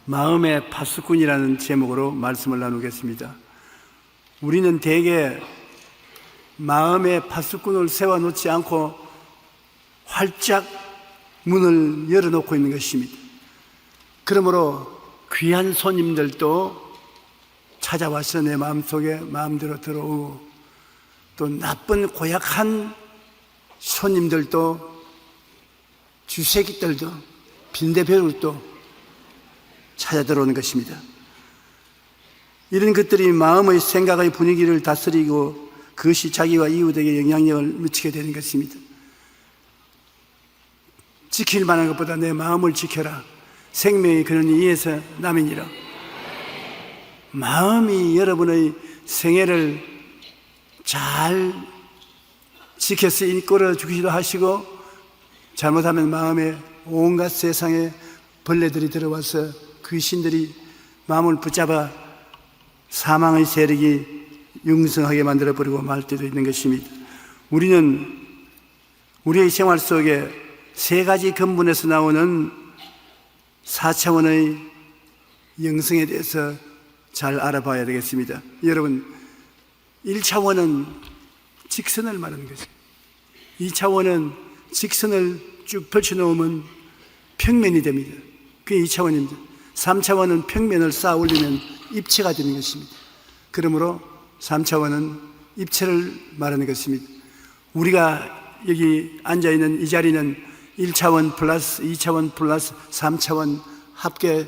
마음의 파수꾼이라는 제목으로 말씀을 나누겠습니다. 우리는 대개 마음의 파수꾼을 세워놓지 않고 활짝 문을 열어놓고 있는 것입니다. 그러므로 귀한 손님들도 찾아와서 내 마음속에 마음대로 들어오고, 또 나쁜 고약한 손님들도, 쥐새끼들도, 빈대벼룩도 찾아 들어오는 것입니다. 이런 것들이 마음의 생각의 분위기를 다스리고 그것이 자기와 이웃에게 영향력을 미치게 되는 것입니다. 지킬 만한 것보다 내 마음을 지켜라. 생명이 그러니 이에서 남이니라. 마음이 여러분의 생애를 잘 지켜서 이끌어 주기도 하시고, 잘못하면 마음에 온갖 세상의 벌레들이 들어와서 귀신들이 마음을 붙잡아 사망의 세력이 융성하게 만들어버리고 말 때도 있는 것입니다. 우리는 우리의 생활 속에 세 가지 근본에서 나오는 4차원의 영성에 대해서 잘 알아봐야 되겠습니다. 여러분, 1차원은 직선을 말하는 거죠. 2차원은 직선을 쭉 펼쳐놓으면 평면이 됩니다. 그게 2차원입니다. 3차원은 평면을 쌓아 올리면 입체가 되는 것입니다. 그러므로 3차원은 입체를 말하는 것입니다. 우리가 여기 앉아있는 이 자리는 1차원 플러스 2차원 플러스 3차원 합계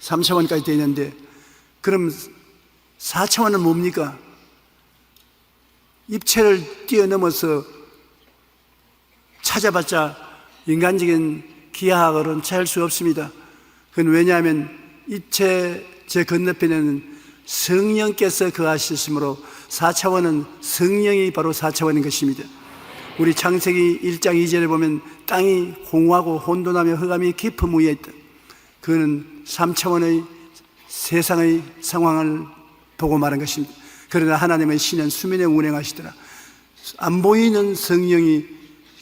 3차원까지 되어 있는데, 그럼 4차원은 뭡니까? 입체를 뛰어넘어서 찾아봤자 인간적인 기하학으로는 찾을 수 없습니다. 그건 왜냐하면 입체 저 건너편에는 성령께서 거하셨으므로 4차원은 성령이 바로 4차원인 것입니다. 우리 창세기 1장 2절에 보면 땅이 공허하고 혼돈하며 흑암이 깊음 위에 있다. 그거는 3차원의 세상의 상황을 보고 말한 것입니다. 그러나 하나님의 신은 수면에 운행하시더라. 안 보이는 성령이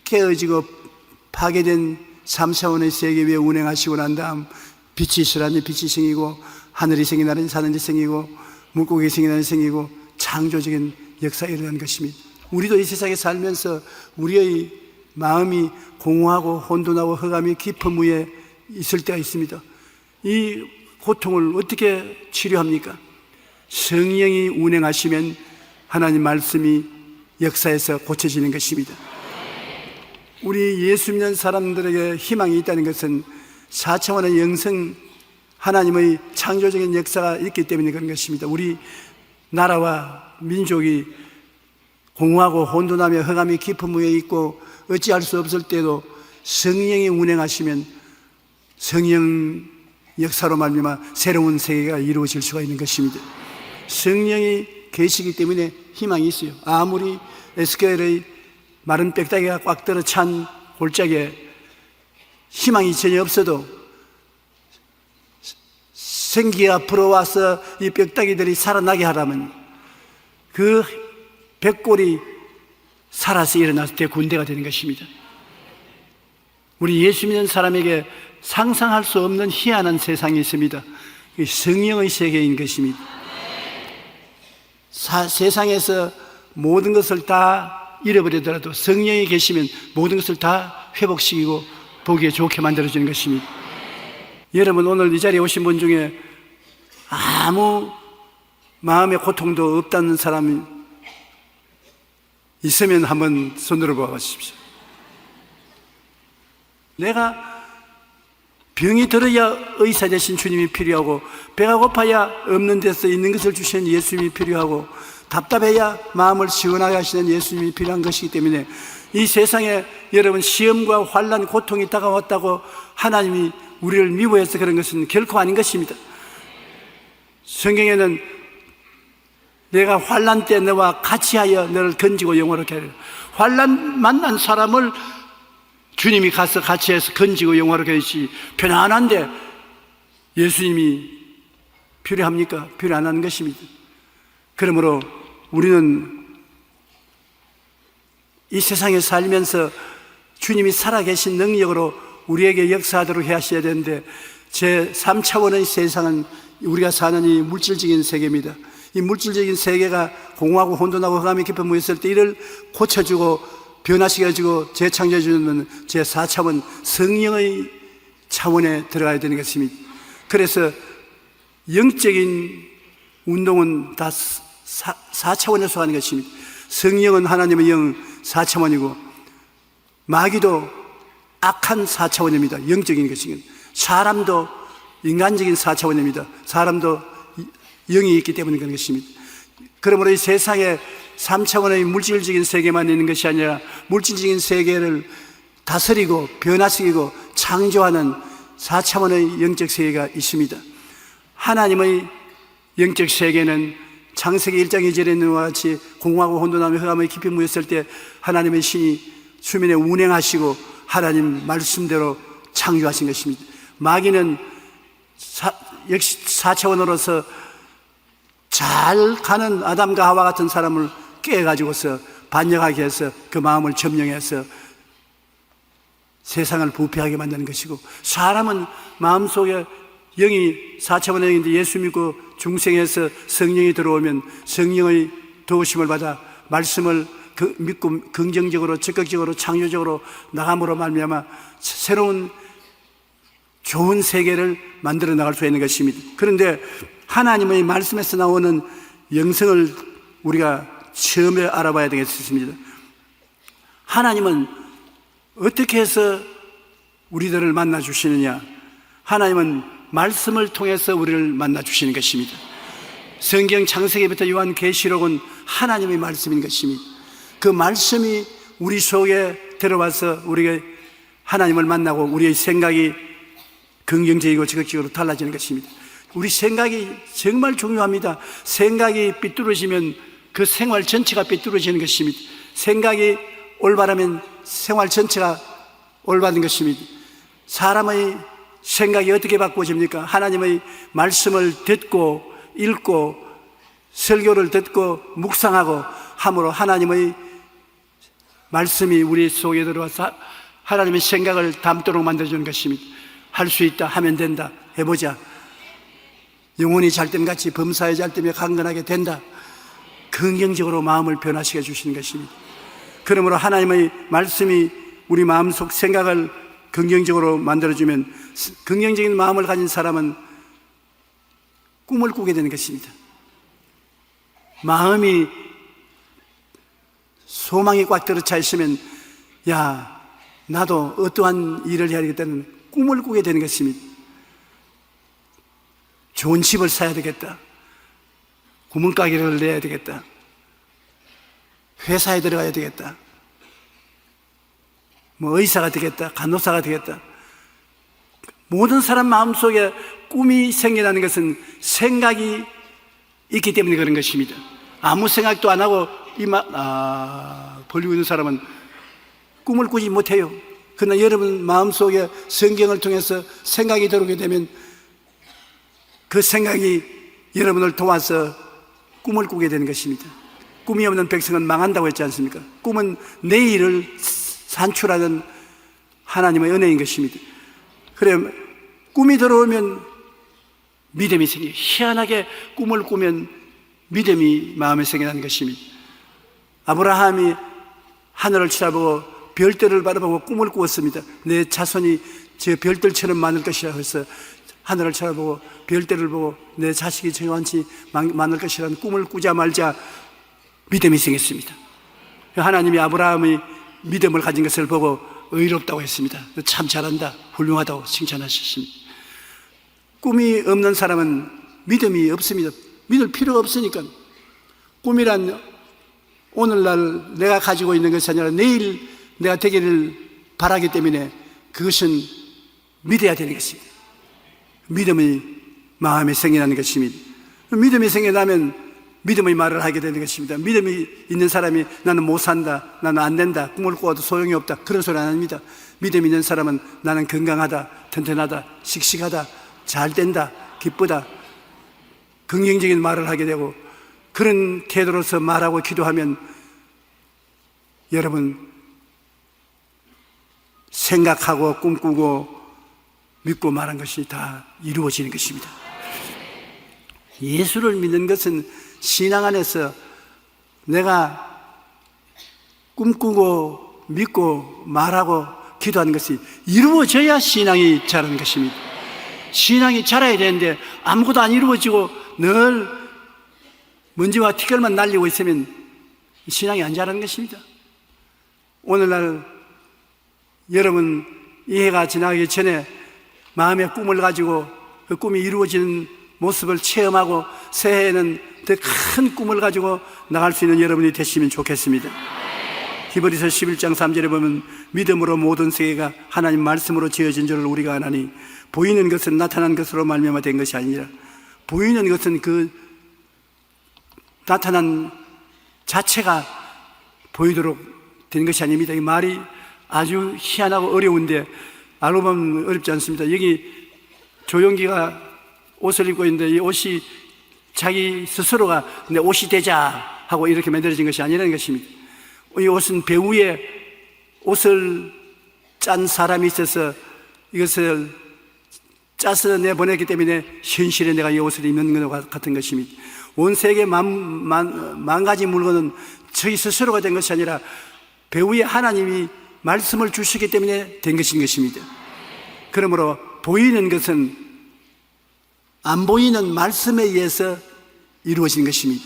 깨어지고 파괴된 3차원의 세계 위에 운행하시고 난 다음 빛이 있으라니 빛이 생기고, 하늘이 생기나니 하늘이 생기고, 물고기 생기나니 생기고, 창조적인 역사가 일어난 것입니다. 우리도 이 세상에 살면서 우리의 마음이 공허하고 혼돈하고 흑암이 깊은 위에 있을 때가 있습니다. 이 고통을 어떻게 치료합니까? 성령이 운행하시면 하나님 말씀이 역사에서 고쳐지는 것입니다. 우리 예수 믿는 사람들에게 희망이 있다는 것은 4차원의 영성, 하나님의 창조적인 역사가 있기 때문에 그런 것입니다. 우리 나라와 민족이 공허하고 혼돈하며 흑암이 깊은 위에 있고 어찌할 수 없을 때도 성령이 운행하시면 성령 역사로 말미암아 새로운 세계가 이루어질 수가 있는 것입니다. 성령이 계시기 때문에 희망이 있어요. 아무리 에스겔의 마른 뼈다귀가 꽉 들어 찬 골짜기에 희망이 전혀 없어도 생기가 불어와서 이 뼈다귀들이 살아나게 하라면 그 백골이 살아서 일어났을 때 군대가 되는 것입니다. 우리 예수 믿는 사람에게 상상할 수 없는 희한한 세상이 있습니다. 성령의 세계인 것입니다. 세상에서 모든 것을 다 잃어버리더라도 성령이 계시면 모든 것을 다 회복시키고 보기에 좋게 만들어주는 것입니다. 여러분, 오늘 이 자리에 오신 분 중에 아무 마음의 고통도 없다는 사람이 있으면 한번 손들어 보십시오. 내가 병이 들어야 의사 되신 주님이 필요하고, 배가 고파야 없는 데서 있는 것을 주시는 예수님이 필요하고, 답답해야 마음을 시원하게 하시는 예수님이 필요한 것이기 때문에 이 세상에 여러분 시험과 환난, 고통이 다가왔다고 하나님이 우리를 미워해서 그런 것은 결코 아닌 것입니다. 성경에는 내가 환난 때 너와 같이하여 너를 건지고 영원하게 하리라. 환난 만난 사람을 주님이 가서 같이 해서 건지고 영원하게 하시. 편안한데 예수님이 필요합니까? 필요 안 하는 것입니다. 그러므로 우리는 이 세상에 살면서 주님이 살아계신 능력으로 우리에게 역사하도록 하셔야 되는데, 제 3차원의 세상은 우리가 사는 이 물질적인 세계입니다. 이 물질적인 세계가 공허하고 혼돈하고 흑암이 깊은 무였을 때 이를 고쳐주고 변화시켜주고 재창조해주는 제 4차원 성령의 차원에 들어가야 되는 것입니다. 그래서 영적인 운동은 다 4차원에 속하는 것입니다. 성령은 하나님의 영 4차원이고 마귀도 악한 4차원입니다. 영적인 것이긴. 사람도 인간적인 4차원입니다. 사람도 영이 있기 때문에 그런 것입니다. 그러므로 이 세상에 3차원의 물질적인 세계만 있는 것이 아니라 물질적인 세계를 다스리고 변화시키고 창조하는 4차원의 영적 세계가 있습니다. 하나님의 영적 세계는 창세기 1장 2절에 있는 것과 같이 공허하고 혼돈하며 흑암의 깊이 무였을 때 하나님의 신이 수면에 운행하시고 하나님 말씀대로 창조하신 것입니다. 마귀는 역시 4차원으로서 잘 가는 아담과 하와 같은 사람을 깨가지고서 반역하게 해서 그 마음을 점령해서 세상을 부패하게 만드는 것이고, 사람은 마음속에 영이 4차원의 영인데 예수 믿고 중생에서 성령이 들어오면 성령의 도우심을 받아 말씀을 믿고 긍정적으로 적극적으로 창조적으로 나감으로 말미암아 새로운 좋은 세계를 만들어 나갈 수 있는 것입니다. 그런데 하나님의 말씀에서 나오는 영성을 우리가 처음에 알아봐야 되겠습니다. 하나님은 어떻게 해서 우리들을 만나 주시느냐? 하나님은 말씀을 통해서 우리를 만나 주시는 것입니다. 성경 창세기부터 요한계시록은 하나님의 말씀인 것입니다. 그 말씀이 우리 속에 들어와서 우리가 하나님을 만나고 우리의 생각이 긍정적이고 적극적으로 달라지는 것입니다. 우리 생각이 정말 중요합니다. 생각이 삐뚤어지면 그 생활 전체가 삐뚤어지는 것입니다. 생각이 올바르면 생활 전체가 올바른 것입니다. 사람의 생각이 어떻게 바꿔집니까? 하나님의 말씀을 듣고 읽고 설교를 듣고 묵상하고 함으로 하나님의 말씀이 우리 속에 들어와서 하나님의 생각을 담도록 만들어주는 것입니다. 할 수 있다, 하면 된다, 해보자. 영혼이 잘됨 같이 범사에 잘됨에 강건하게 된다. 긍정적으로 마음을 변화시켜 주시는 것입니다. 그러므로 하나님의 말씀이 우리 마음속 생각을 긍정적으로 만들어주면 긍정적인 마음을 가진 사람은 꿈을 꾸게 되는 것입니다. 마음이 소망이 꽉 들어차 있으면 야, 나도 어떠한 일을 해야 되겠다는 꿈을 꾸게 되는 것입니다. 좋은 집을 사야 되겠다. 구멍가게를 내야 되겠다. 회사에 들어가야 되겠다. 뭐 의사가 되겠다. 간호사가 되겠다. 모든 사람 마음속에 꿈이 생겨나는 것은 생각이 있기 때문에 그런 것입니다. 아무 생각도 안 하고 벌리고 있는 사람은 꿈을 꾸지 못해요. 그러나 여러분 마음속에 성경을 통해서 생각이 들어오게 되면 그 생각이 여러분을 도와서 꿈을 꾸게 되는 것입니다. 꿈이 없는 백성은 망한다고 했지 않습니까? 꿈은 내일을 산출하는 하나님의 은혜인 것입니다. 그래, 꿈이 들어오면 믿음이 생겨요. 희한하게 꿈을 꾸면 믿음이 마음에 생겨나는 것입니다. 아브라함이 하늘을 쳐다보고 별들을 바라보고 꿈을 꾸었습니다. 내 자손이 저 별들처럼 많을 것이라 해서 하늘을 쳐다보고 별들을 보고 내 자식이 저같이 많을 것이라는 꿈을 꾸자 말자 믿음이 생겼습니다. 하나님이 아브라함의 믿음을 가진 것을 보고 의롭다고 했습니다. 참 잘한다, 훌륭하다고 칭찬하셨습니다. 꿈이 없는 사람은 믿음이 없습니다. 믿을 필요가 없으니까. 꿈이란 오늘날 내가 가지고 있는 것이 아니라 내일 내가 되기를 바라기 때문에 그것은 믿어야 되는 것입니다. 믿음이 마음에 생겨나는 것입니다. 믿음이 생겨나면 믿음의 말을 하게 되는 것입니다. 믿음이 있는 사람이 나는 못 산다, 나는 안 된다, 꿈을 꾸어도 소용이 없다, 그런 소리 안 합니다. 믿음 있는 사람은 나는 건강하다, 튼튼하다, 씩씩하다, 잘 된다, 기쁘다, 긍정적인 말을 하게 되고 그런 태도로서 말하고 기도하면 여러분 생각하고 꿈꾸고 믿고 말한 것이 다 이루어지는 것입니다. 예수를 믿는 것은 신앙 안에서 내가 꿈꾸고 믿고 말하고 기도하는 것이 이루어져야 신앙이 자라는 것입니다. 신앙이 자라야 되는데 아무것도 안 이루어지고 늘 먼지와 티끌만 날리고 있으면 신앙이 안 자라는 것입니다. 오늘날 여러분 이 해가 지나기 전에 마음의 꿈을 가지고 그 꿈이 이루어지는 모습을 체험하고 새해에는 더 큰 꿈을 가지고 나갈 수 있는 여러분이 되시면 좋겠습니다. 히브리서 11장 3절에 보면 믿음으로 모든 세계가 하나님 말씀으로 지어진 줄을 우리가 아나니 보이는 것은 나타난 것으로 말미암아 된 것이 아니라 보이는 것은 그 나타난 자체가 보이도록 된 것이 아닙니다. 이 말이 아주 희한하고 어려운데 알고 보면 어렵지 않습니다. 여기 조용기가 옷을 입고 있는데 이 옷이 자기 스스로가 내 옷이 되자 하고 이렇게 만들어진 것이 아니라는 것입니다. 이 옷은 배우에 옷을 짠 사람이 있어서 이것을 짜서 내보냈기 때문에 현실에 내가 이 옷을 입는 것 같은 것입니다. 온 세계 만 가지 물건은 저희 스스로가 된 것이 아니라 배우에 하나님이 말씀을 주시기 때문에 된 것인 것입니다. 그러므로 보이는 것은 안 보이는 말씀에 의해서 이루어진 것입니다.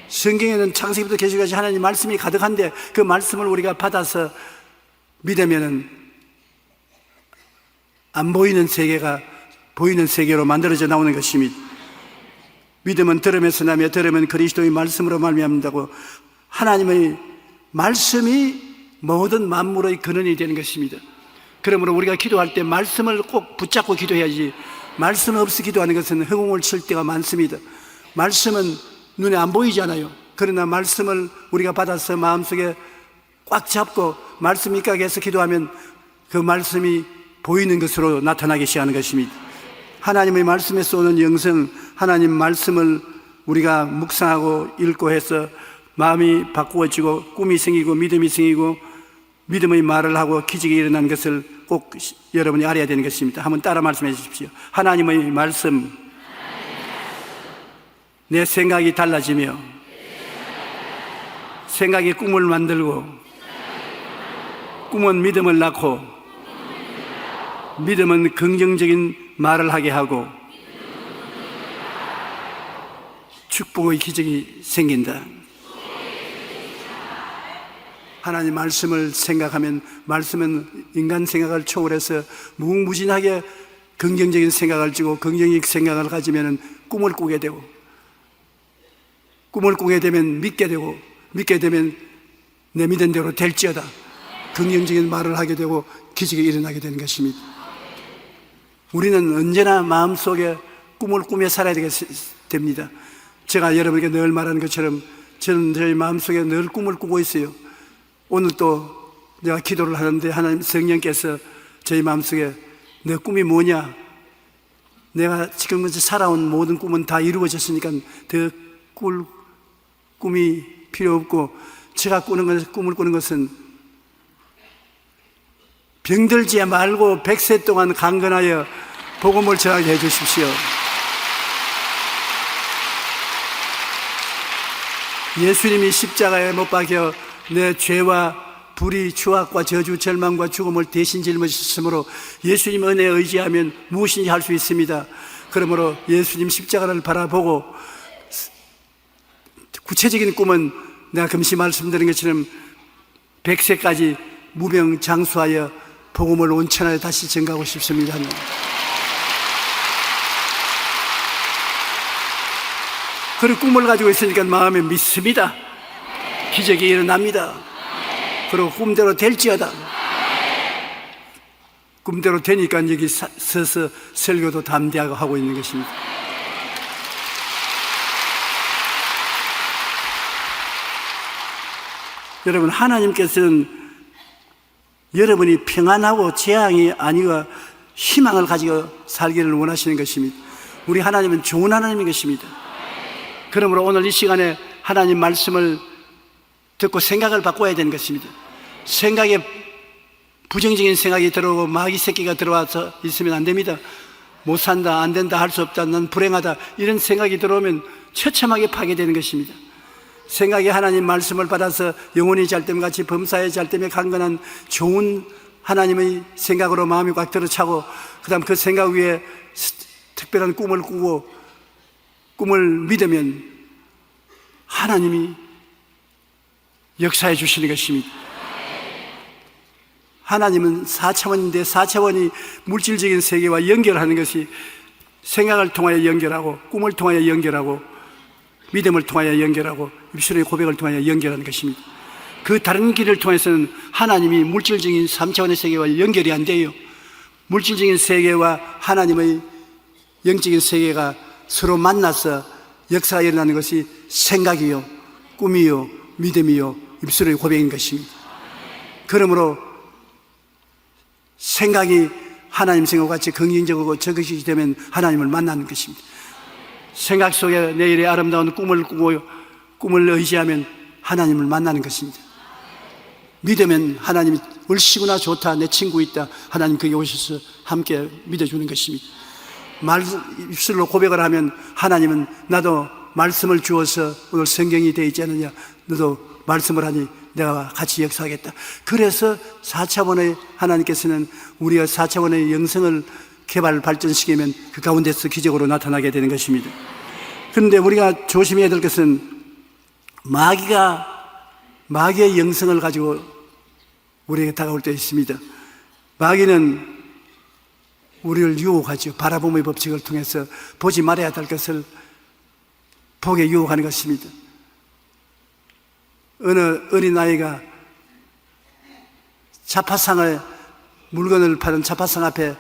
성경에는 창세기부터 계시까지 하나님 말씀이 가득한데 그 말씀을 우리가 받아서 믿으면은 안 보이는 세계가 보이는 세계로 만들어져 나오는 것입니다. 믿음은 들음에서 나며 들으면 그리스도의 말씀으로 말미암는다고 하나님의 말씀이 모든 만물의 근원이 되는 것입니다. 그러므로 우리가 기도할 때 말씀을 꼭 붙잡고 기도해야지 말씀 없이 기도하는 것은 허공을 칠 때가 많습니다. 말씀은 눈에 안 보이잖아요. 그러나 말씀을 우리가 받아서 마음속에 꽉 잡고 말씀 입각해서 기도하면 그 말씀이 보이는 것으로 나타나기 시작하는 것입니다. 하나님의 말씀에서 오는 영성, 하나님 말씀을 우리가 묵상하고 읽고 해서 마음이 바꾸어지고 꿈이 생기고 믿음이 생기고 믿음의 말을 하고 기적이 일어난 것을 꼭 여러분이 알아야 되는 것입니다. 한번 따라 말씀해 주십시오. 하나님의 말씀, 내 생각이 달라지며 생각이 꿈을 만들고 꿈은 믿음을 낳고 믿음은 긍정적인 말을 하게 하고 축복의 기적이 생긴다. 하나님 말씀을 생각하면 말씀은 인간 생각을 초월해서 무궁무진하게 긍정적인 생각을 지고 긍정적인 생각을 가지면 꿈을 꾸게 되고 꿈을 꾸게 되면 믿게 되고 믿게 되면 내 믿은 대로 될지어다 긍정적인 말을 하게 되고 기적이 일어나게 되는 것입니다. 우리는 언제나 마음속에 꿈을 꾸며 살아야 됩니다. 제가 여러분에게 늘 말하는 것처럼 저는 저희 마음속에 늘 꿈을 꾸고 있어요. 오늘 또 내가 기도를 하는데 하나님 성령께서 저희 마음속에 내 꿈이 뭐냐, 내가 지금까지 살아온 모든 꿈은 다 이루어졌으니까 더 꿀 꿈이 필요 없고 제가 꿈을 꾸는 것은 병들지 말고 100세 동안 강건하여 복음을 전하게 해 주십시오. 예수님이 십자가에 못 박혀 내 죄와 불의, 추악과 저주, 절망과 죽음을 대신 짊어지심으로 예수님 은혜에 의지하면 무엇인지 할 수 있습니다. 그러므로 예수님 십자가를 바라보고 구체적인 꿈은 내가 금시 말씀드린 것처럼 100세까지 무병장수하여 복음을 온천하여 다시 증가하고 싶습니다. 그런 꿈을 가지고 있으니까 마음에 믿습니다. 기적이 일어납니다. 그리고 꿈대로 될지어다. 꿈대로 되니까 여기 서서 설교도 담대하고 하고 있는 것입니다. 여러분, 하나님께서는 여러분이 평안하고 재앙이 아니고 희망을 가지고 살기를 원하시는 것입니다. 우리 하나님은 좋은 하나님인 것입니다. 그러므로 오늘 이 시간에 하나님 말씀을 듣고 생각을 바꿔야 되는 것입니다. 생각의 부정적인 생각이 들어오고 마귀 새끼가 들어와서 있으면 안 됩니다. 못 산다, 안 된다, 할 수 없다, 난 불행하다, 이런 생각이 들어오면 처참하게 파괴되는 것입니다. 생각이 하나님 말씀을 받아서 영혼이 잘됨 같이 범사에 잘됨에 강건한 좋은 하나님의 생각으로 마음이 꽉 들어차고, 그 다음 그 생각 위에 특별한 꿈을 꾸고 꿈을 믿으면 하나님이 역사해 주시는 것입니다. 하나님은 4차원인데 4차원이 물질적인 세계와 연결하는 것이 생각을 통하여 연결하고, 꿈을 통하여 연결하고, 믿음을 통하여 연결하고, 입술의 고백을 통하여 연결하는 것입니다. 그 다른 길을 통해서는 하나님이 물질적인 3차원의 세계와 연결이 안 돼요. 물질적인 세계와 하나님의 영적인 세계가 서로 만나서 역사가 일어나는 것이 생각이요, 꿈이요, 믿음이요, 입술의 고백인 것입니다. 그러므로 생각이 하나님 생각과 같이 긍정적이고 적극적이 되면 하나님을 만나는 것입니다. 생각 속에 내일의 아름다운 꿈을 꾸고 꿈을 의지하면 하나님을 만나는 것입니다. 믿으면 하나님이 얼씨구나 좋다, 내 친구 있다, 하나님 거기 오셔서 함께 믿어주는 것입니다. 입술로 고백을 하면 하나님은 나도 말씀을 주어서 오늘 성경이 되어 있지 않느냐, 너도 말씀을 하니 내가 같이 역사하겠다. 그래서 4차원의 하나님께서는 우리가 4차원의 영성을 개발 발전시키면 그 가운데서 기적으로 나타나게 되는 것입니다. 그런데 우리가 조심해야 될 것은 마귀의 영성을 가지고 우리에게 다가올 때 있습니다. 마귀는 우리를 유혹하죠. 바라봄의 법칙을 통해서 보지 말아야 될 것을 보게 유혹하는 것입니다. 어느 어린아이가 자파상을, 물건을 파는 자파상 앞에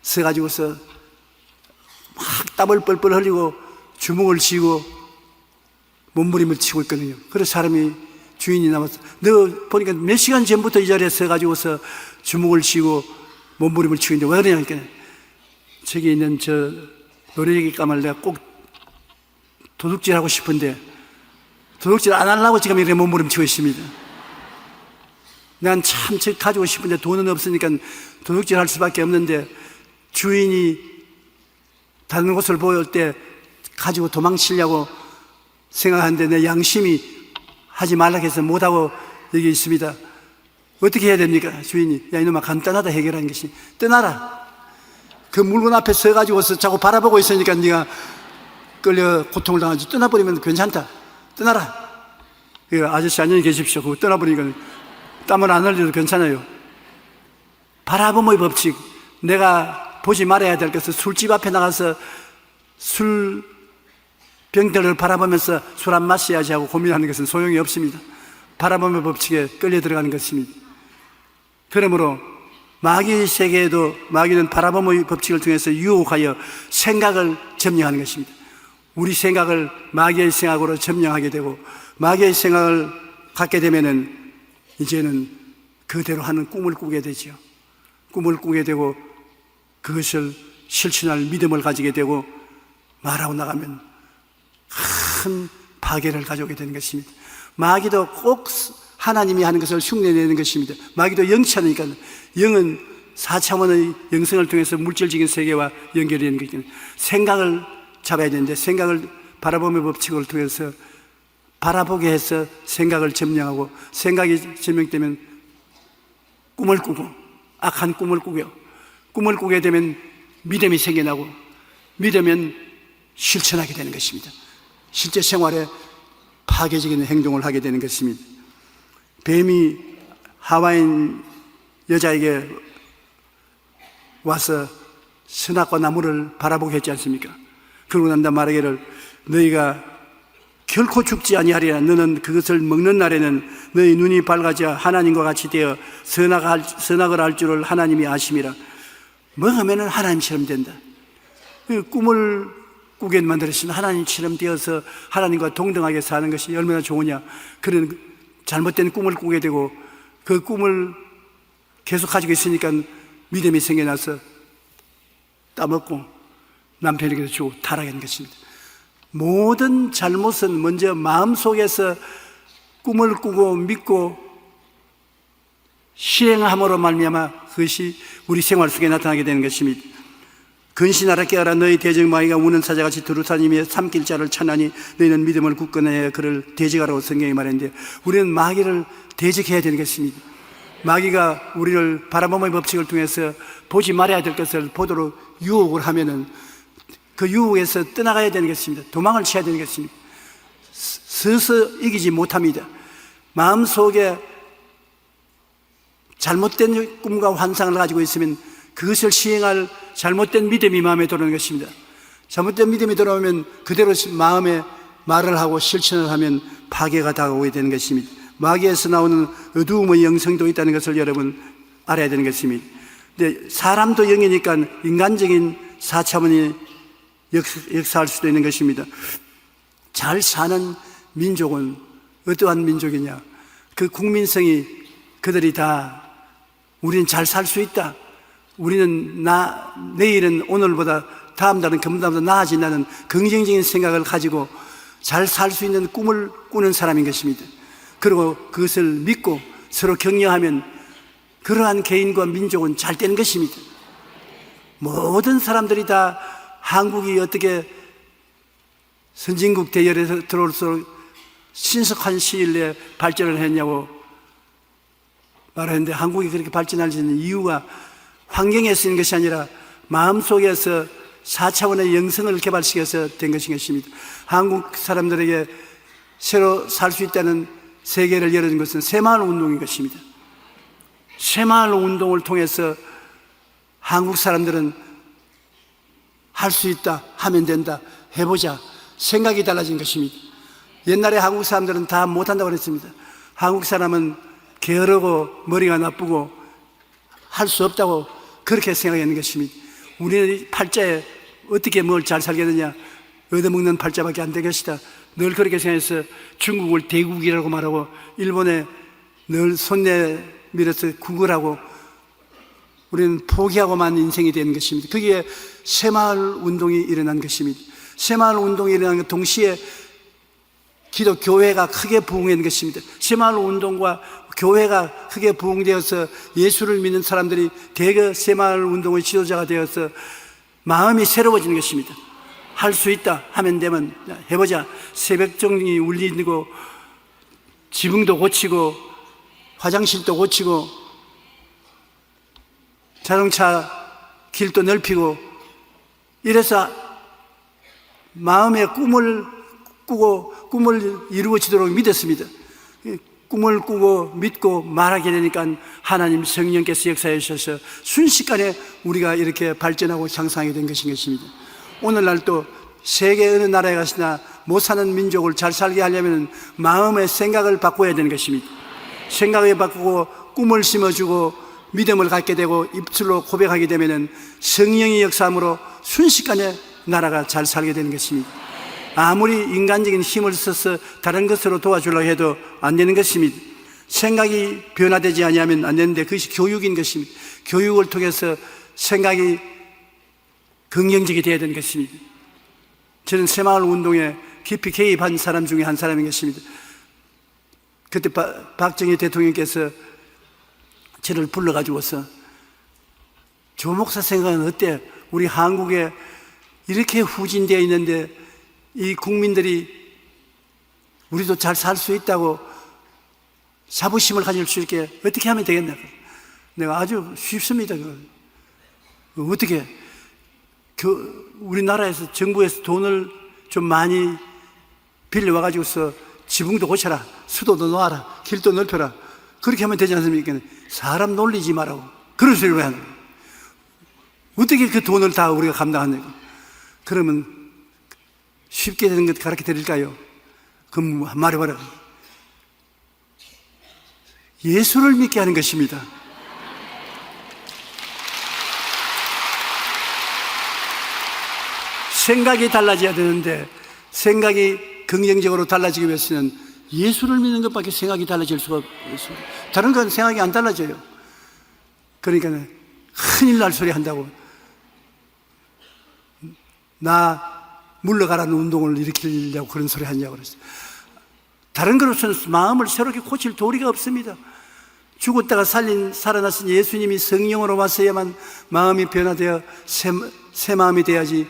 서가지고서 막 땀을 뻘뻘 흘리고 주먹을 쥐고 몸부림을 치고 있거든요. 그래서 사람이, 주인이 나와서, 너 보니까 몇 시간 전부터 이 자리에 서가지고서 주먹을 쥐고 몸부림을 치고 있는데 왜 그러냐니까, 저기 있는 저 노래기 까마를 내가 꼭 도둑질하고 싶은데 도둑질 안 하려고 지금 이렇게 몸부림치고 있습니다. 난 참 저 가지고 싶은데 돈은 없으니까 도둑질 할 수밖에 없는데, 주인이 다른 곳을 보일 때 가지고 도망치려고 생각하는데 내 양심이 하지 말라고 해서 못하고 여기 있습니다. 어떻게 해야 됩니까? 주인이, 야 이놈아, 간단하다 해결하는 것이, 떠나라. 그 물건 앞에 서가지고서 자꾸 바라보고 있으니까 네가 끌려 고통을 당하지. 떠나버리면 괜찮다. 떠나라. 아저씨 안녕히 계십시오. 그거 떠나버리니까 땀을 안 흘려도 괜찮아요. 바라봄의 법칙, 내가 보지 말아야 될 것은 술집 앞에 나가서 술 병들을 바라보면서 술 안 마셔야지 하고 고민하는 것은 소용이 없습니다. 바라봄의 법칙에 끌려 들어가는 것입니다. 그러므로 마귀의 세계에도 마귀는 바라봄의 법칙을 통해서 유혹하여 생각을 점령하는 것입니다. 우리 생각을 마귀의 생각으로 점령하게 되고, 마귀의 생각을 갖게 되면은 이제는 그대로 하는 꿈을 꾸게 되죠. 꿈을 꾸게 되고 그것을 실천할 믿음을 가지게 되고, 말하고 나가면 큰 파괴를 가져오게 되는 것입니다. 마귀도 꼭 하나님이 하는 것을 흉내내는 것입니다. 마귀도 영치 않으니까, 영은 4차원의 영성을 통해서 물질적인 세계와 연결이 되는 거기 때문에 생각을 잡아야 되는데, 생각을 바라봄의 법칙을 통해서 바라보게 해서 생각을 점령하고, 생각이 점령되면 꿈을 꾸고, 악한 꿈을 꾸고요. 꿈을 꾸게 되면 믿음이 생겨나고, 믿으면 실천하게 되는 것입니다. 실제 생활에 파괴적인 행동을 하게 되는 것입니다. 뱀이 하와인 여자에게 와서 선악과 나무를 바라보게 했지 않습니까? 그러고 난 다음 말하기를, 너희가 결코 죽지 아니하리라. 너는 그것을 먹는 날에는 너희 눈이 밝아져 하나님과 같이 되어 선악을 알 줄을 하나님이 아심이라. 먹으면 하나님처럼 된다. 꿈을 꾸게 만들었으면 하나님처럼 되어서 하나님과 동등하게 사는 것이 얼마나 좋으냐. 그런 잘못된 꿈을 꾸게 되고, 그 꿈을 계속 가지고 있으니까 믿음이 생겨나서 따먹고 남편에게도 주고 타락하는 것입니다. 모든 잘못은 먼저 마음속에서 꿈을 꾸고 믿고 실행함으로 말미암아 그것이 우리 생활 속에 나타나게 되는 것입니다. 근신하라 깨어라 너희 대적마귀가 우는 사자같이 두루다니며 삼킬 자를 찾나니 너희는 믿음을 굳건하여 그를 대적하라고 성경이 말했는데, 우리는 마귀를 대적해야 되는 것입니다. 마귀가 우리를 바라봄의 법칙을 통해서 보지 말아야 될 것을 보도록 유혹을 하면은 그 유혹에서 떠나가야 되는 것입니다. 도망을 쳐야 되는 것입니다. 서서 이기지 못합니다. 마음속에 잘못된 꿈과 환상을 가지고 있으면 그것을 시행할 잘못된 믿음이 마음에 들어오는 것입니다. 잘못된 믿음이 들어오면 그대로 마음에 말을 하고 실천을 하면 파괴가 다가오게 되는 것입니다. 마귀에서 나오는 어두움의 영성도 있다는 것을 여러분 알아야 되는 것입니다. 근데 사람도 영이니까 인간적인 4차원이 역사할 수도 있는 것입니다. 잘 사는 민족은 어떠한 민족이냐? 그 국민성이 그들이 다 우리는 잘 살 수 있다, 우리는 내일은 오늘보다 다음 달은 금년보다 나아진다는 긍정적인 생각을 가지고 잘 살 수 있는 꿈을 꾸는 사람인 것입니다. 그리고 그것을 믿고 서로 격려하면 그러한 개인과 민족은 잘 되는 것입니다. 모든 사람들이 다 한국이 어떻게 선진국 대열에서 들어올수록 신속한 시일 내에 발전을 했냐고 말하는데, 한국이 그렇게 발전할 수 있는 이유가 환경에 쓰는 것이 아니라 마음속에서 4차원의 영성을 개발시켜서 된 것인 것입니다. 한국 사람들에게 새로 살 수 있다는 세계를 열어준 것은 새마을 운동인 것입니다. 새마을 운동을 통해서 한국 사람들은 할 수 있다, 하면 된다, 해보자, 생각이 달라진 것입니다. 옛날에 한국 사람들은 다 못한다고 그랬습니다. 한국 사람은 게으르고 머리가 나쁘고 할 수 없다고 그렇게 생각하는 것입니다. 우리는 팔자에 어떻게 뭘 잘 살겠느냐, 얻어먹는 팔자밖에 안 될 것이다, 늘 그렇게 생각해서 중국을 대국이라고 말하고 일본에 늘 손 내밀어서 국을 우리는 포기하고만 인생이 되는 것입니다. 거기에 새마을 운동이 일어난 것입니다. 새마을 운동이 일어난 것 동시에 기독교회가 크게 부흥한 것입니다. 새마을 운동과 교회가 크게 부흥되어서 예수를 믿는 사람들이 대거 새마을 운동의 지도자가 되어서 마음이 새로워지는 것입니다. 할 수 있다, 하면 되면 해보자. 새벽종이 울리고 지붕도 고치고 화장실도 고치고 자동차 길도 넓히고 이래서 마음의 꿈을 꾸고 꿈을 이루어지도록 믿었습니다. 꿈을 꾸고 믿고 말하게 되니까 하나님 성령께서 역사해 주셔서 순식간에 우리가 이렇게 발전하고 장성하게 된 것입니다. 오늘날 또 세계 어느 나라에 가시나 못 사는 민족을 잘 살게 하려면 마음의 생각을 바꿔야 되는 것입니다. 생각을 바꾸고 꿈을 심어주고 믿음을 갖게 되고 입술로 고백하게 되면 성령의 역사함으로 순식간에 나라가 잘 살게 되는 것입니다. 아무리 인간적인 힘을 써서 다른 것으로 도와주려고 해도 안 되는 것입니다. 생각이 변화되지 아니하면 안 되는데 그것이 교육인 것입니다. 교육을 통해서 생각이 긍정적이 되어야 되는 것입니다. 저는 새마을 운동에 깊이 개입한 사람 중에 한 사람인 것입니다. 그때 박정희 대통령께서 저를 불러가지고서 조 목사 생각은 어때? 우리 한국에 이렇게 후진되어 있는데 이 국민들이 우리도 잘 살 수 있다고 자부심을 가질 수 있게 어떻게 하면 되겠나? 내가 아주 쉽습니다. 어떻게 우리나라에서 정부에서 돈을 좀 많이 빌려와 가지고서 지붕도 고쳐라, 수도도 놓아라, 길도 넓혀라, 그렇게 하면 되지 않습니까? 사람 놀리지 말라고 그런 소리를 하는 거예요. 어떻게 그 돈을 다 우리가 감당하냐고. 그러면 쉽게 되는 것 가르쳐 드릴까요? 그럼 말해봐라. 예수를 믿게 하는 것입니다. 생각이 달라져야 되는데 생각이 긍정적으로 달라지기 위해서는 예수를 믿는 것밖에 생각이 달라질 수가 없습니다. 다른 건 생각이 안 달라져요. 그러니까 큰일 날 소리 한다고 나 물러가라는 운동을 일으키려고 그런 소리 하냐고 그랬어요. 다른 것으로는 마음을 새롭게 고칠 도리가 없습니다. 죽었다가 살아나신 예수님이 성령으로 왔어야만 마음이 변화되어 새 마음이 돼야지.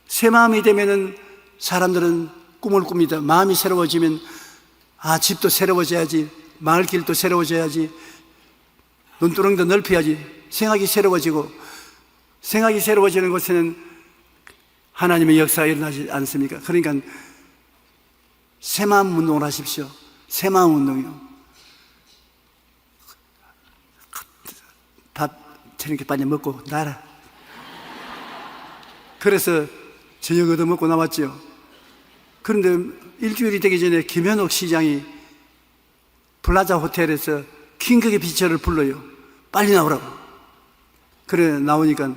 새 마음이 되면은 사람들은 꿈을 꿉니다. 마음이 새로워지면 집도 새로워져야지, 마을길도 새로워져야지, 눈두렁도 넓혀야지. 생각이 새로워지고, 생각이 새로워지는 곳에는 하나님의 역사가 일어나지 않습니까? 그러니까 새 마음 운동을 하십시오. 새 마음 운동이요. 밥 저녁에 빨리 먹고 나라. 그래서 저녁 얻어 먹고 나왔죠. 그런데 일주일이 되기 전에 김현옥 시장이 플라자 호텔에서 킹극의 피처를 불러요. 빨리 나오라고. 그래 나오니까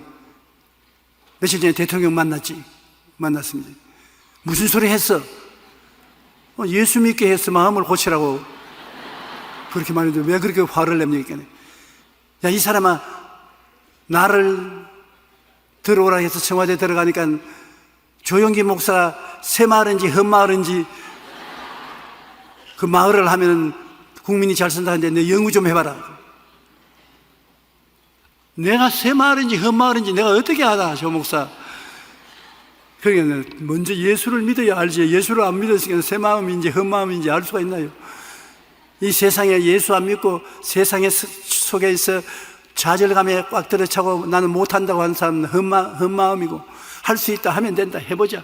며칠 전에 대통령 만났습니다. 무슨 소리 했어? 예수 믿게 해서 마음을 고치라고 그렇게 말했는데 왜 그렇게 화를 냅니까? 야, 이 사람아, 나를 들어오라 해서 청와대 들어가니까 조용기 목사가 새 마을인지 헌 마을인지 그 마을을 하면은 국민이 잘 산다는데 너 연구 좀 해봐라. 내가 새 마을인지 헌 마을인지 내가 어떻게 알아, 조 목사. 그러니까 먼저 예수를 믿어야 알지. 예수를 안 믿었으니까 새 마음인지 헌 마음인지 알 수가 있나요? 이 세상에 예수 안 믿고 세상에 속에 있어 좌절감에 꽉 들어차고 나는 못한다고 하는 사람은 헌 마음이고, 할 수 있다 하면 된다, 해보자,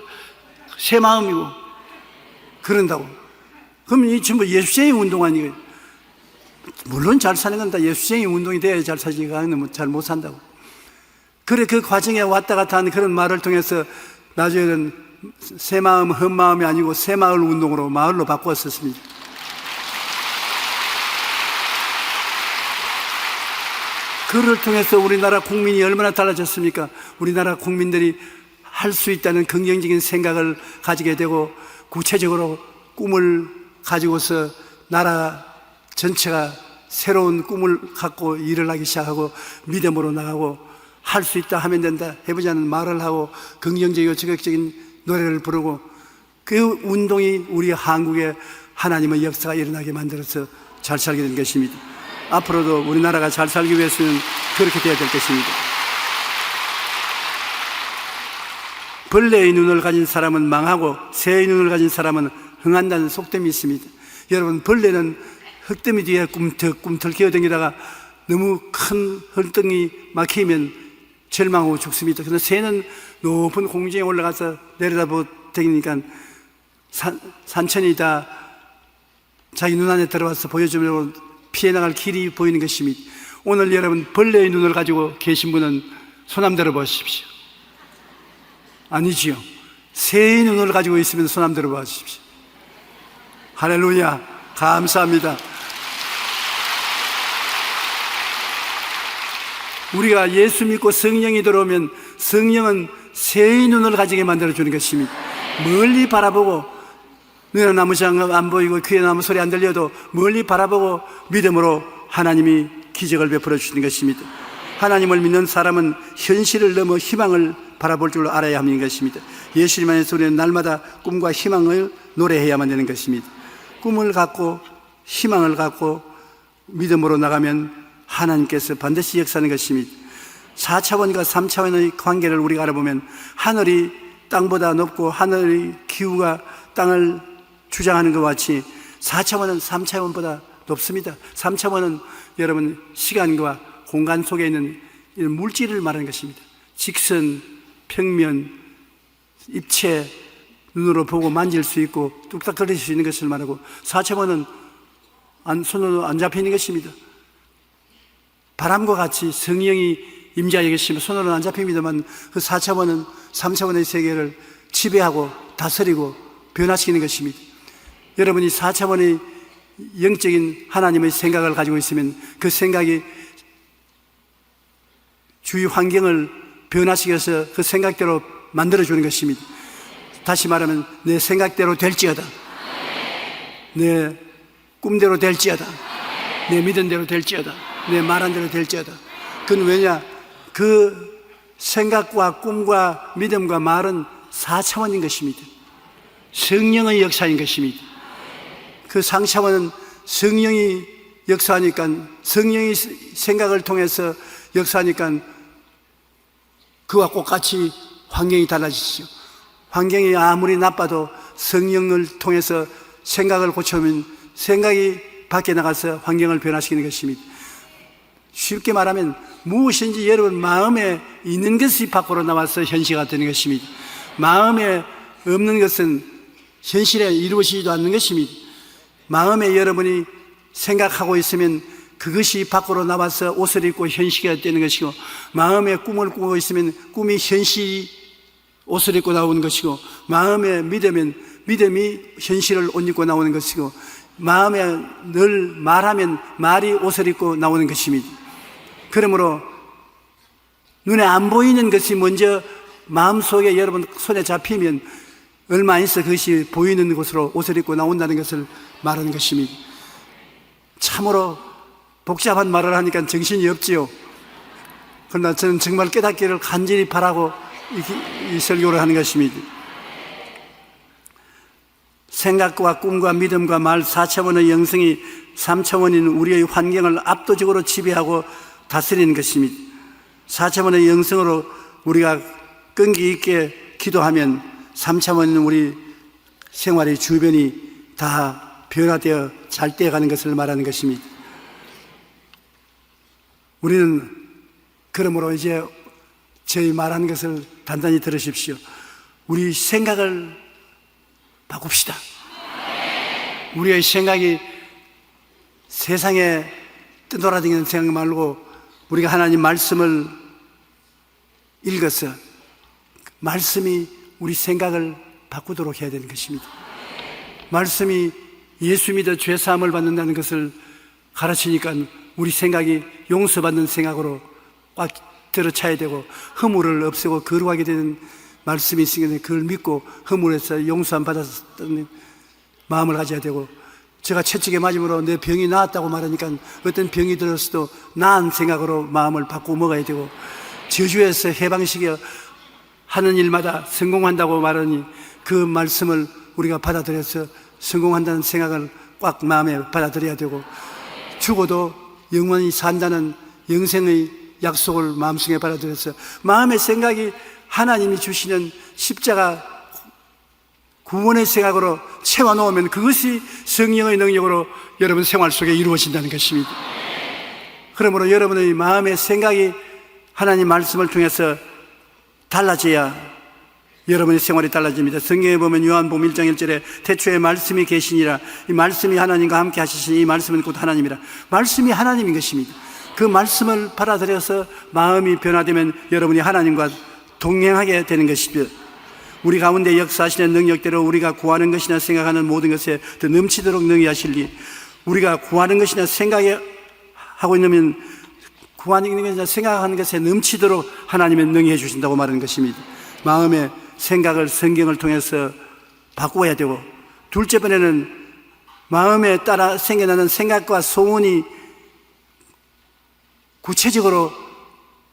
새 마음이고 그런다고. 그러면 이 전부 예수쟁이 운동 아니에요? 물론 잘 사는 건 다 예수쟁이 운동이 돼야 잘 사지, 잘 못 산다고. 그래, 그 과정에 왔다 갔다 하는 그런 말을 통해서 나중에는 새 마음, 헌 마음이 아니고 새 마을 운동으로 마을로 바꾸었었습니다. 그를 통해서 우리나라 국민이 얼마나 달라졌습니까? 우리나라 국민들이 할 수 있다는 긍정적인 생각을 가지게 되고, 구체적으로 꿈을 가지고서 나라 전체가 새로운 꿈을 갖고 일을 하기 시작하고 믿음으로 나가고, 할 수 있다 하면 된다, 해보자는 말을 하고 긍정적이고 적극적인 노래를 부르고, 그 운동이 우리 한국에 하나님의 역사가 일어나게 만들어서 잘 살게 된 것입니다. 앞으로도 우리나라가 잘 살기 위해서는 그렇게 되어야 될 것입니다. 벌레의 눈을 가진 사람은 망하고 새의 눈을 가진 사람은 흥한다는 속담이 있습니다. 여러분, 벌레는 흙더미 뒤에 꿈틀꿈틀 기어다니다가 너무 큰 흙덩이 막히면 절망하고 죽습니다. 그런데 새는 높은 공중에 올라가서 내려다보니까 산천이 다 자기 눈 안에 들어와서 보여주려고 피해 나갈 길이 보이는 것입니다. 오늘 여러분, 벌레의 눈을 가지고 계신 분은 손 한번 들어 보십시오. 아니지요. 새의 눈을 가지고 있으면 손 한번 들어 보십시오. 할렐루야, 감사합니다. 우리가 예수 믿고 성령이 들어오면 성령은 새의 눈을 가지게 만들어주는 것입니다. 멀리 바라보고, 눈에 나무 장갑 안 보이고 귀에 나무 소리 안 들려도 멀리 바라보고 믿음으로 하나님이 기적을 베풀어 주시는 것입니다. 하나님을 믿는 사람은 현실을 넘어 희망을 바라볼 줄 알아야 하는 것입니다. 예수님 안에서 우리는 날마다 꿈과 희망을 노래해야만 되는 것입니다. 꿈을 갖고 희망을 갖고 믿음으로 나가면 하나님께서 반드시 역사하는 것입니다. 4차원과 3차원의 관계를 우리가 알아보면, 하늘이 땅보다 높고 하늘의 기후가 땅을 주장하는 것과 같이 4차원은 3차원보다 높습니다. 3차원은 여러분, 시간과 공간 속에 있는 물질을 말하는 것입니다. 직선, 평면, 입체, 눈으로 보고 만질 수 있고 뚝딱 거릴 수 있는 것을 말하고, 4차원은 손으로 안 잡히는 것입니다. 바람과 같이 성령이 임재하여 계시면 손으로는 안 잡힙니다만, 그 4차원은 3차원의 세계를 지배하고 다스리고 변화시키는 것입니다. 여러분이 4차원의 영적인 하나님의 생각을 가지고 있으면 그 생각이 주위 환경을 변화시켜서 그 생각대로 만들어주는 것입니다. 다시 말하면 내 생각대로 될지어다, 내 꿈대로 될지어다, 내 믿은 대로 될지어다, 내 말한 대로 될지어다. 그건 왜냐? 그 생각과 꿈과 믿음과 말은 4차원인 것입니다. 성령의 역사인 것입니다. 그 상차원은 성령이 역사하니까, 성령의 생각을 통해서 역사하니까 그와 똑같이 환경이 달라지죠. 환경이 아무리 나빠도 성령을 통해서 생각을 고쳐오면 생각이 밖에 나가서 환경을 변화시키는 것입니다. 쉽게 말하면 무엇인지 여러분 마음에 있는 것이 밖으로 나와서 현실화 되는 것입니다. 마음에 없는 것은 현실에 이루어지지도 않는 것입니다. 마음에 여러분이 생각하고 있으면 그것이 밖으로 나와서 옷을 입고 현실화 되는 것이고, 마음에 꿈을 꾸고 있으면 꿈이 현실이 옷을 입고 나오는 것이고, 마음에 믿으면 믿음이 현실을 옷 입고 나오는 것이고, 마음에 늘 말하면 말이 옷을 입고 나오는 것입니다. 그러므로 눈에 안 보이는 것이 먼저 마음속에 여러분 손에 잡히면 얼마 안 있어 그것이 보이는 곳으로 옷을 입고 나온다는 것을 말하는 것입니다. 참으로 복잡한 말을 하니까 정신이 없지요. 그러나 저는 정말 깨닫기를 간절히 바라고 이 설교를 하는 것입니다. 생각과 꿈과 믿음과 말 4차원의 영성이 3차원인 우리의 환경을 압도적으로 지배하고 다스리는 것입니다. 4차원의 영성으로 우리가 끈기 있게 기도하면 3차원은 우리 생활의 주변이 다 변화되어 잘 되어가는 것을 말하는 것입니다. 우리는 그러므로 이제 저희 말하는 것을 단단히 들으십시오. 우리 생각을 바꿉시다. 우리의 생각이 세상에 떠돌아다니는 생각 말고 우리가 하나님 말씀을 읽어서 말씀이 우리 생각을 바꾸도록 해야 되는 것입니다. 말씀이 예수 믿어 죄사함을 받는다는 것을 가르치니까 우리 생각이 용서받는 생각으로 꽉 들어차야 되고, 허물을 없애고 거룩하게 되는 말씀이 있으니 그걸 믿고 허물에서 용서함 받았다는 마음을 가져야 되고, 제가 채찍에 맞음으로 내 병이 나았다고 말하니까 어떤 병이 들었어도 나은 생각으로 마음을 바꾸고 먹어야 되고, 저주에서 해방시켜 하는 일마다 성공한다고 말하니 그 말씀을 우리가 받아들여서 성공한다는 생각을 꽉 마음에 받아들여야 되고, 죽어도 영원히 산다는 영생의 약속을 마음속에 받아들여서 마음의 생각이 하나님이 주시는 십자가 구원의 생각으로 채워놓으면 그것이 성령의 능력으로 여러분 생활 속에 이루어진다는 것입니다. 그러므로 여러분의 마음의 생각이 하나님 말씀을 통해서 달라져야 여러분의 생활이 달라집니다. 성경에 보면 요한복음 1장 1절에 태초에 말씀이 계시니라, 이 말씀이 하나님과 함께 하시니 이 말씀은 곧 하나님이라. 말씀이 하나님인 것입니다. 그 말씀을 받아들여서 마음이 변화되면 여러분이 하나님과 동행하게 되는 것이죠. 우리 가운데 역사하시는 능력대로 우리가 구하는 것이나 생각하는 모든 것에 더 넘치도록 능히하실리. 우리가 구하는 것이나 생각하고 있는 구하는 것이나 생각하는 것에 넘치도록 하나님은 능히해 주신다고 말하는 것입니다. 마음의 생각을 성경을 통해서 바꾸어야 되고, 둘째 번에는 마음에 따라 생겨나는 생각과 소원이 구체적으로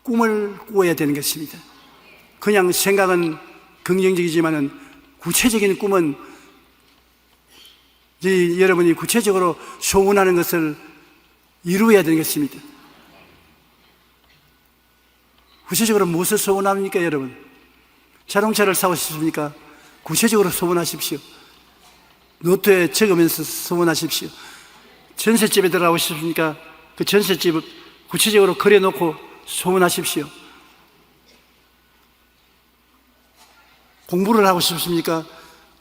꿈을 꾸어야 되는 것입니다. 그냥 생각은 긍정적이지만은 구체적인 꿈은 여러분이 구체적으로 소원하는 것을 이루어야 되는 것입니다. 구체적으로 무엇을 소원합니까, 여러분? 자동차를 사고 싶습니까? 구체적으로 소원하십시오. 노트에 적으면서 소원하십시오. 전셋집에 들어가고 싶습니까? 그 전셋집을 구체적으로 그려놓고 소원하십시오. 공부를 하고 싶습니까?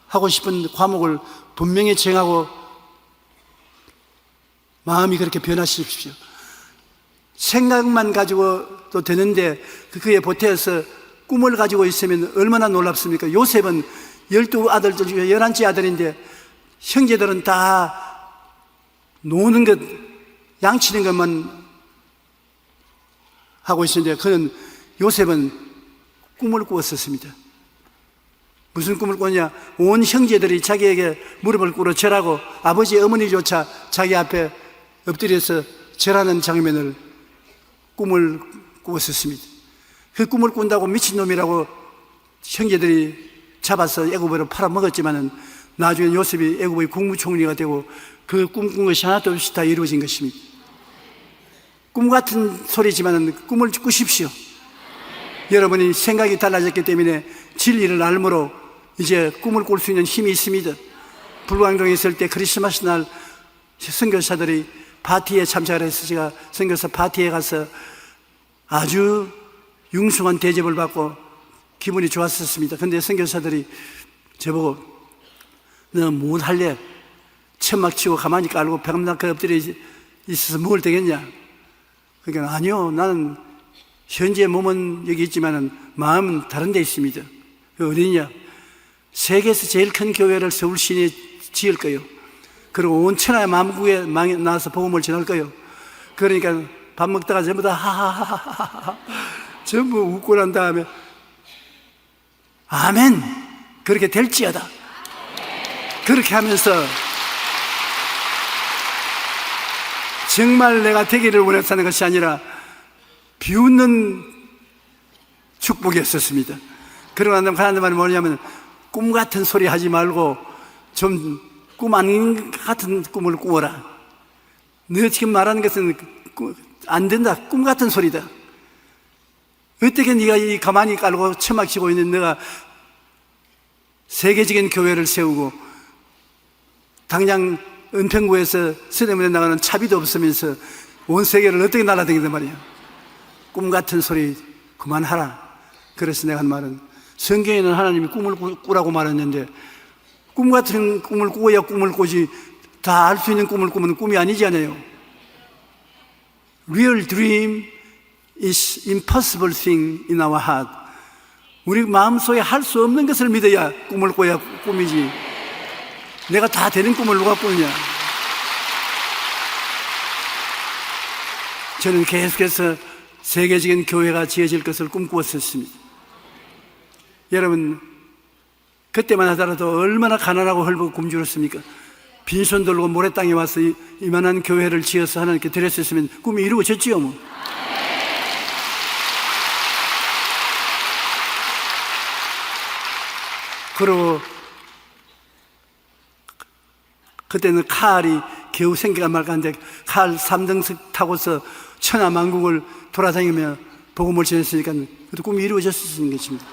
하고 싶은 과목을 분명히 정하고 마음이 그렇게 변화시십시오. 생각만 가지고도 되는데 그에 보태어서 꿈을 가지고 있으면 얼마나 놀랍습니까? 요셉은 12아들들 중에 11째 아들인데 형제들은 다 노는 것, 양치는 것만 하고 있었는데 요셉은 꿈을 꾸었었습니다. 무슨 꿈을 꿨냐? 온 형제들이 자기에게 무릎을 꿇어 절하고 아버지 어머니조차 자기 앞에 엎드려서 절하는 장면을 꿈을 꾸었었습니다. 그 꿈을 꾼다고 미친놈이라고 형제들이 잡아서 애굽으로 팔아먹었지만은 나중에 요셉이 애굽의 국무총리가 되고 그 꿈꾼 것이 하나도 없이 다 이루어진 것입니다. 꿈 같은 소리지만 꿈을 꾸십시오. 여러분이 생각이 달라졌기 때문에 진리를 알므로 이제 꿈을 꿀 수 있는 힘이 있습니다. 불광동에 있을 때 크리스마스 날 선교사들이 파티에 참석을 해서 제가 선교사 파티에 가서 아주 융숭한 대접을 받고 기분이 좋았었습니다. 근데 선교사들이 저보고 너 뭐 할래? 천막 치고 가만히 깔고 벽난간 엎드려 있어서 뭘 되겠냐? 그러니까 아니요, 나는 현재 몸은 여기 있지만 마음은 다른 데 있습니다. 어디냐? 세계에서 제일 큰 교회를 서울 시내에 지을 거예요. 그리고 온 천하의 만국에 나와서 복음을 전할 거예요. 그러니까 밥 먹다가 전부 다 하하하하하 전부 웃고 난 다음에 아멘, 그렇게 될지어다. 그렇게 하면서 정말 내가 되기를 원해서 하는 것이 아니라 비웃는 축복이었었습니다. 그러고 난 다음에 하는 말이 뭐냐면 꿈 같은 소리 하지 말고 좀 꿈 아닌 같은 꿈을 꾸어라. 너 지금 말하는 것은 안 된다. 꿈 같은 소리다. 어떻게 네가 이 가만히 깔고 처막 치고 있는 너가 세계적인 교회를 세우고 당장 은평구에서 서대문에 나가는 차비도 없으면서 온 세계를 어떻게 날아다니단 말이야. 꿈 같은 소리 그만하라. 그래서 내가 한 말은 성경에는 하나님이 꿈을 꾸라고 말했는데 꿈 같은 꿈을 꾸어야 꿈을 꾸지 다 알 수 있는 꿈을 꾸면 꿈이 아니잖아요. Real dream is impossible thing in our heart. 우리 마음속에 할 수 없는 것을 믿어야 꿈을 꿔야 꿈이지. 내가 다 되는 꿈을 누가 꾸느냐. 저는 계속해서 세계적인 교회가 지어질 것을 꿈꾸었었습니다. 여러분, 그때만 하더라도 얼마나 가난하고 헐벗고 굶주렸습니까? 빈손 들고 모래땅에 와서 이만한 교회를 지어서 하나님께 드렸었으면 꿈이 이루어졌지요 뭐. 그리고 그때는 칼이 겨우 생겨가 말까는데 칼 3등석 타고서 천하만국을 돌아다니며 복음을 전했으니까 그것도 꿈이 이루어졌었는 것입니다.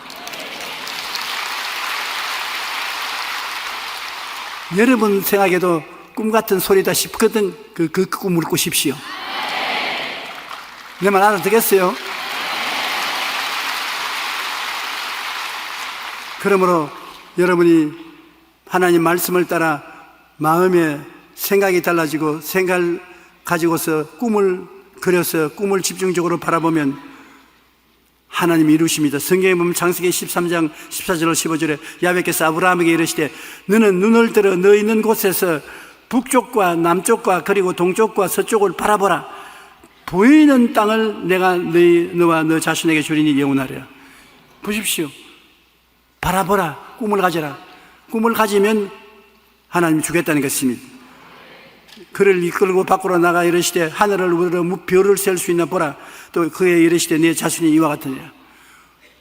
여러분 생각에도 꿈 같은 소리다 싶거든 그 꿈을 꾸십시오. 내 말 알아듣겠어요? 그러므로 여러분이 하나님 말씀을 따라 마음에 생각이 달라지고 생각을 가지고서 꿈을 그려서 꿈을 집중적으로 바라보면 하나님이 이루십니다. 성경에 보면 창세기 13장 14절 15절에 야훼께서 아브라함에게 이르시되 너는 눈을 들어 너 있는 곳에서 북쪽과 남쪽과 그리고 동쪽과 서쪽을 바라보라. 보이는 땅을 내가 너와 너 자신에게 주리니 영원하리라. 보십시오. 바라보라. 꿈을 가져라. 꿈을 가지면 하나님이 주겠다는 것입니다. 그를 이끌고 밖으로 나가 이르시되 하늘을 우러러 별을 셀 수 있나 보라. 또 그에 이르시되 네 자손이 이와 같으니라.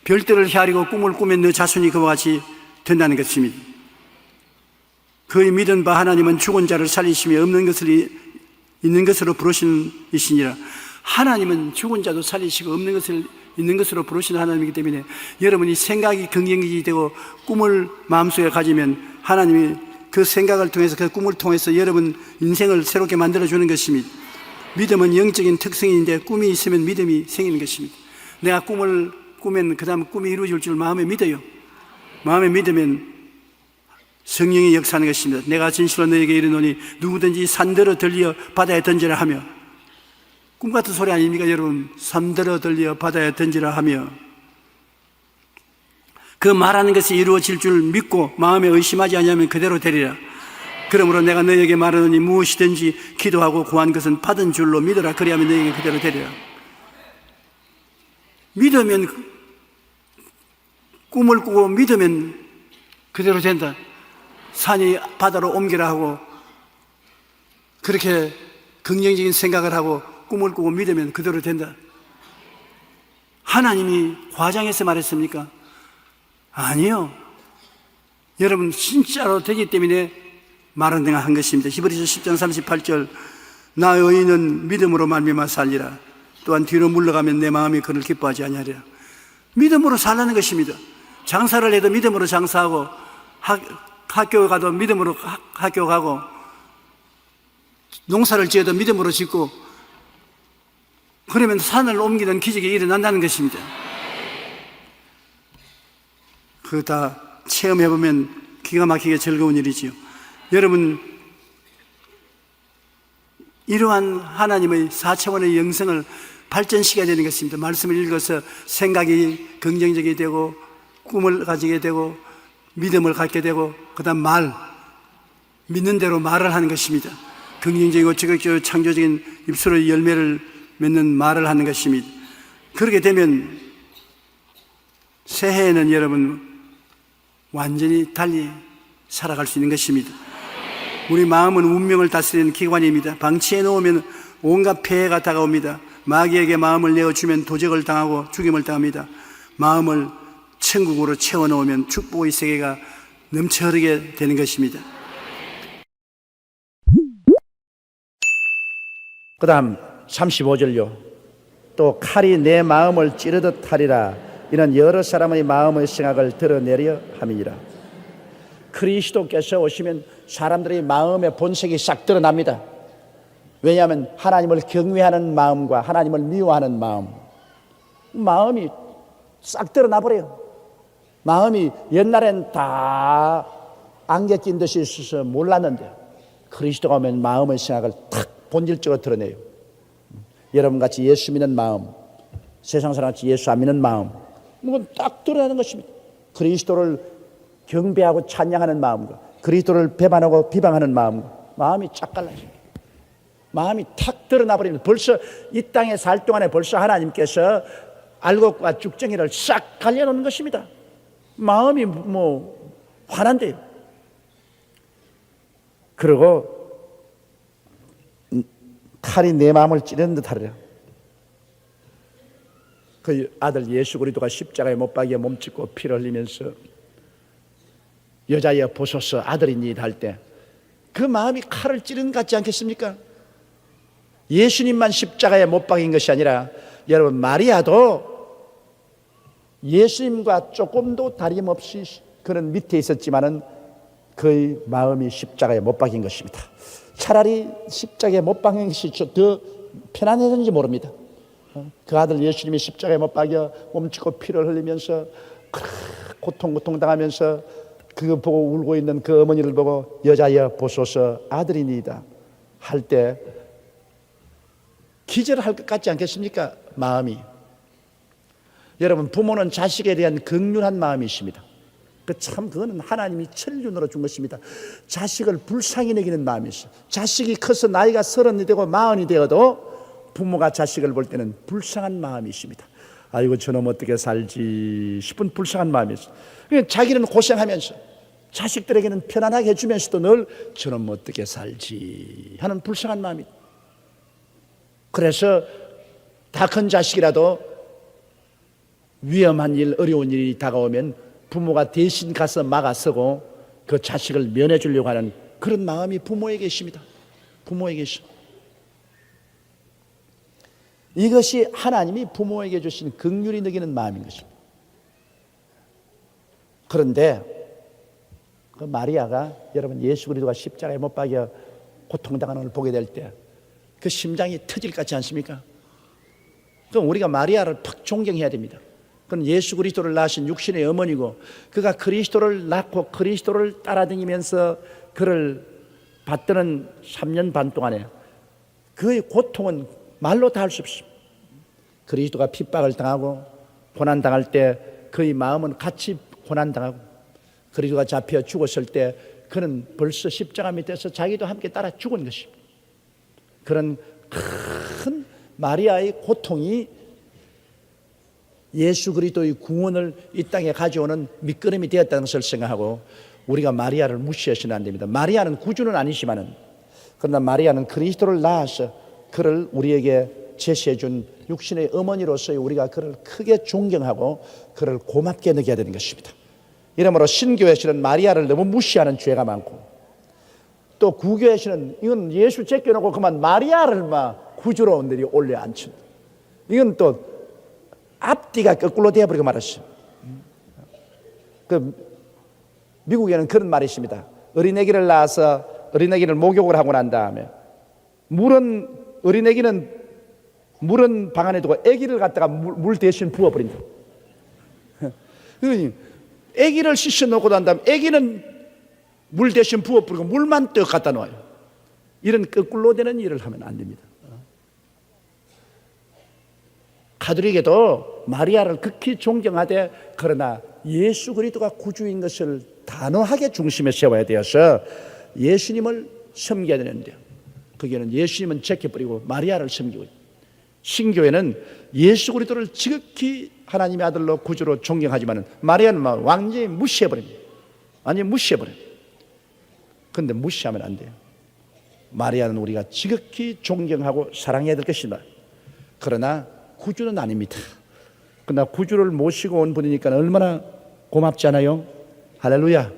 별들을 헤아리고 꿈을 꾸면 너 자손이 그와 같이 된다는 것입니다. 그의 믿은 바 하나님은 죽은 자를 살리시며 없는 것을 있는 것으로 부르시는 이시니라. 하나님은 죽은 자도 살리시고 없는 것을 있는 것으로 부르시는 하나님이기 때문에 여러분이 생각이 긍정이 되고 꿈을 마음속에 가지면 하나님이 그 생각을 통해서 그 꿈을 통해서 여러분 인생을 새롭게 만들어주는 것입니다. 믿음은 영적인 특성인데 꿈이 있으면 믿음이 생기는 것입니다. 내가 꿈을 꾸면 그 다음 꿈이 이루어질 줄 마음에 믿어요. 마음에 믿으면 성령이 역사하는 것입니다. 내가 진실로 너에게 이르노니 누구든지 산들어 들려 바다에 던지라 하며, 꿈 같은 소리 아닙니까 여러분? 산들어 들려 바다에 던지라 하며 그 말하는 것이 이루어질 줄 믿고 마음에 의심하지 않으면 그대로 되리라. 그러므로 내가 너에게 말하노니 무엇이든지 기도하고 구한 것은 받은 줄로 믿어라. 그리하면 너에게 그대로 되리라. 믿으면, 꿈을 꾸고 믿으면 그대로 된다. 산이 바다로 옮기라 하고 그렇게 긍정적인 생각을 하고 꿈을 꾸고 믿으면 그대로 된다. 하나님이 과장해서 말했습니까? 아니요. 여러분 진짜로 되기 때문에 말은 등한 것입니다. 히브리서 10장 38절 나 의인은 믿음으로 말미암아 살리라. 또한 뒤로 물러가면 내 마음이 그를 기뻐하지 아니하리라. 믿음으로 살라는 것입니다. 장사를 해도 믿음으로 장사하고 학교에 가도 믿음으로 학교 가고 농사를 지어도 믿음으로 짓고 그러면 산을 옮기는 기적이 일어난다는 것입니다. 그거 다 체험해보면 기가 막히게 즐거운 일이지요. 여러분, 이러한 하나님의 4차원의 영성을 발전시켜야 되는 것입니다. 말씀을 읽어서 생각이 긍정적이 되고 꿈을 가지게 되고 믿음을 갖게 되고 그 다음 믿는 대로 말을 하는 것입니다. 긍정적이고 적극적이고 창조적인 입술의 열매를 맺는 말을 하는 것입니다. 그렇게 되면 새해에는 여러분 완전히 달리 살아갈 수 있는 것입니다. 우리 마음은 운명을 다스리는 기관입니다. 방치해 놓으면 온갖 폐해가 다가옵니다. 마귀에게 마음을 내어주면 도적을 당하고 죽임을 당합니다. 마음을 천국으로 채워놓으면 축복의 세계가 넘쳐 흐르게 되는 것입니다. 그 다음 35절요. 또 칼이 내 마음을 찌르듯 하리라. 이는 여러 사람의 마음의 생각을 드러내려 함이니라. 그리스도께서 오시면 사람들의 마음의 본색이 싹 드러납니다. 왜냐하면 하나님을 경외하는 마음과 하나님을 미워하는 마음이 싹 드러나버려요. 마음이 옛날엔 다 안개 낀 듯이 있어서 몰랐는데 그리스도가 오면 마음의 생각을 탁 본질적으로 드러내요. 여러분같이 예수 믿는 마음, 세상 사람같이 예수 안 믿는 마음, 이건 딱 드러나는 것입니다. 그리스도를 경배하고 찬양하는 마음과 그리스도를 배반하고 비방하는 마음이 쫙 갈라져요. 마음이 탁 드러나버립니다. 벌써 이 땅에 살 동안에 벌써 하나님께서 알곡과 죽정이를 싹 갈려놓는 것입니다. 마음이 환한데요. 그리고 칼이 내 마음을 찌르는 듯 하리라. 그 아들 예수 그리스도가 십자가에 못 박여 몸짓고 피를 흘리면서 여자여 보소서 아들이니 할 때 그 마음이 칼을 찌르는 것 같지 않겠습니까? 예수님만 십자가에 못 박인 것이 아니라 여러분 마리아도 예수님과 조금도 다름없이 그는 밑에 있었지만은 그의 마음이 십자가에 못 박인 것입니다. 차라리 십자가에 못 박인 것이 더 편안했는지 모릅니다. 그 아들 예수님이 십자가에 못 박여 몸짓고 피를 흘리면서 고통 당하면서 그거 보고 울고 있는 그 어머니를 보고 여자여 보소서 아들이니이다 할 때 기절할 것 같지 않겠습니까? 마음이. 여러분 부모는 자식에 대한 긍휼한 마음이 있습니다. 그거는 하나님이 천륜으로 준 것입니다. 자식을 불쌍히 여기는 마음이 있어요. 자식이 커서 나이가 30이 되고 40이 되어도 부모가 자식을 볼 때는 불쌍한 마음이 있습니다. 아이고 저놈 어떻게 살지 싶은 불쌍한 마음이 있어요. 자기는 고생하면서 자식들에게는 편안하게 해주면서도 늘 저놈 어떻게 살지 하는 불쌍한 마음이. 그래서 다 큰 자식이라도 위험한 일, 어려운 일이 다가오면 부모가 대신 가서 막아서고 그 자식을 면해 주려고 하는 그런 마음이 부모에게 있습니다. 부모에게 있어. 이것이 하나님이 부모에게 주신 긍휼히 여기는 마음인 것입니다. 그런데 그 마리아가 여러분 예수 그리스도가 십자가에 못 박여 고통당하는 걸 보게 될 때 그 심장이 터질 것 같지 않습니까? 그럼 우리가 마리아를 팍 존경해야 됩니다. 그건 예수 그리스도를 낳으신 육신의 어머니고 그가 그리스도를 낳고 그리스도를 따라다니면서 그를 받드는 3년 반 동안에 그의 고통은 말로 다 할 수 없습니다. 그리스도가 핍박을 당하고 고난당할 때 그의 마음은 같이 고난당하고 그리스도가 잡혀 죽었을 때 그는 벌써 십자가 밑에서 자기도 함께 따라 죽은 것입니다. 그런 큰 마리아의 고통이 예수 그리스도의 구원을 이 땅에 가져오는 밑거름이 되었다는 것을 생각하고 우리가 마리아를 무시해서는 안 됩니다. 마리아는 구주는 아니지만은 그러나 마리아는 그리스도를 낳아서 그를 우리에게 제시해 준 육신의 어머니로서의 우리가 그를 크게 존경하고 그를 고맙게 여겨야 되는 것입니다. 이러므로 신교에서는 마리아를 너무 무시하는 죄가 많고 또 구교에서는 이건 예수 제껴놓고 그만 마리아를 막 구주로 올려 앉힌다. 이건 또 앞뒤가 거꾸로 되어버리고 말았어요. 그 미국에는 그런 말이 있습니다. 어린애기를 낳아서 어린애기를 목욕을 하고 난 다음에 어린애기는 물은 방 안에 두고 애기를 갖다가 물 대신 부어버린다. 애기를 씻어놓고 난 다음에 애기는 물 대신 부어버리고 물만 떡 갖다 놓아요. 이런 거꾸로 되는 일을 하면 안 됩니다. 가톨릭에도 마리아를 극히 존경하되 그러나 예수 그리스도가 구주인 것을 단호하게 중심에 세워야 되어서 예수님을 섬겨야 되는데요. 거기에는 예수님은 제껴버리고 마리아를 섬기고 있어요. 신교회는 예수 그리스도를 지극히 하나님의 아들로 구주로 존경하지만 마리아는 막 완전히 무시해버립니다. 완전히 무시해버려요. 그런데 무시하면 안 돼요. 마리아는 우리가 지극히 존경하고 사랑해야 될 것이다. 그러나 구주는 아닙니다. 그러나 구주를 모시고 온 분이니까 얼마나 고맙지 않아요? 할렐루야.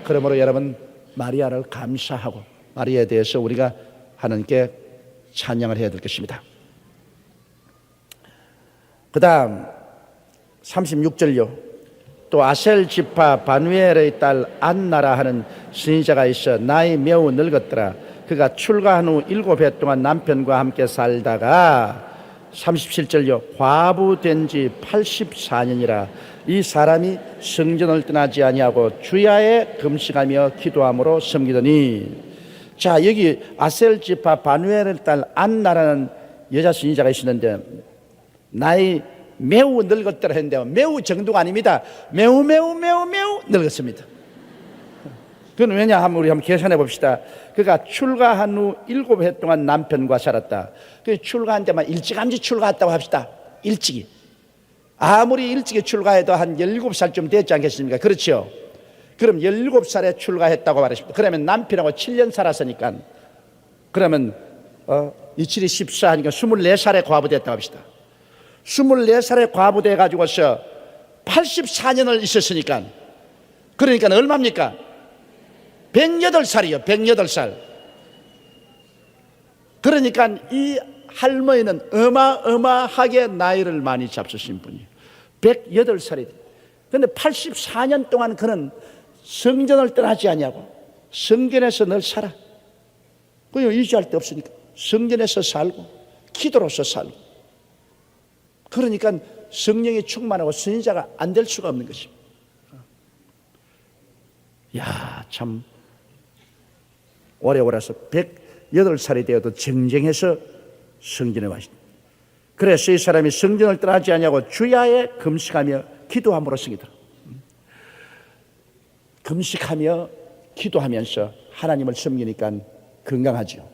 그러므로 여러분 마리아를 감사하고 마리아에 대해서 우리가 하나님께 찬양을 해야 될 것입니다. 그 다음 36절요. 또 아셀 지파 바누엘의 딸 안나라 하는 선지자가 있어 나이 매우 늙었더라. 그가 출가한 후 7해 동안 남편과 함께 살다가 37절요. 과부된 지 84년이라 이 사람이 성전을 떠나지 아니하고 주야에 금식하며 기도함으로 섬기더니. 자, 여기 아셀 지파 바누엘의 딸 안나라는 여자 선지자가 있었는데 나이 매우 늙었더라 했는데 매우 정도가 아닙니다. 매우 늙었습니다. 그건 왜냐 하면 우리 한번 계산해 봅시다. 그가 출가한 후 7해 동안 남편과 살았다. 그 출가한 데만 일찌감치 출가했다고 합시다. 일찍이. 아무리 일찍이 출가해도 한 17살쯤 됐지 않겠습니까? 그렇죠? 그럼 17살에 출가했다고 말했습니다. 그러면 남편하고 7년 살았으니까 그러면 27이 14 하니까 24살에 과부됐다고 합시다. 24살에 과부돼 가지고서 84년을 있었으니까 그러니까 얼마입니까? 108살이요. 108살. 그러니까 이 할머니는 어마어마하게 나이를 많이 잡수신 분이에요. 108살이. 그런데 84년 동안 그는 성전을 떠나지 아니하고 성전에서 늘 살아. 그냥 유지할 데 없으니까 성전에서 살고 기도로서 살고. 그러니까 성령이 충만하고 선지자가 안 될 수가 없는 것입니다. 야, 참 오래오래서 108살이 되어도 정정해서 성전에 와 있습니다. 그래서 이 사람이 성전을 떠나지 아니하고 주야에 금식하며 기도함으로 쓰기다. 금식하며 기도하면서 하나님을 섬기니까 건강하죠.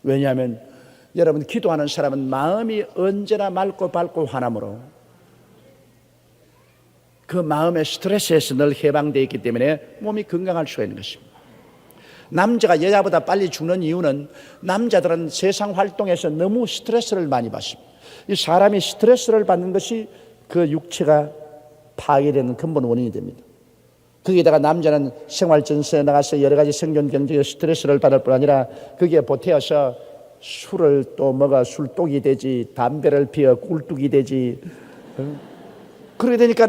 왜냐하면 여러분 기도하는 사람은 마음이 언제나 맑고 밝고 환함으로 그 마음의 스트레스에서 늘 해방되어 있기 때문에 몸이 건강할 수가 있는 것입니다. 남자가 여자보다 빨리 죽는 이유는 남자들은 세상 활동에서 너무 스트레스를 많이 받습니다. 이 사람이 스트레스를 받는 것이 그 육체가 파괴되는 근본 원인이 됩니다. 거기다가 남자는 생활전선에 나가서 여러 가지 생존 경제의 스트레스를 받을 뿐 아니라 거기에 보태어서 술을 또 먹어 술독이 되지, 담배를 피워 꿀뚝이 되지. 그러게 되니까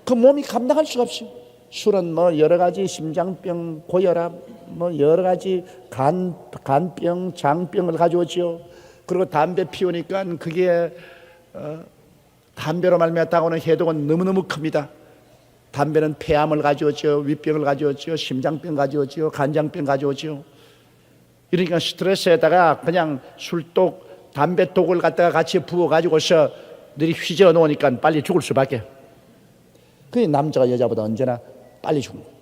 그 몸이 감당할 수가 없어요. 술은 여러 가지 심장병, 고혈압, 여러 가지 간병, 장병을 가져오지요. 그리고 담배 피우니까 그게 담배로 말미암아 다가오는 해독은 너무너무 큽니다. 담배는 폐암을 가져오죠, 위병을 가져오죠, 심장병 가져오죠, 간장병 가져오죠. 그러니까 스트레스에다가 그냥 술독, 담배독을 갖다가 같이 부어가지고서 너희 휘저어 놓으니까 빨리 죽을 수밖에. 그게 남자가 여자보다 언제나 빨리 죽는 거예요.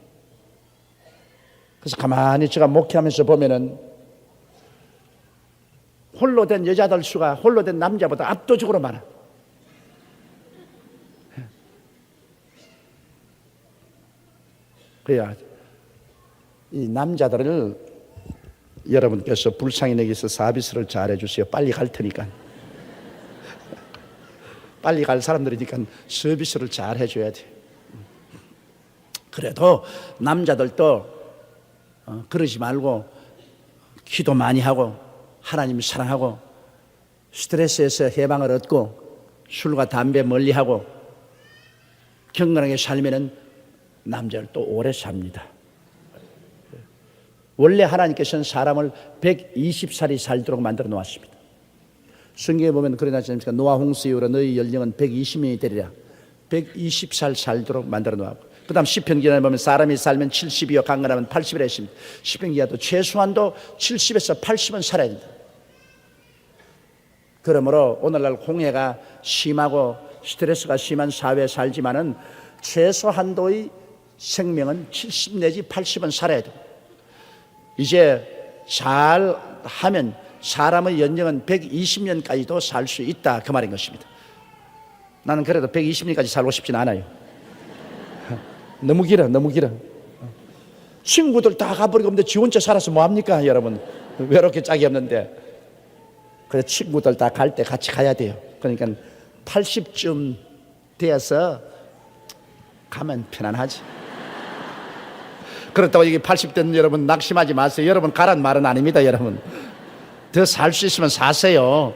그래서 가만히 제가 목회하면서 보면은 홀로 된 여자들 수가 홀로 된 남자보다 압도적으로 많아. 그래야 이 남자들을 여러분께서 불쌍히 여기서 서비스를 잘 해주세요. 빨리 갈 테니까. 빨리 갈 사람들이니까 서비스를 잘 해줘야 돼. 그래도 남자들도 그러지 말고 기도 많이 하고 하나님 사랑하고 스트레스에서 해방을 얻고 술과 담배 멀리하고 경건하게 살면은 남자를 또 오래 삽니다. 원래 하나님께서는 사람을 120살이 살도록 만들어 놓았습니다. 성경에 보면 그러지 않습니까? 노아 홍수 이후로 너희 연령은 120년이 되리라. 120살 살도록 만들어 놓았고, 그 다음 시편기에 보면 사람이 살면 70이요 강건하면 80이라 했습니다. 시편기에도 최소한도 70에서 80은 살아야 된다. 그러므로 오늘날 홍해가 심하고 스트레스가 심한 사회에 살지만은 최소한도의 생명은 70 내지 80은 살아야 돼. 이제 잘 하면 사람의 연령은 120년까지도 살 수 있다, 그 말인 것입니다. 나는 그래도 120년까지 살고 싶진 않아요. 너무 길어. 친구들 다 가버리고 근데 지 혼자 살아서 뭐합니까 여러분? 외롭게 짝이 없는데. 그래서 친구들 다 갈 때 같이 가야 돼요. 그러니까 80쯤 되어서 가면 편안하지. 그렇다고 이게 80대는 여러분 낙심하지 마세요. 여러분 가란 말은 아닙니다. 여러분 더 살 수 있으면 사세요.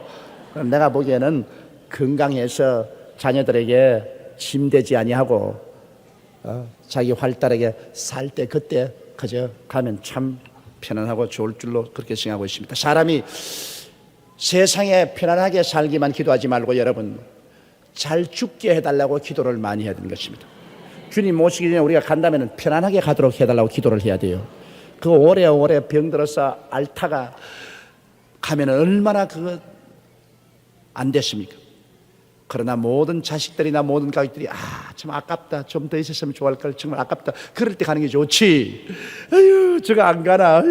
그럼 내가 보기에는 건강해서 자녀들에게 짐되지 아니하고 자기 활달하게 살 때 그때 그저 가면 참 편안하고 좋을 줄로 그렇게 생각하고 있습니다. 사람이 세상에 편안하게 살기만 기도하지 말고 여러분 잘 죽게 해달라고 기도를 많이 해야 되는 것입니다. 주님 모시기 전에 우리가 간다면 편안하게 가도록 해달라고 기도를 해야 돼요. 그 오래오래 병들어서 앓다가 가면 얼마나 그거 안 됐습니까? 그러나 모든 자식들이나 모든 가족들이 참 아깝다, 좀 더 있었으면 좋을 걸, 정말 아깝다, 그럴 때 가는 게 좋지. 아유 저거 안 가나,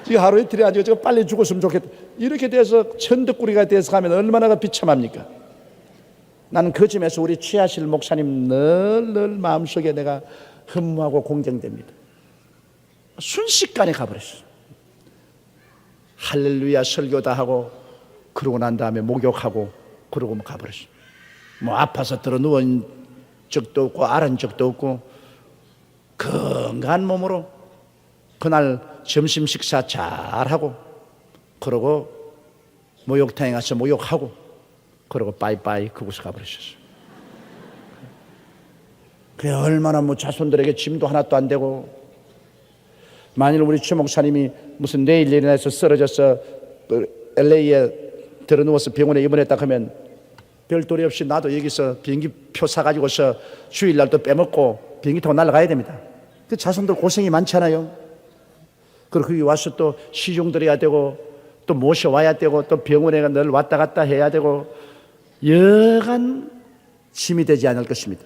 지금 하루 이틀이 아니고 저거 빨리 죽었으면 좋겠다, 이렇게 돼서 천덕꾸리가 돼서 가면 얼마나 그 비참합니까? 나는 그 점에서 우리 최하실 목사님 늘 마음속에 내가 흠모하고 공경됩니다. 순식간에 가버렸어. 할렐루야 설교다 하고 그러고 난 다음에 목욕하고 그러고 가버렸어. 뭐 아파서 들어 누운 적도 없고 앓은 적도 없고 건강한 몸으로 그날 점심 식사 잘하고 그러고 목욕탕에 가서 목욕하고 그러고 빠이빠이 그곳에 가버리셨어요. 그게 얼마나 뭐 자손들에게 짐도 하나도 안 되고, 만일 우리 최 목사님이 무슨 뇌일 일어나서 쓰러져서 LA에 들어 누워서 병원에 입원했다 하면 별도리 없이 나도 여기서 비행기표 사가지고서 주일날 또 빼먹고 비행기 타고 날아가야 됩니다. 그 자손들 고생이 많잖아요. 그리고 거기 와서 또 시중 들여야 되고 또 모셔와야 되고 또 병원에 늘 왔다 갔다 해야 되고 여간 짐이 되지 않을 것입니다.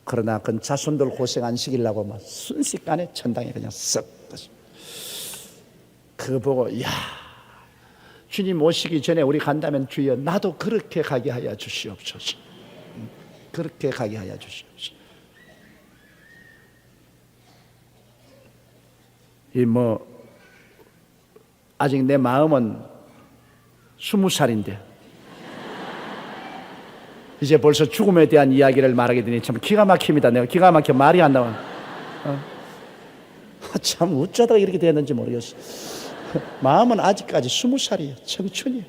그러나 그 자손들 고생 안 시키려고 막 순식간에 천당에 그냥 썩 그거 보고 야 주님 오시기 전에 우리 간다면 주여 나도 그렇게 가게 하여 주시옵소서. 그렇게 가게 하여 주시옵소서. 이 뭐 아직 내 마음은 20살인데 이제 벌써 죽음에 대한 이야기를 말하게 되니 참 기가 막힙니다. 내가 기가 막혀 말이 안 나와. 참 어쩌다가 이렇게 됐는지 모르겠어. 마음은 아직까지 20살이에요. 청춘이에요.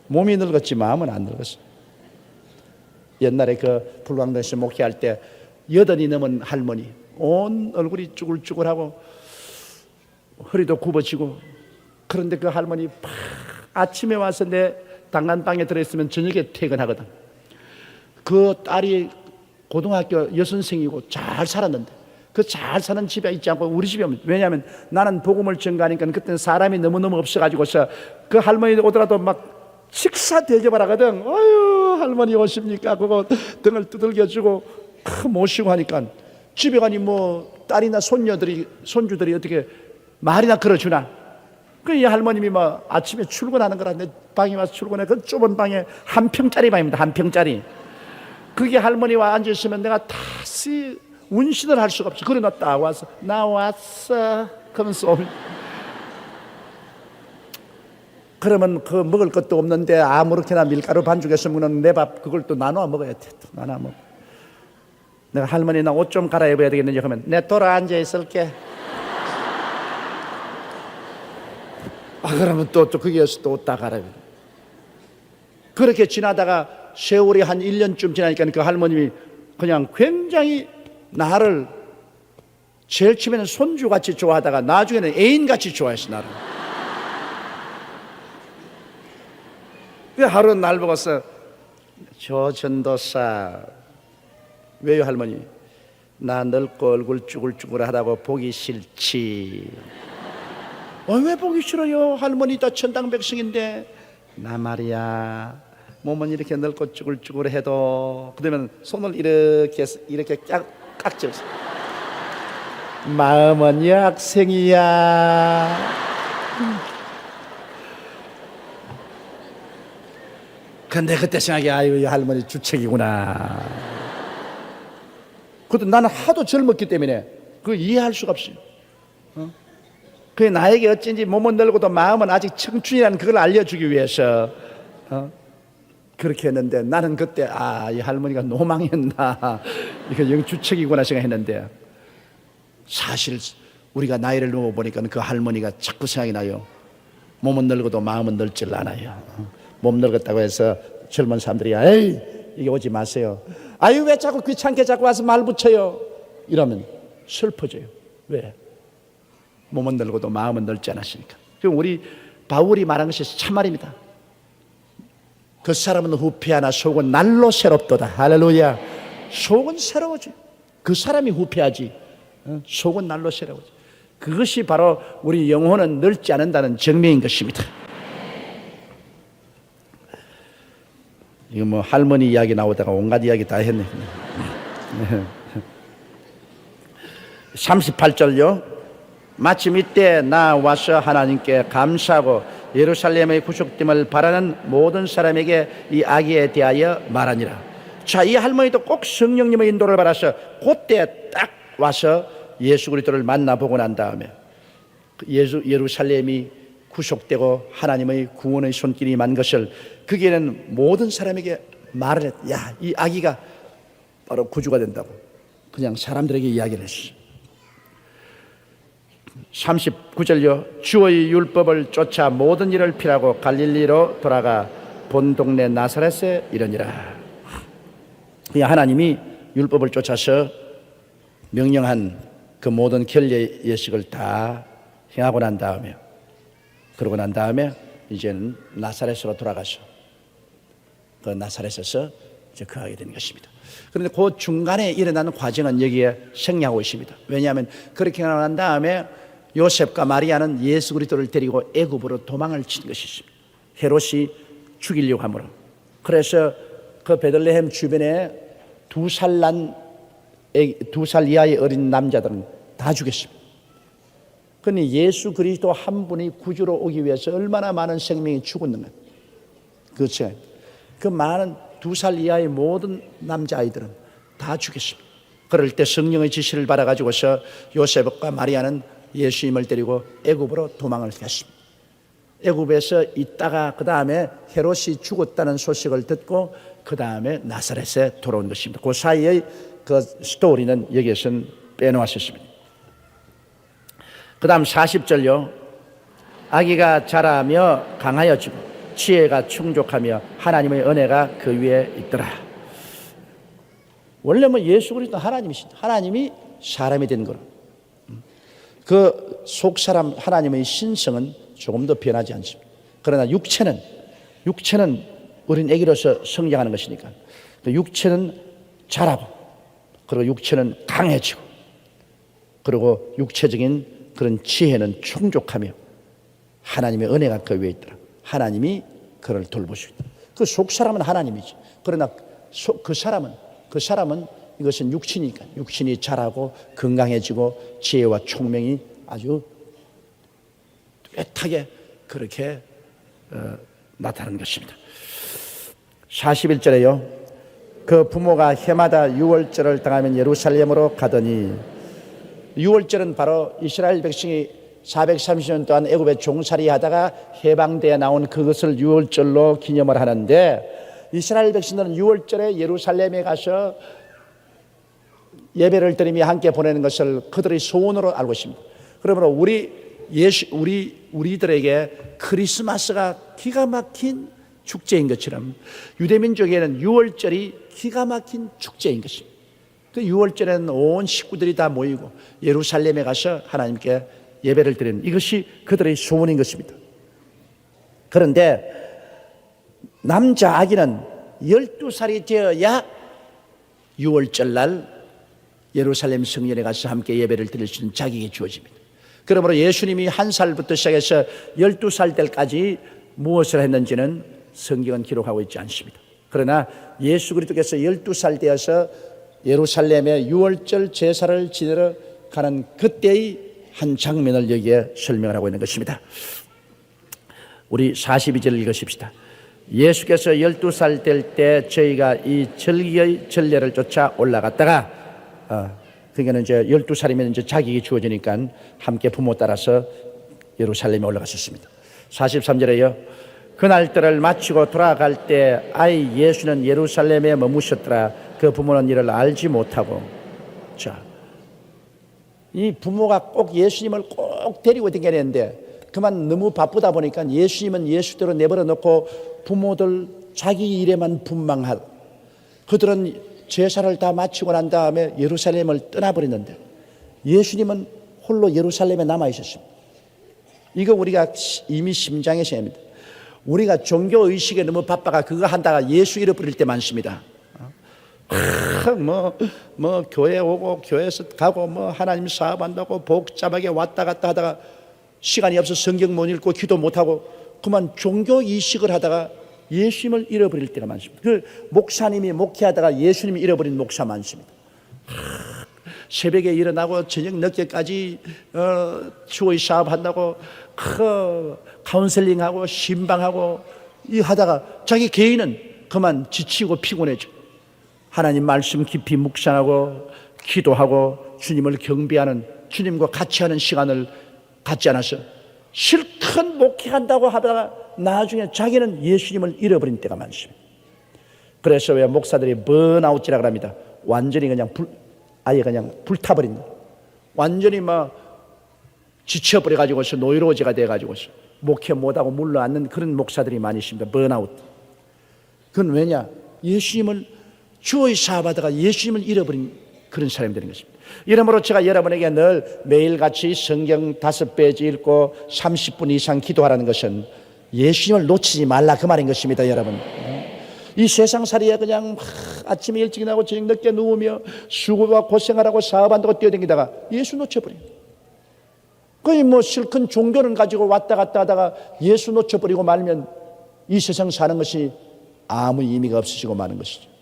몸이 늙었지 마음은 안 늙었어. 옛날에 그 불광동에서 목회할 때 80이 넘은 할머니, 온 얼굴이 쭈글쭈글하고 허리도 굽어지고, 그런데 그 할머니 아침에 와서 내 당간방에 들어있으면 저녁에 퇴근하거든. 그 딸이 고등학교 여선생이고 잘 살았는데 그 잘 사는 집에 있지 않고 우리 집에 오면, 왜냐하면 나는 복음을 전가하니까 그때는 사람이 너무너무 없어가지고서 그 할머니 오더라도 막 식사 대접을 하거든. 아유 할머니 오십니까? 그거 등을 두들겨주고 모시고 하니까 집에 가니 뭐 딸이나 손주들이 어떻게 말이나 걸어주나. 그 이 할머님이 막 아침에 출근하는 거라 내 방에 와서 출근해. 그 좁은 방에 한 평짜리 방입니다. 한 평짜리. 그게 할머니와 앉아있으면 내가 다시 운신을 할 수가 없어. 그래 너 딱 와서 나 왔어 그러면서 그러면 그 먹을 것도 없는데 아무렇게나 밀가루 반죽해서 먹는 내 밥 그걸 또 나눠 먹어야 돼. 또 나눠 먹어. 내가 할머니 나 옷 좀 갈아입어야 되겠는지 하면 내 돌아 앉아 있을게. 그러면 또 거기에서 또 따가라. 그렇게 지나다가 세월이 한 1년쯤 지나니까 그 할머님이 그냥 굉장히 나를 제일 처음에는 손주같이 좋아하다가 나중에는 애인같이 좋아했어, 나를. 그 하루 날 보고서, 저 전도사, 왜요 할머니? 나 늙고 얼굴 쭈글쭈글하다고 보기 싫지. 왜 보기 싫어요? 할머니 다 천당 백성인데. 나 말이야, 몸은 이렇게 늙고 쭈글쭈글해도 그러면 손을 이렇게 깍지었어. 마음은 약생이야. 근데 그때 생각이, 아유, 이 할머니 주책이구나. 그것도 나는 하도 젊었기 때문에 그걸 이해할 수가 없어요. 그게 나에게 어쩐지 몸은 늙고도 마음은 아직 청춘이라는 그걸 알려주기 위해서 그렇게 했는데, 나는 그때 이 할머니가 노망했나, 이거 영주책이구나 생각했는데, 사실 우리가 나이를 넘어보니까 그 할머니가 자꾸 생각이 나요. 몸은 늙어도 마음은 늙질 않아요. 몸 늙었다고 해서 젊은 사람들이 에이 이게 오지 마세요. 아유 왜 자꾸 귀찮게 자꾸 와서 말 붙여요, 이러면 슬퍼져요. 왜? 몸은 늙어도 마음은 늙지 않았으니까. 그럼 우리 바울이 말한 것이 참말입니다. 그 사람은 후패하나 속은 날로 새롭도다. 할렐루야. 속은 새로워져. 그 사람이 후패하지 속은 날로 새로워져. 그것이 바로 우리 영혼은 늙지 않는다는 증명인 것입니다. 이거 뭐 할머니 이야기 나오다가 온갖 이야기 다 했네. 38절요. 마침 이때 나 와서 하나님께 감사하고 예루살렘의 구속됨을 바라는 모든 사람에게 이 아기에 대하여 말하니라. 자, 이 할머니도 꼭 성령님의 인도를 받아서 그때 딱 와서 예수 그리스도를 만나보고 난 다음에 예루살렘이 구속되고 하나님의 구원의 손길이 임한 것을 거기에는 모든 사람에게 말을 했다. 야, 이 아기가 바로 구주가 된다고 그냥 사람들에게 이야기를 했어. 39절요. 주의 율법을 쫓아 모든 일을 피하고 갈릴리로 돌아가 본 동네 나사렛에 이르니라. 하나님이 율법을 쫓아서 명령한 그 모든 결례 예식을 다 행하고 난 다음에, 그러고 난 다음에 이제는 나사렛으로 돌아가서 그 나사렛에서 이제 거하게 되는 것입니다. 그런데 그 중간에 일어나는 과정은 여기에 생략하고 있습니다. 왜냐하면 그렇게 하고 난 다음에 요셉과 마리아는 예수 그리스도를 데리고 애굽으로 도망을 친 것이 있습니다. 헤롯이 죽이려고 함으로. 그래서 그 베들레헴 주변에 2살 이하의 어린 남자들은 다 죽였습니다. 그러니 예수 그리스도 한 분이 구주로 오기 위해서 얼마나 많은 생명이 죽었는가. 그렇죠. 그 많은 2살 이하의 모든 남자아이들은 다 죽였습니다. 그럴 때 성령의 지시를 받아가지고서 요셉과 마리아는 예수님을 데리고 애굽으로 도망을 했습니다. 애굽에서 있다가 그 다음에 헤롯이 죽었다는 소식을 듣고 그 다음에 나사렛에 돌아온 것입니다. 그 사이의 그 스토리는 여기에서는 빼놓았습니다. 그 다음 40절요. 아기가 자라며 강하여지고 지혜가 충족하며 하나님의 은혜가 그 위에 있더라. 원래 뭐 예수 그리스도 하나님이십니다. 하나님이 사람이 된 거로. 그 속사람 하나님의 신성은 조금도 변하지 않습니다. 그러나 육체는 어린 아기로서 성장하는 것이니까 육체는 자라고, 그리고 육체는 강해지고, 그리고 육체적인 그런 지혜는 충족하며 하나님의 은혜가 그 위에 있더라. 하나님이 그를 돌보시고 있다. 그 속사람은 하나님이지. 그러나 그 사람은 이것은 육신이니까 육신이 자라고 건강해지고 지혜와 총명이 아주 뚜렷하게 그렇게 나타나는 것입니다. 41절에요. 그 부모가 해마다 유월절을 당하면 예루살렘으로 가더니, 유월절은 바로 이스라엘 백성이 430년 동안 애굽에 종살이 하다가 해방되어 나온 그것을 유월절로 기념을 하는데, 이스라엘 백성들은 유월절에 예루살렘에 가서 예배를 드리며 함께 보내는 것을 그들의 소원으로 알고 있습니다. 그러므로 우리 우리들에게 크리스마스가 기가 막힌 축제인 것처럼 유대민족에는 유월절이 기가 막힌 축제인 것입니다. 그 6월절에는 온 식구들이 다 모이고 예루살렘에 가서 하나님께 예배를 드리는 이것이 그들의 소원인 것입니다. 그런데 남자 아기는 12살이 되어야 6월절 날 예루살렘 성전에 가서 함께 예배를 드릴 수 있는 자격이 주어집니다. 그러므로 예수님이 1살부터 시작해서 12살 때까지 무엇을 했는지는 성경은 기록하고 있지 않습니다. 그러나 예수 그리스도께서 12살 되어서 예루살렘의 6월절 제사를 지내러 가는 그때의 한 장면을 여기에 설명을 하고 있는 것입니다. 우리 42절을 읽으십시다. 예수께서 12살 될 때 저희가 이 절기의 전례를 쫓아 올라갔다가 그러니까 이제 12살이면 이제 자격이 주어지니까 함께 부모 따라서 예루살렘에 올라갔었습니다. 43절에요. 그날들을 마치고 돌아갈 때 아이 예수는 예루살렘에 머무셨더라. 그 부모는 이를 알지 못하고. 자, 이 부모가 꼭 예수님을 꼭 데리고 다니는데 그만 너무 바쁘다 보니까 예수님은 예수대로 내버려 놓고 부모들 자기 일에만 분망하고 그들은 제사를 다 마치고 난 다음에 예루살렘을 떠나버렸는데 예수님은 홀로 예루살렘에 남아 있었습니다. 이거 우리가 이미 심장에서 합니다. 우리가 종교의식에 너무 바빠가 그거 한다가 예수 잃어버릴 때 많습니다. 교회 오고 교회에서 가고 하나님 사업한다고 복잡하게 왔다 갔다 하다가 시간이 없어 성경 못 읽고 기도 못하고 그만 종교의식을 하다가 예수님을 잃어버릴 때가 많습니다. 그 목사님이 목회하다가 예수님을 잃어버린 목사 많습니다. 새벽에 일어나고 저녁 늦게까지 주의 사업한다고 카운셀링하고 신방하고 이 하다가 자기 개인은 그만 지치고 피곤해져. 하나님 말씀 깊이 묵상하고 기도하고 주님을 경배하는 주님과 같이 하는 시간을 갖지 않아서 실컷 목회한다고 하다가 나중에 자기는 예수님을 잃어버린 때가 많습니다. 그래서 왜 목사들이 번아웃이라고 합니다. 완전히 그냥 아예 그냥 불타버린 완전히 지쳐버려가지고서 노이로제가 돼가지고서 목회 못하고 물러앉는 그런 목사들이 많이 있습니다. 번아웃. 그건 왜냐? 예수님을 주의 사업하다가 예수님을 잃어버린 그런 사람이 되는 것입니다. 이러므로 제가 여러분에게 늘 매일같이 성경 5페이지 읽고 30분 이상 기도하라는 것은 예수님을 놓치지 말라 그 말인 것입니다. 여러분, 이 세상살이에 그냥 아침에 일찍 나고 저녁 늦게 누우며 수고와 고생하라고 사업한다고 뛰어다니다가 예수 놓쳐버려요. 거의 실컷 종교는 가지고 왔다 갔다 하다가 예수 놓쳐버리고 말면 이 세상 사는 것이 아무 의미가 없어지고 마는 것이죠.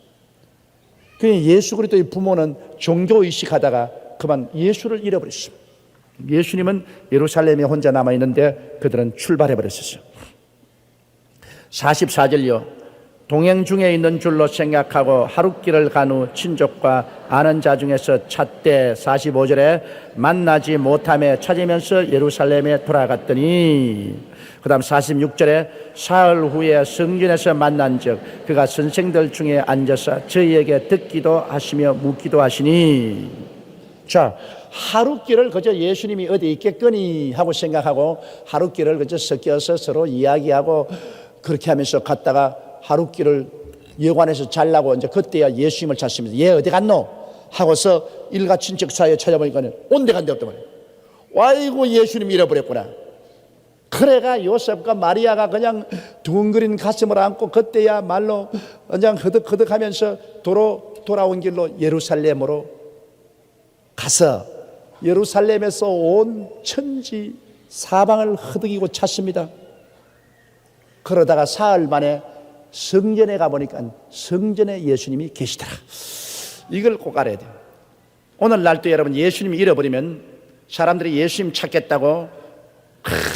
예수 그리스도의 부모는 종교의식하다가 그만 예수를 잃어버렸습니다. 예수님은 예루살렘에 혼자 남아있는데 그들은 출발해버렸었어요. 44절요. 동행 중에 있는 줄로 생각하고 하룻길을 간 후 친족과 아는 자 중에서 찾되 45절에 만나지 못하며 찾으면서 예루살렘에 돌아갔더니 그 다음 46절에 사흘 후에 성전에서 만난 적 그가 선생들 중에 앉아서 저희에게 듣기도 하시며 묻기도 하시니. 자, 하룻길을 그저 예수님이 어디 있겠거니 하고 생각하고 하룻길을 그저 섞여서 서로 이야기하고 그렇게 하면서 갔다가 하룻길을 여관에서 자려고 이제 그때야 예수님을 찾습니다. 얘 어디 갔노? 하고서 일가 친척 사이에 찾아보니까 온데 간데 없단 말이에요. 아이고 예수님 잃어버렸구나. 그래가 요셉과 마리아가 그냥 둥그린 가슴을 안고 그때야 말로 그냥 허덕허덕하면서 돌아온 길로 예루살렘으로 가서 예루살렘에서 온 천지 사방을 허덕이고 찾습니다. 그러다가 사흘 만에 성전에 가보니까 성전에 예수님이 계시더라. 이걸 꼭 알아야 돼요. 오늘날도 여러분 예수님이 잃어버리면 사람들이 예수님 찾겠다고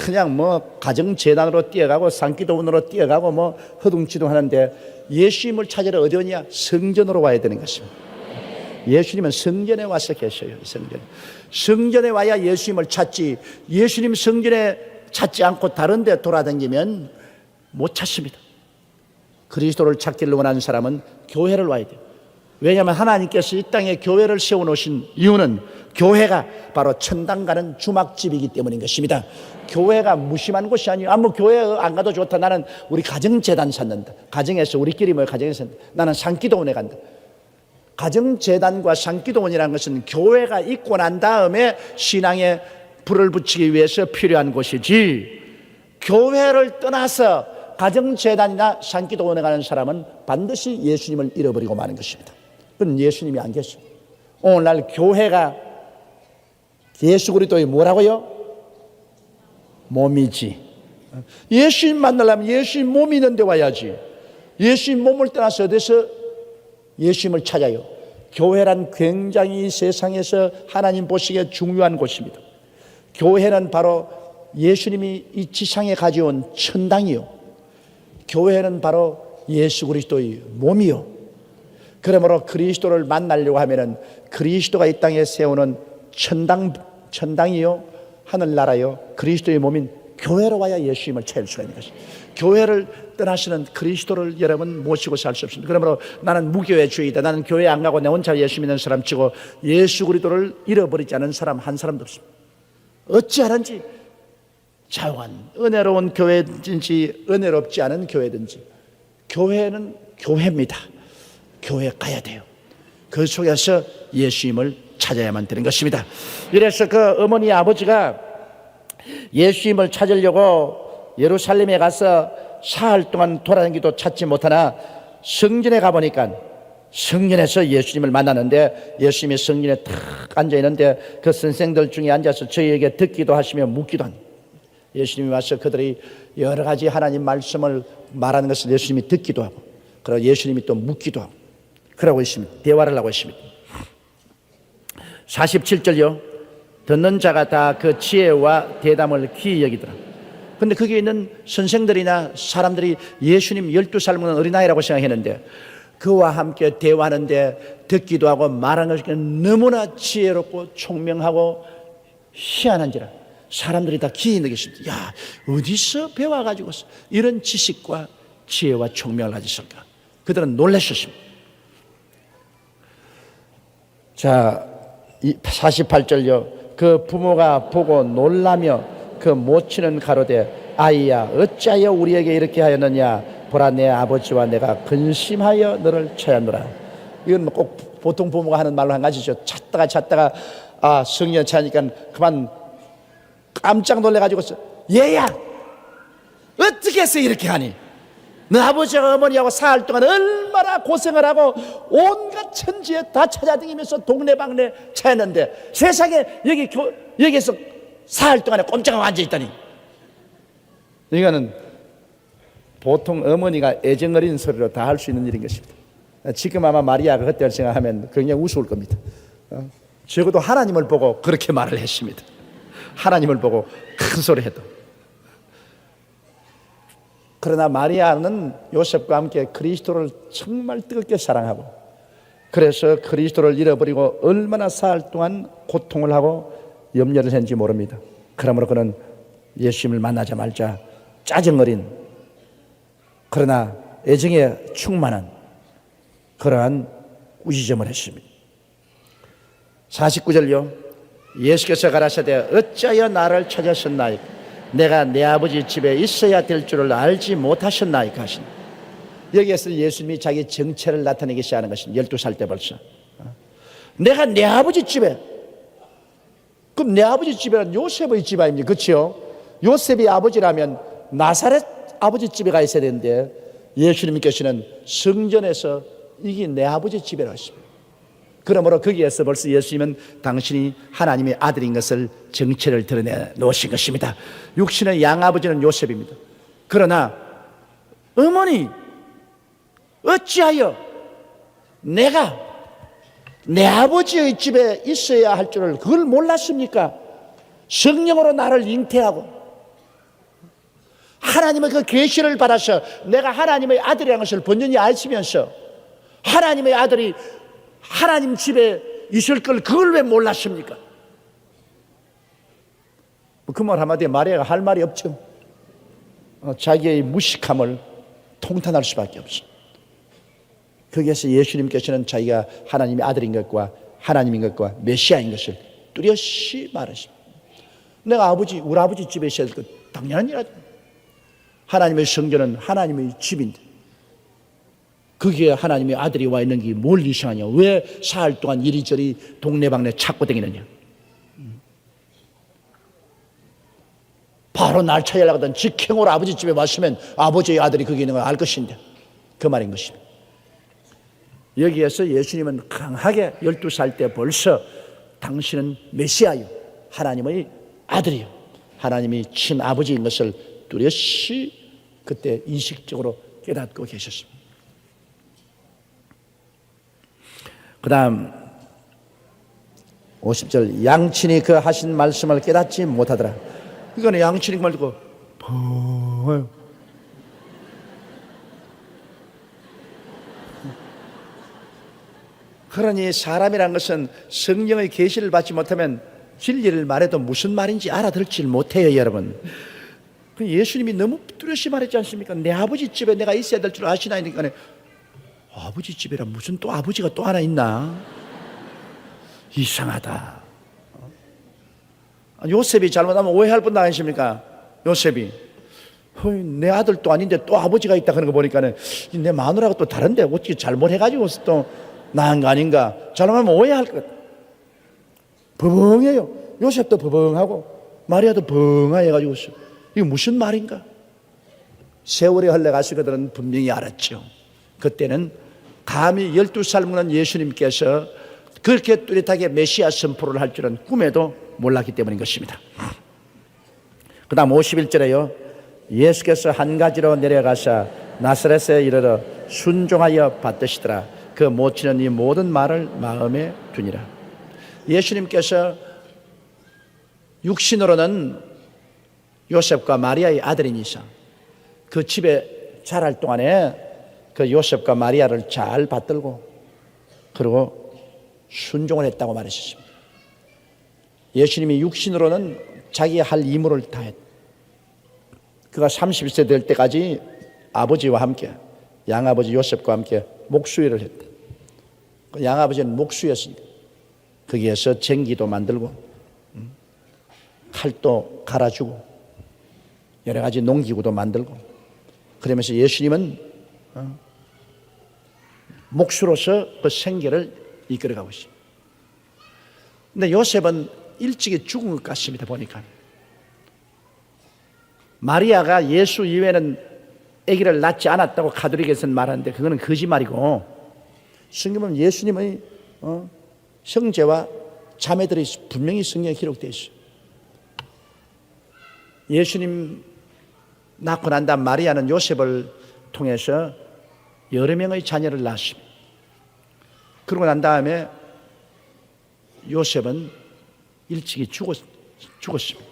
그냥 가정재단으로 뛰어가고 산기도원으로 뛰어가고 허둥지둥 하는데 예수님을 찾으러 어디 오냐? 성전으로 와야 되는 것입니다. 예수님은 성전에 와서 계셔요. 성전에 와야 예수님을 찾지. 예수님 성전에 찾지 않고 다른 데 돌아다니면 못 찾습니다. 그리스도를 찾기를 원하는 사람은 교회를 와야 돼요. 왜냐하면 하나님께서 이 땅에 교회를 세워놓으신 이유는 교회가 바로 천당 가는 주막집이기 때문인 것입니다. 교회가 무심한 곳이 아니에요. 뭐 교회 안 가도 좋다. 나는 우리 가정재단 찾는다. 가정에서 우리끼리 모여 가정에서 나는 산기도원에 간다. 가정재단과 산기도원이라는 것은 교회가 있고 난 다음에 신앙에 불을 붙이기 위해서 필요한 곳이지, 교회를 떠나서 가정재단이나 산기도원에 가는 사람은 반드시 예수님을 잃어버리고 마는 것입니다. 그건 예수님이 안 계셔. 오늘날 교회가 예수 그리스도의 뭐라고요? 몸이지. 예수님 만나려면 예수님 몸이 있는 데 와야지. 예수님 몸을 떠나서 어디서 예수님을 찾아요? 교회란 굉장히 세상에서 하나님 보시기에 중요한 곳입니다. 교회는 바로 예수님이 이 지상에 가져온 천당이요, 교회는 바로 예수 그리스도의 몸이요. 그러므로 그리스도를 만나려고 하면은 그리스도가 이 땅에 세우는 천당이요, 하늘나라요, 그리스도의 몸인 교회로 와야 예수님을 찾을 수가 있는 것입니다. 교회를 떠나시는 그리스도를 여러분 모시고 살 수 없습니다. 그러므로 나는 무교회주의다, 나는 교회 안 가고 내 혼자 예수 믿는 사람 치고 예수 그리스도를 잃어버리지 않은 사람 한 사람도 없습니다. 어찌하는지 자원 은혜로운 교회든지 은혜롭지 않은 교회든지 교회는 교회입니다. 교회 가야 돼요. 그 속에서 예수님을 찾아야만 되는 것입니다. 이래서 그 어머니 아버지가 예수님을 찾으려고 예루살렘에 가서 사흘 동안 돌아다니기도 찾지 못하나 성전에 가보니까 성전에서 예수님을 만나는데, 예수님이 성전에 탁 앉아있는데 그 선생들 중에 앉아서 저희에게 듣기도 하시며 묻기도 합니다. 예수님이 와서 그들이 여러 가지 하나님 말씀을 말하는 것을 예수님이 듣기도 하고, 그리고 예수님이 또 묻기도 하고 그러고 있습니다. 대화를 하고 있습니다. 47절요. 듣는 자가 다 그 지혜와 대담을 귀히 여기더라. 근데 거기에 있는 선생들이나 사람들이 예수님 12살 먹는 어린아이라고 생각했는데, 그와 함께 대화하는데 듣기도 하고 말하는 것이 너무나 지혜롭고 총명하고 희한한지라 사람들이 다 기이 느꼈습니다. 야, 어디서 배워가지고 이런 지식과 지혜와 총명을 가졌을까? 그들은 놀라셨습니다. 자, 48절요. 그 부모가 보고 놀라며 그 모친은 가로되, 아이야 어찌하여 우리에게 이렇게 하였느냐? 보라, 내 아버지와 내가 근심하여 너를 찾았노라. 이건 꼭 보통 부모가 하는 말로 한 가지죠. 찾다가 성령 찾으니까 그만 깜짝 놀래가지고, 얘야 어떻게 해서 이렇게 하니? 너 아버지와 어머니하고 사흘 동안 얼마나 고생을 하고 온갖 천지에 다 찾아다니면서 동네방네 찾았는데 세상에 여기에서 사흘 동안에 꼼짝하고 앉아있다니. 이거는 보통 어머니가 애정어린 소리로 다 할 수 있는 일인 것입니다. 지금 아마 마리아가 그때를 생각하면 굉장히 우스울 겁니다. 적어도 하나님을 보고 그렇게 말을 했습니다. 하나님을 보고 큰 소리 해도. 그러나 마리아는 요셉과 함께 그리스도를 정말 뜨겁게 사랑하고, 그래서 그리스도를 잃어버리고 얼마나 사흘 동안 고통을 하고 염려를 했는지 모릅니다. 그러므로 그는 예수님을 만나자 말자 짜증어린, 그러나 애정에 충만한 그러한 우지점을 했습니다. 49절요. 예수께서 가라사대, 어찌하여 나를 찾으셨나이까? 내가 내 아버지 집에 있어야 될 줄을 알지 못하셨나이까 하시니. 여기에서 예수님이 자기 정체를 나타내기 시작하는 것입니다. 12살 때 벌써. 내가 내 아버지 집에, 그럼 내 아버지 집에는 요셉의 집 아닙니까? 그렇죠? 요셉이 아버지라면 나사렛 아버지 집에 가 있어야 되는데, 예수님께서는 성전에서 이게 내 아버지 집이라고 하십니다. 그러므로 거기에서 벌써 예수님은 당신이 하나님의 아들인 것을 정체를 드러내 놓으신 것입니다. 육신의 양아버지는 요셉입니다. 그러나 어머니 어찌하여 내가 내 아버지의 집에 있어야 할 줄을 그걸 몰랐습니까? 성령으로 나를 잉태하고 하나님의 그 계시를 받아서 내가 하나님의 아들이라는 것을 번연히 아시면서 하나님의 아들이 하나님 집에 있을 걸 그걸 왜 몰랐습니까? 그 말 한마디에 마리아가 할 말이 없죠. 자기의 무식함을 통탄할 수밖에 없어. 거기에서 예수님께서는 자기가 하나님의 아들인 것과 하나님인 것과 메시아인 것을 뚜렷이 말하십니다. 내가 우리 아버지 집에 있어야 될 것 당연한 일이죠. 하나님의 성전은 하나님의 집인데 거기에 하나님의 아들이 와 있는 게 뭘 이상하냐? 왜 사흘 동안 이리저리 동네방네 찾고 다니느냐? 바로 날 찾으려고 하던 직행으로 아버지 집에 왔으면 아버지의 아들이 거기 있는 걸 알 것인데 그 말인 것입니다. 여기에서 예수님은 강하게 12살 때 벌써 당신은 메시아요, 하나님의 아들이요, 하나님이 친아버지인 것을 뚜렷이 그때 인식적으로 깨닫고 계셨습니다. 그 다음 50절, 양친이 그 하신 말씀을 깨닫지 못하더라. 이거는 양친이 말 듣고 벙어요. 그러니 사람이란 것은 성령의 계시를 받지 못하면 진리를 말해도 무슨 말인지 알아들지 못해요, 여러분. 예수님이 너무 뚜렷이 말했지 않습니까? 내 아버지 집에 내가 있어야 될 줄 아시나이니까. 아버지 집이라 무슨 또 아버지가 또 하나 있나? 이상하다. 요셉이 잘못하면 오해할 분 아니십니까? 요셉이 내 아들도 아닌데 또 아버지가 있다 그런 거 보니까 내 마누라가 또 다른데 어떻게 잘못해가지고 또 나은 거 아닌가? 잘못하면 오해할 것. 버벙해요. 요셉도 버벙하고 마리아도 벙해가지고 이게 무슨 말인가? 세월이 흘러가서 그들은 분명히 알았죠. 그때는 감히 12살 먹는 예수님께서 그렇게 뚜렷하게 메시아 선포를 할 줄은 꿈에도 몰랐기 때문인 것입니다. 그 다음 51절에요. 예수께서 한 가지로 내려가사 나사렛에 이르러 순종하여 받드시더라. 그 모친은 이 모든 말을 마음에 두니라. 예수님께서 육신으로는 요셉과 마리아의 아들인 이상 그 집에 자랄 동안에 그 요셉과 마리아를 잘 받들고 그리고 순종을 했다고 말하셨습니다. 예수님이 육신으로는 자기의 할 임무를 다했다. 그가 30세 될 때까지 아버지와 함께 양아버지 요셉과 함께 목수일을 했다. 그 양아버지는 목수였으니까 거기에서 쟁기도 만들고 칼도 갈아주고 여러 가지 농기구도 만들고 그러면서 예수님은 목수로서 그 생계를 이끌어가고 있습니다. 근데 요셉은 일찍이 죽은 것 같습니다. 보니까 마리아가 예수 이외에는 아기를 낳지 않았다고 가톨릭에서는 말하는데 그거는 거짓말이고 성경은 예수님의 형제와 자매들이 분명히 성경에 기록되어 있어요. 예수님 낳고 난 다음 마리아는 요셉을 통해서 여러 명의 자녀를 낳았습니다. 그러고 난 다음에 요셉은 일찍이 죽었습니다.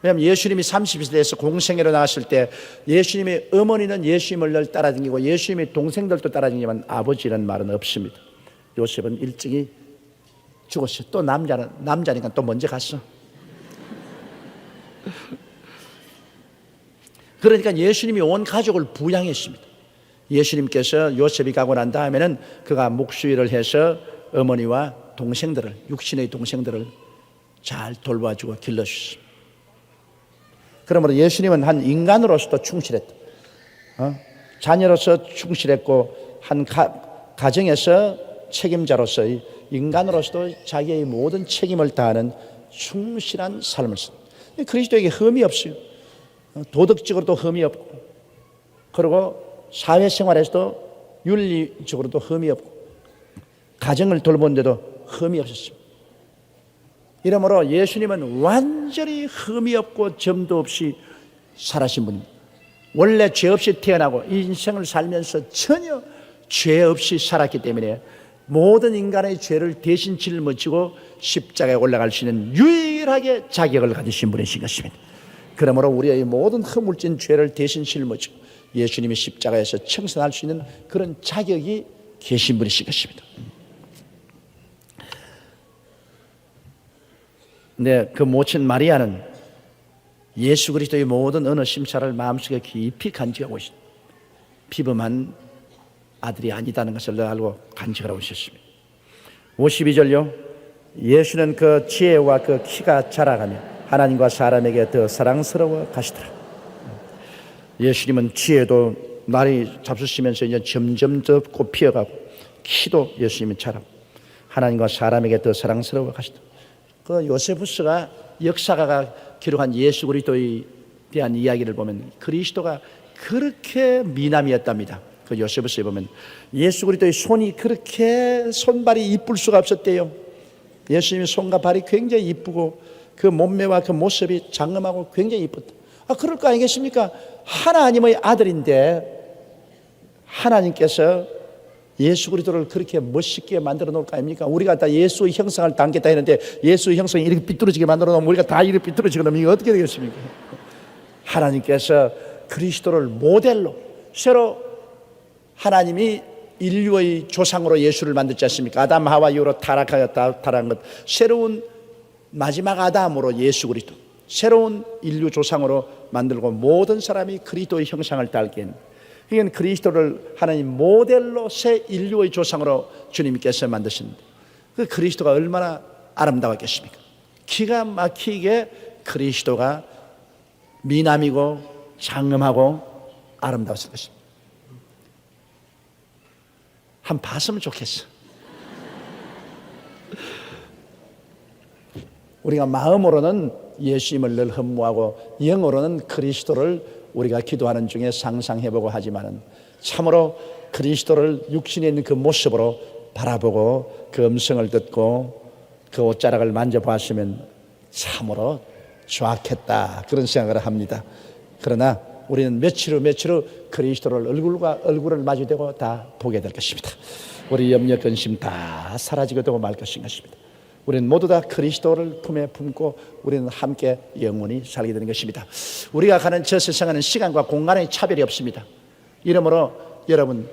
왜냐하면 예수님이 30세 돼서 공생애로 나갔을 때 예수님의 어머니는 예수님을 늘 따라다니고 예수님의 동생들도 따라다니지만 아버지라는 말은 없습니다. 요셉은 일찍이 죽었어요. 또 남자니까 또 먼저 갔어. 그러니까 예수님이 온 가족을 부양했습니다. 예수님께서 요셉이 가고 난 다음에는 그가 목수일을 해서 어머니와 동생들을 육신의 동생들을 잘 돌봐주고 길러주셨습니다. 그러므로 예수님은 한 인간으로서도 충실했다. 자녀로서 충실했고 한 가정에서 책임자로서의 인간으로서도 자기의 모든 책임을 다하는 충실한 삶을 씁니다. 그리스도에게 흠이 없어요. 도덕적으로도 흠이 없고 그리고 사회생활에서도 윤리적으로도 흠이 없고 가정을 돌보는데도 흠이 없었습니다. 이러므로 예수님은 완전히 흠이 없고 점도 없이 살아신 분입니다. 원래 죄 없이 태어나고 인생을 살면서 전혀 죄 없이 살았기 때문에 모든 인간의 죄를 대신 짊어지고 십자가에 올라갈 수 있는 유일하게 자격을 가지신 분이신 것입니다. 그러므로 우리의 모든 허물진 죄를 대신 짊어지고 예수님이 십자가에서 청산할 수 있는 그런 자격이 계신 분이신 것입니다. 근데 그 모친 마리아는 예수 그리스도의 모든 언어 심사를 마음속에 깊이 간직하고 있습니다. 비범한 아들이 아니다는 것을 알고 간직하고 있었습니다. 52절요. 예수는 그 지혜와 그 키가 자라가며 하나님과 사람에게 더 사랑스러워 가시더라. 예수님은 지혜도 날이 잡수시면서 이제 점점 더 꽃피어가고 키도 예수님이 자라고 하나님과 사람에게 더 사랑스러워 가시더라. 그 요세푸스가 역사가가 기록한 예수 그리스도에 대한 이야기를 보면 그리스도가 그렇게 미남이었답니다. 그 요세푸스에 보면 예수 그리스도의 손이 그렇게 손발이 이쁠 수가 없었대요. 예수님의 손과 발이 굉장히 이쁘고 그 몸매와 그 모습이 장엄하고 굉장히 이뻤다. 그럴 거 아니겠습니까? 하나님의 아들인데 하나님께서 예수 그리스도를 그렇게 멋있게 만들어 놓을 거 아닙니까? 우리가 다 예수의 형상을 담겠다 했는데 예수의 형상이 이렇게 삐뚤어지게 만들어 놓으면 우리가 다 이렇게 삐뚤어지게 되면 이게 어떻게 되겠습니까? 하나님께서 그리스도를 모델로 새로 하나님이 인류의 조상으로 예수를 만들지 않습니까? 아담 하와 이후로 타락한 것, 새로운 마지막 아담으로 예수 그리스도, 새로운 인류 조상으로 만들고 모든 사람이 그리스도의 형상을 닮게 하는, 이건 그리스도를 하나님 모델로 새 인류의 조상으로 주님께서 만드셨는데 그 그리스도가 얼마나 아름다웠겠습니까? 기가 막히게 그리스도가 미남이고 장엄하고 아름다웠을 것입니다. 한번 봤으면 좋겠어. 우리가 마음으로는 예수님을 늘 흠모하고 영으로는 그리스도를 우리가 기도하는 중에 상상해보고 하지만은 참으로 그리스도를 육신에 있는 그 모습으로 바라보고 그 음성을 듣고 그 옷자락을 만져보았으면 참으로 좋았겠다 그런 생각을 합니다. 그러나 우리는 며칠 후 그리스도를 얼굴과 얼굴을 마주대고 다 보게 될 것입니다. 우리 염려 근심 다 사라지게 되고 말 것인 것입니다. 우리는 모두 다 그리스도를 품에 품고 우리는 함께 영원히 살게 되는 것입니다. 우리가 가는 저 세상에는 시간과 공간의 차별이 없습니다. 이러므로 여러분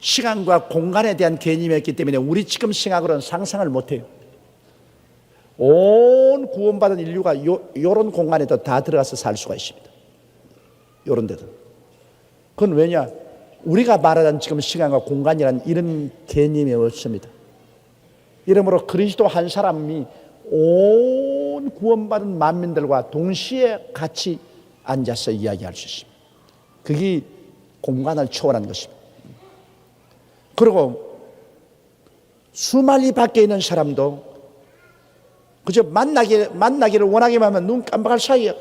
시간과 공간에 대한 개념이 있기 때문에 우리 지금 생각으로는 상상을 못해요. 온 구원받은 인류가 요런 공간에도 다 들어가서 살 수가 있습니다. 요런 데도. 그건 왜냐? 우리가 말하는 지금 시간과 공간이라는 이런 개념이 없습니다. 이러므로 그리스도 한 사람이 온 구원받은 만민들과 동시에 같이 앉아서 이야기할 수 있습니다. 그게 공간을 초월한 것입니다. 그리고 수만리 밖에 있는 사람도 그저 만나기를 원하기만 하면 눈 깜빡할 사이에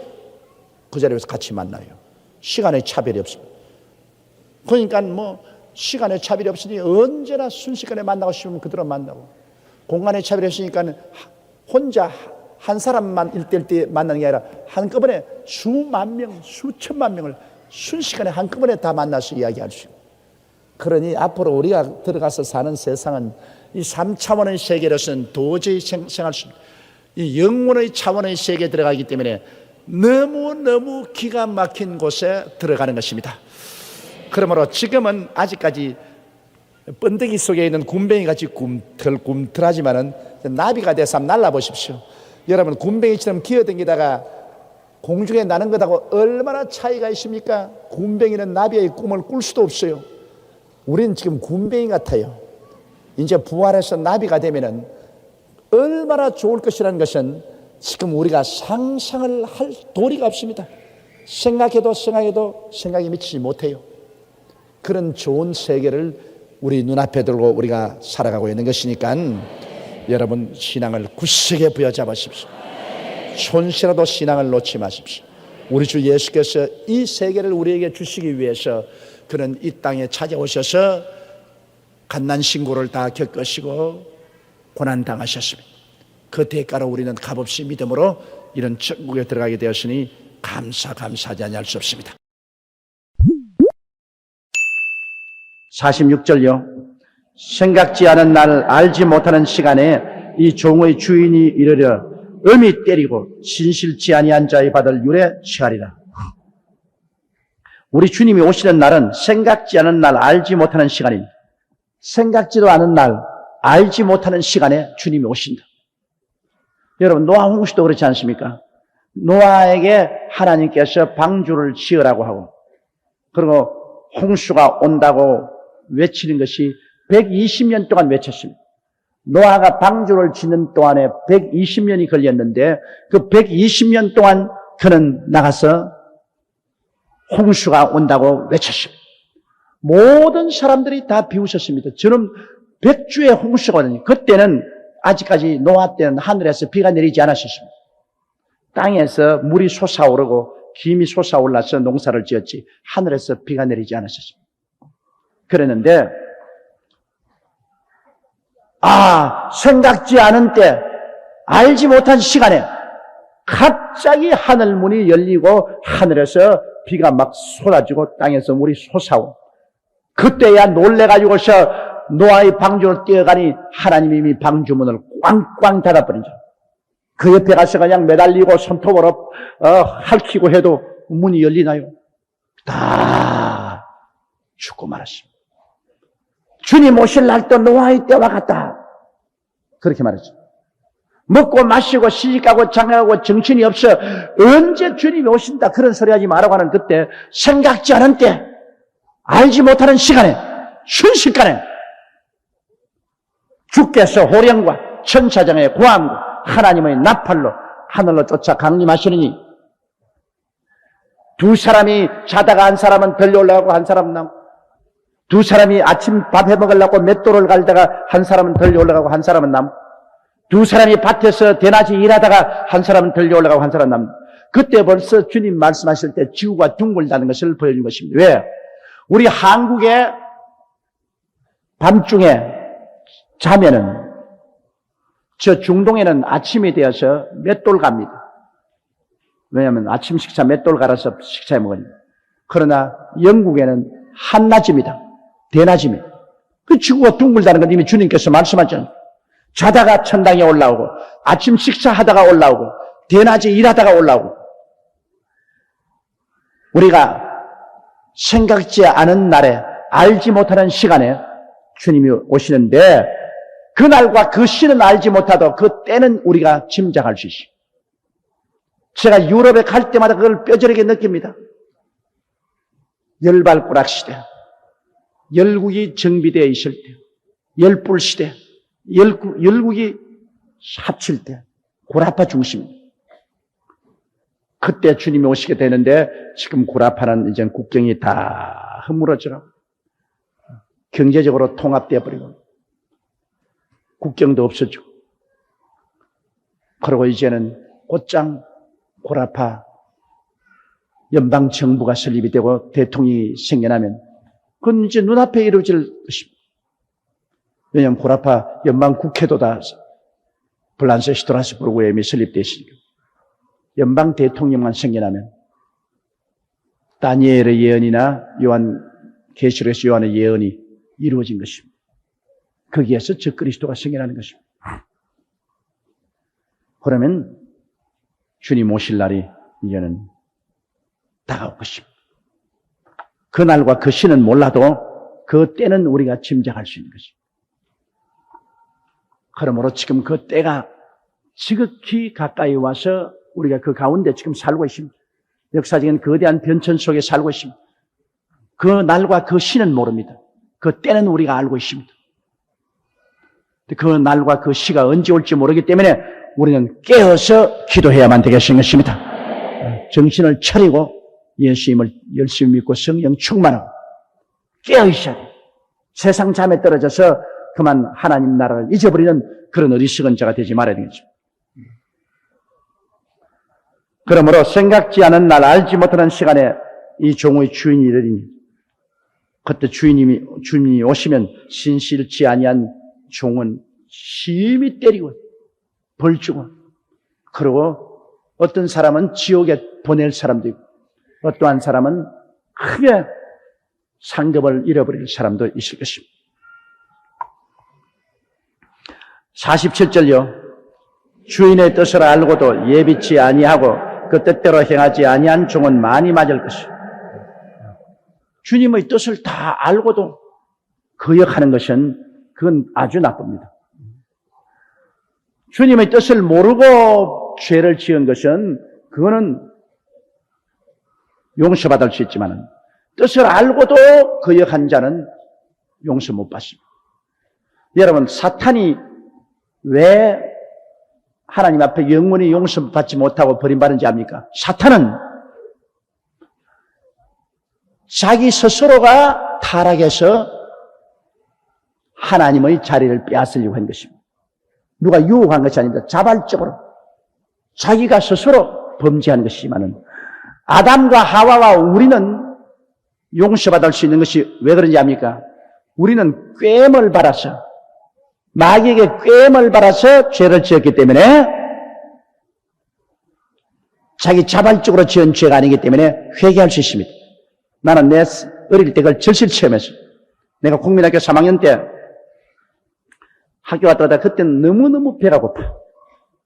그 자리에서 같이 만나요. 시간의 차별이 없습니다. 그러니까 뭐 시간의 차별이 없으니 언제나 순식간에 만나고 싶으면 그대로 만나고, 공간의 차별이 없으니까 혼자 한 사람만 일대일 때 만나는 게 아니라 한꺼번에 수만 명, 수천만 명을 순식간에 한꺼번에 다 만나서 이야기할 수 있고. 그러니 앞으로 우리가 들어가서 사는 세상은 이 3차원의 세계로서는 도저히 생각할 수 없는 이 영혼의 차원의 세계에 들어가기 때문에 너무너무 기가 막힌 곳에 들어가는 것입니다. 그러므로 지금은 아직까지 번데기 속에 있는 굼벵이같이 꿈틀꿈틀하지만은 나비가 돼서 한번 날라보십시오. 여러분 굼벵이처럼 기어다니다가 공중에 나는 것하고 얼마나 차이가 있습니까? 굼벵이는 나비의 꿈을 꿀 수도 없어요. 우리는 지금 굼벵이 같아요. 이제 부활해서 나비가 되면은 얼마나 좋을 것이라는 것은 지금 우리가 상상을 할 도리가 없습니다. 생각해도 생각이 미치지 못해요. 그런 좋은 세계를 우리 눈앞에 들고 우리가 살아가고 있는 것이니까 여러분 신앙을 굳세게 부여잡으십시오. 손시라도 신앙을 놓지 마십시오. 우리 주 예수께서 이 세계를 우리에게 주시기 위해서 그는 이 땅에 찾아오셔서 갓난신고를 다 겪으시고 고난당하셨습니다. 그 대가로 우리는 값없이 믿음으로 이런 천국에 들어가게 되었으니 감사하지 아니할 수 없습니다. 46절요. 생각지 않은 날 알지 못하는 시간에 이 종의 주인이 이르려 엄히 때리고 진실치 아니한 자의 받을 율에 취하리라. 우리 주님이 오시는 날은 생각지 않은 날 알지 못하는 시간입니다. 생각지도 않은 날 알지 못하는 시간에 주님이 오신다. 여러분 노아 홍수도 그렇지 않습니까? 노아에게 하나님께서 방주를 지으라고 하고 그리고 홍수가 온다고 외치는 것이 120년 동안 외쳤습니다. 노아가 방주를 짓는 동안에 120년이 걸렸는데 그 120년 동안 그는 나가서 홍수가 온다고 외쳤습니다. 모든 사람들이 다 비웃었습니다. 저는 100주의 홍수가 오더니 그때는 아직까지 노아 때는 하늘에서 비가 내리지 않았었습니다. 땅에서 물이 솟아오르고 김이 솟아올라서 농사를 지었지 하늘에서 비가 내리지 않았었습니다. 그랬는데 생각지 않은 때 알지 못한 시간에 갑자기 하늘 문이 열리고 하늘에서 비가 막 쏟아지고 땅에서 물이 솟아오고 그때야 놀래가지고서 노아의 방주로 뛰어가니 하나님이 이미 방주문을 꽝꽝 닫아버린 줄. 그 옆에 가서 그냥 매달리고 손톱으로 핥히고 해도 문이 열리나요? 다 죽고 말았습니다. 주님 오실 날도 노아의 때와 같다. 그렇게 말했죠. 먹고 마시고 시집가고 장가가고 정신이 없어 언제 주님이 오신다 그런 소리 하지 말라고 하는 그때 생각지 않은 때 알지 못하는 시간에 순식간에 주께서 호령과 천사장의 고함과 하나님의 나팔로 하늘로 쫓아 강림하시느니 두 사람이 자다가 한 사람은 들려 올라가고 한 사람은 남고 두 사람이 아침 밥 해먹으려고 맷돌을 갈다가 한 사람은 들려 올라가고 한 사람은 남고 두 사람이 밭에서 대낮에 일하다가 한 사람은 들려 올라가고 한 사람은 남고 그때 벌써 주님 말씀하실 때 지구가 둥글다는 것을 보여준 것입니다. 왜? 우리 한국에 밤중에 자면은 저 중동에는 아침이 되어서 맷돌 갑니다. 왜냐하면 아침 식사 맷돌 갈아서 식사해 먹으니까. 그러나 영국에는 한낮입니다. 대낮입니다. 그 지구가 둥글다는 건 이미 주님께서 말씀하셨잖아요. 자다가 천당에 올라오고 아침 식사하다가 올라오고 대낮에 일하다가 올라오고 우리가 생각지 않은 날에 알지 못하는 시간에 주님이 오시는데 그날과 그 시는 알지 못하도 그 때는 우리가 짐작할 수 있어요. 제가 유럽에 갈 때마다 그걸 뼈저리게 느낍니다. 열발꾸락 시대, 열국이 정비되어 있을 때, 열불 시대, 열국이 합칠 때, 고라파 중심. 그때 주님이 오시게 되는데 지금 고라파는 이제 국경이 다 허물어져가고 경제적으로 통합되어 버리고 국경도 없어지고 그리고 이제는 곧장 고라파 연방정부가 설립이 되고 대통령이 생겨나면 그건 이제 눈앞에 이루어질 것입니다. 왜냐하면 고라파 연방국회도 다 블란세 스트라스부르크에 이미 설립되어 있으니까 연방 대통령만 생겨나면 다니엘의 예언이나 계시록에서 요한의 예언이 이루어진 것입니다. 거기에서 적그리스도가 생겨나는 것입니다. 그러면 주님 오실 날이 이제는 다가올 것입니다. 그날과 그 시는 몰라도 그 때는 우리가 짐작할 수 있는 것입니다. 그러므로 지금 그 때가 지극히 가까이 와서 우리가 그 가운데 지금 살고 있습니다. 역사적인 거대한 변천 속에 살고 있습니다. 그 날과 그 시는 모릅니다. 그 때는 우리가 알고 있습니다. 그 날과 그 시가 언제 올지 모르기 때문에 우리는 깨어서 기도해야만 되겠는 것입니다. 정신을 차리고 예수님을 열심히 믿고 성령 충만하고 깨어 있어야 돼요. 세상 잠에 떨어져서 그만 하나님 나라를 잊어버리는 그런 어리석은 자가 되지 말아야 되겠죠. 그러므로 생각지 않은 날 알지 못하는 시간에 이 종의 주인이 이르리니 그때 주인이 오시면 신실치 아니한 종은 심히 때리고 벌주고 그리고 어떤 사람은 지옥에 보낼 사람도 있고 어떠한 사람은 크게 상급을 잃어버릴 사람도 있을 것입니다. 47절요. 주인의 뜻을 알고도 예비치 아니하고 그 뜻대로 행하지 아니한 종은 많이 맞을 것이다. 주님의 뜻을 다 알고도 거역하는 것은 그건 아주 나쁩니다. 주님의 뜻을 모르고 죄를 지은 것은 그거는 용서받을 수 있지만 뜻을 알고도 거역한 자는 용서 못 받습니다. 여러분 사탄이 왜 하나님 앞에 영원히 용서받지 못하고 버림받은지 압니까? 사탄은 자기 스스로가 타락해서 하나님의 자리를 빼앗으려고 한 것입니다. 누가 유혹한 것이 아닙니다. 자발적으로 자기가 스스로 범죄한 것이지만은 아담과 하와와 우리는 용서받을 수 있는 것이 왜 그런지 압니까? 우리는 꾀임을 받아서 마귀에게 꾀임을 받아서 죄를 지었기 때문에 자기 자발적으로 지은 죄가 아니기 때문에 회개할 수 있습니다. 나는 내 어릴 때 그걸 절실 체험했어요. 내가 국민학교 3학년 때 학교 갔다 오다 그때는 너무너무 배가 고파.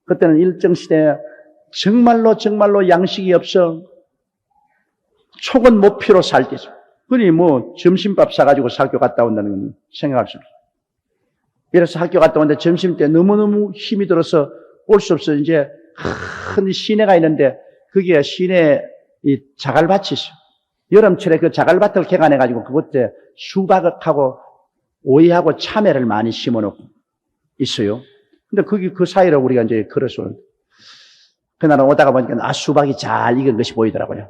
그때는 일정 시대에 정말로 양식이 없어. 촉은 못 피로 살 때죠. 그러니 뭐 점심밥 사가지고 학교 갔다 온다는 건 생각할 수 없어요. 그래서 학교 갔다 오는데 점심 때 너무너무 힘이 들어서 올 수 없어. 이제 큰 시내가 있는데 거기에 시내에 이 자갈밭이 있어요. 여름철에 그 자갈밭을 개간해가지고 그곳에 수박하고 오이하고 참외를 많이 심어놓고 있어요. 근데 거기 그 사이로 우리가 이제 걸어서 그날은 오다가 보니까 수박이 잘 익은 것이 보이더라고요.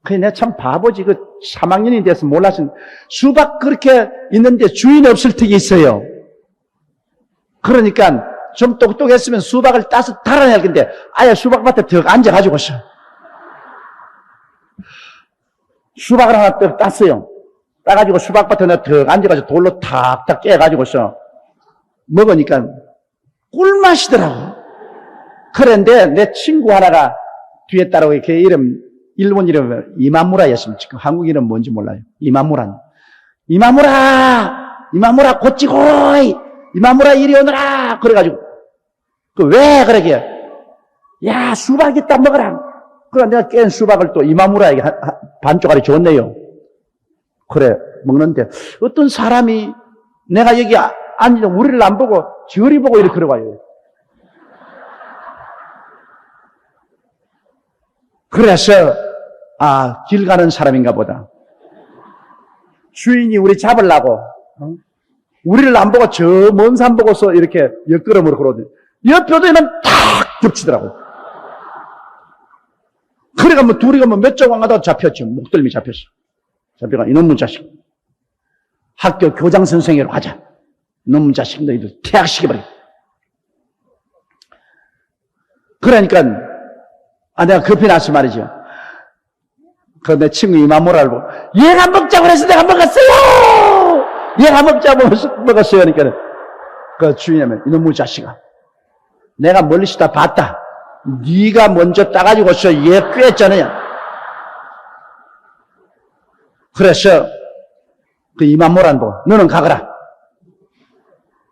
그래 내가 참 바보지. 그 3학년이 돼서 몰랐으면 수박 그렇게 있는데 주인 없을 때가 있어요. 그러니까 좀 똑똑했으면 수박을 따서 달아낼 건데 아예 수박밭에 더 앉아가지고서 수박을 하나 딱 땄어요. 따가지고 수박밭에 내가 더 앉아가지고 돌로 탁탁 깨가지고서 먹으니까 꿀맛이더라고. 그런데 내 친구 하나가 뒤에 따라오게 걔 이름 일본 이름은 이마무라였습니다. 지금 한국 이름 뭔지 몰라요. 이마무라 고치고이 이마무라 이리 오너라. 그래가지고 왜 그러게? 야 수박 있다 먹어라. 그래 내가 깬 수박을 또 이마무라에게 반 쪼가리 줬네요. 그래 먹는데 어떤 사람이 내가 여기 앉아 우리를 안 보고 저리 보고 이렇게 걸어와요. 그래서 길 가는 사람인가 보다. 주인이 우리 잡으려고 우리를 안 보고 저 먼 산 보고서 이렇게 옆걸음으로 걸어오더니 옆표도에는 탁 겹치더라고. 그래가 뭐 둘이가 뭐 몇 조각 가다가 잡혔죠. 목덜미 잡혔어. 잡혀가 이놈의 자식. 학교 교장 선생님으로 가자. 이놈의 자식 너희들 퇴학시켜버려. 그러니까 내가 급히 나서 말이죠. 그 내 친구 이마모라를 보고 얘가 먹자고 그래서 내가 먹었어요. 얘가 먹자고 먹었어요. 그러니까 그 주인이면 이놈의 자식아 내가 멀리서 다 봤다. 네가 먼저 따가지고서 얘 꿰었잖아요. 그래서 그 이마모라는 보고 너는 가거라.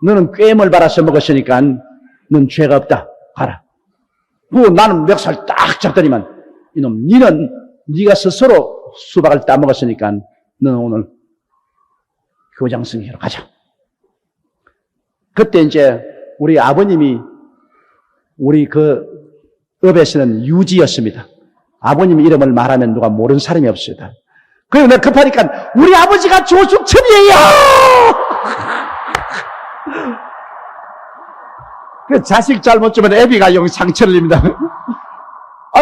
너는 꿰임을 받아서 먹었으니까 넌 죄가 없다. 가라. 그리고 나는 멱살 딱 잡더니만 이놈 니는 네가 스스로 수박을 따먹었으니까 너는 오늘 교장 선생님으로 가자. 그때 이제 우리 아버님이 우리 그 업에서는 유지였습니다. 아버님 이름을 말하면 누가 모르는 사람이 없습니다. 그래서 내가 급하니까 우리 아버지가 조숙천이에요. 그 자식 잘못 주면 애비가 영 상처를 냅니다.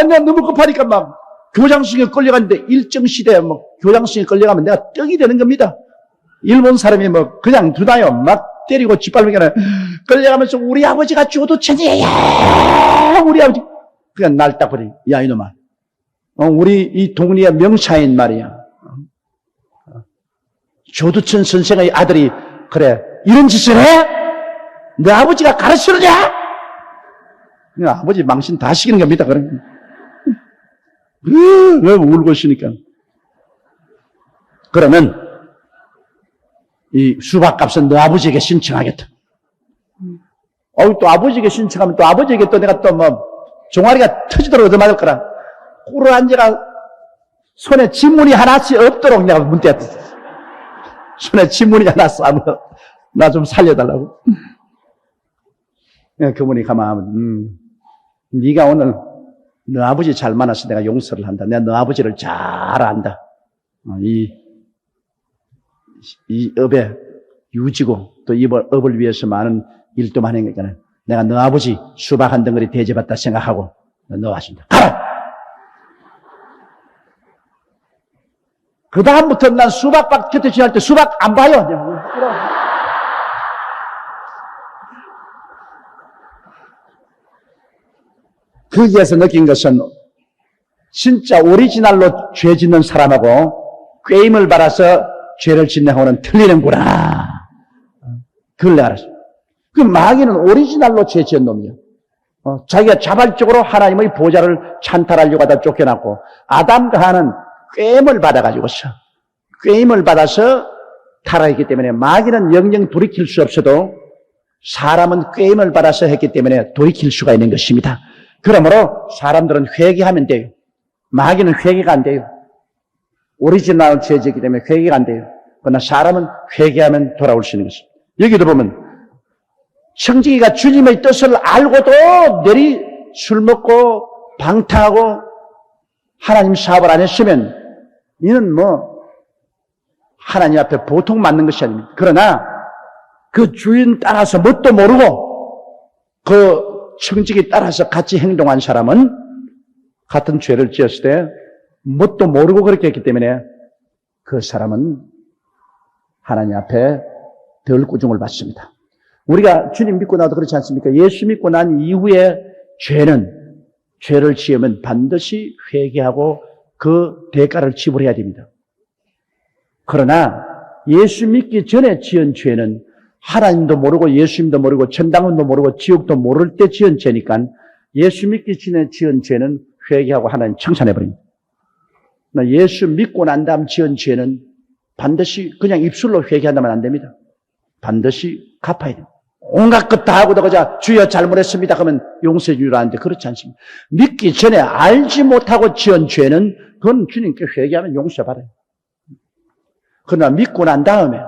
내가 너무 급하니까 막 교장선생님에 끌려갔는데 일정 시대에 뭐 교장선생님에 끌려가면 내가 떡이 되는 겁니다. 일본 사람이 뭐 그냥 두나요. 막 때리고 짓밟으니까 끌려가면서 우리 아버지가 조도천이에요. 우리 아버지. 그냥 날 딱 버리. 야 이놈아. 우리 이 동리의 명사인 말이야. 조두천 선생의 아들이 그래 이런 짓을 해? 내 아버지가 가르치느냐? 아버지 망신 다 시키는 겁니다. 왜 울고 있으니까. 그러면 이 수박값은 너 아버지에게 신청하겠다. 또 아버지에게 신청하면 또 아버지에게 또 내가 또 뭐 종아리가 터지도록 얻어맞을 거라. 꿇어 앉아가 손에 지문이 하나씩 없도록 내가 문대했다. 손에 지문이 하나 싸면 나 좀 살려달라고. 그분이 가만하면 네가 오늘 너 아버지 잘 만나서 내가 용서를 한다. 내가 너 아버지를 잘 안다. 이 업에 유지고 또 이 업을 위해서 많은 일도만 하는 거니까 내가 너 아버지 수박 한 덩어리 대접받다 생각하고 너 왔습니다. 가라! 그 다음부터 난 수박밭 곁에 지날 때 수박 안 봐요. 거기에서 느낀 것은 진짜 오리지널로 죄 짓는 사람하고 꾀임을 받아서 죄를 짓는 하고는 틀리는구나. 그걸 내가 알았어. 그 마귀는 오리지널로 죄 지은 놈이야. 자기가 자발적으로 하나님의 보좌를 찬탈하려고 하다 쫓겨났고, 아담과 하나는 꾀임을 받아가지고서, 꾀임을 받아서 타락했기 때문에 마귀는 영영 돌이킬 수 없어도 사람은 꾀임을 받아서 했기 때문에 돌이킬 수가 있는 것입니다. 그러므로 사람들은 회개하면 돼요. 마귀는 회개가 안 돼요. 오리지널 죄지기 때문에 회개가 안 돼요. 그러나 사람은 회개하면 돌아올 수 있는 것입니다. 여기도 보면 청지기가 주님의 뜻을 알고도 술 먹고 방탕하고 하나님 사업을 안 했으면 이는 하나님 앞에 보통 맞는 것이 아닙니다. 그러나 그 주인 따라서 뭣도 모르고 그 청지기 따라서 같이 행동한 사람은 같은 죄를 지었을 때 뭣도 모르고 그렇게 했기 때문에 그 사람은 하나님 앞에 덜 꾸중을 받습니다. 우리가 주님 믿고 나도 그렇지 않습니까? 예수 믿고 난 이후에 죄를 지으면 반드시 회개하고 그 대가를 지불해야 됩니다. 그러나 예수 믿기 전에 지은 죄는 하나님도 모르고 예수님도 모르고 천당도 모르고 지옥도 모를 때 지은 죄니까 예수 믿기 전에 지은 죄는 회개하고 하나님 청산해버립니다. 예수 믿고 난 다음 지은 죄는 반드시 그냥 입술로 회개한다면 안 됩니다. 반드시 갚아야 됩니다. 온갖 것 다 하고도 그저 주여 잘못했습니다 그러면 용서해 주리라 하는데 그렇지 않습니다. 믿기 전에 알지 못하고 지은 죄는 그건 주님께 회개하면 용서받아요. 그러나 믿고 난 다음에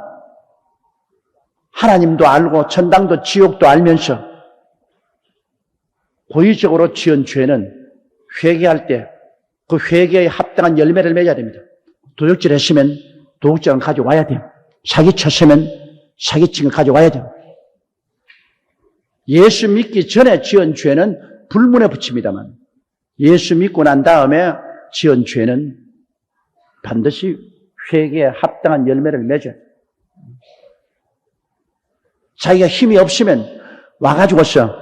하나님도 알고 천당도 지옥도 알면서 고의적으로 지은 죄는 회개할 때 그 회개에 합당한 열매를 맺어야 됩니다. 도둑질 했으면 도둑질을 가져와야 돼요. 사기쳤으면 사기친을 가져와야 돼요. 예수 믿기 전에 지은 죄는 불문에 붙입니다만 예수 믿고 난 다음에 지은 죄는 반드시 회개에 합당한 열매를 맺어요. 자기가 힘이 없으면 와가지고서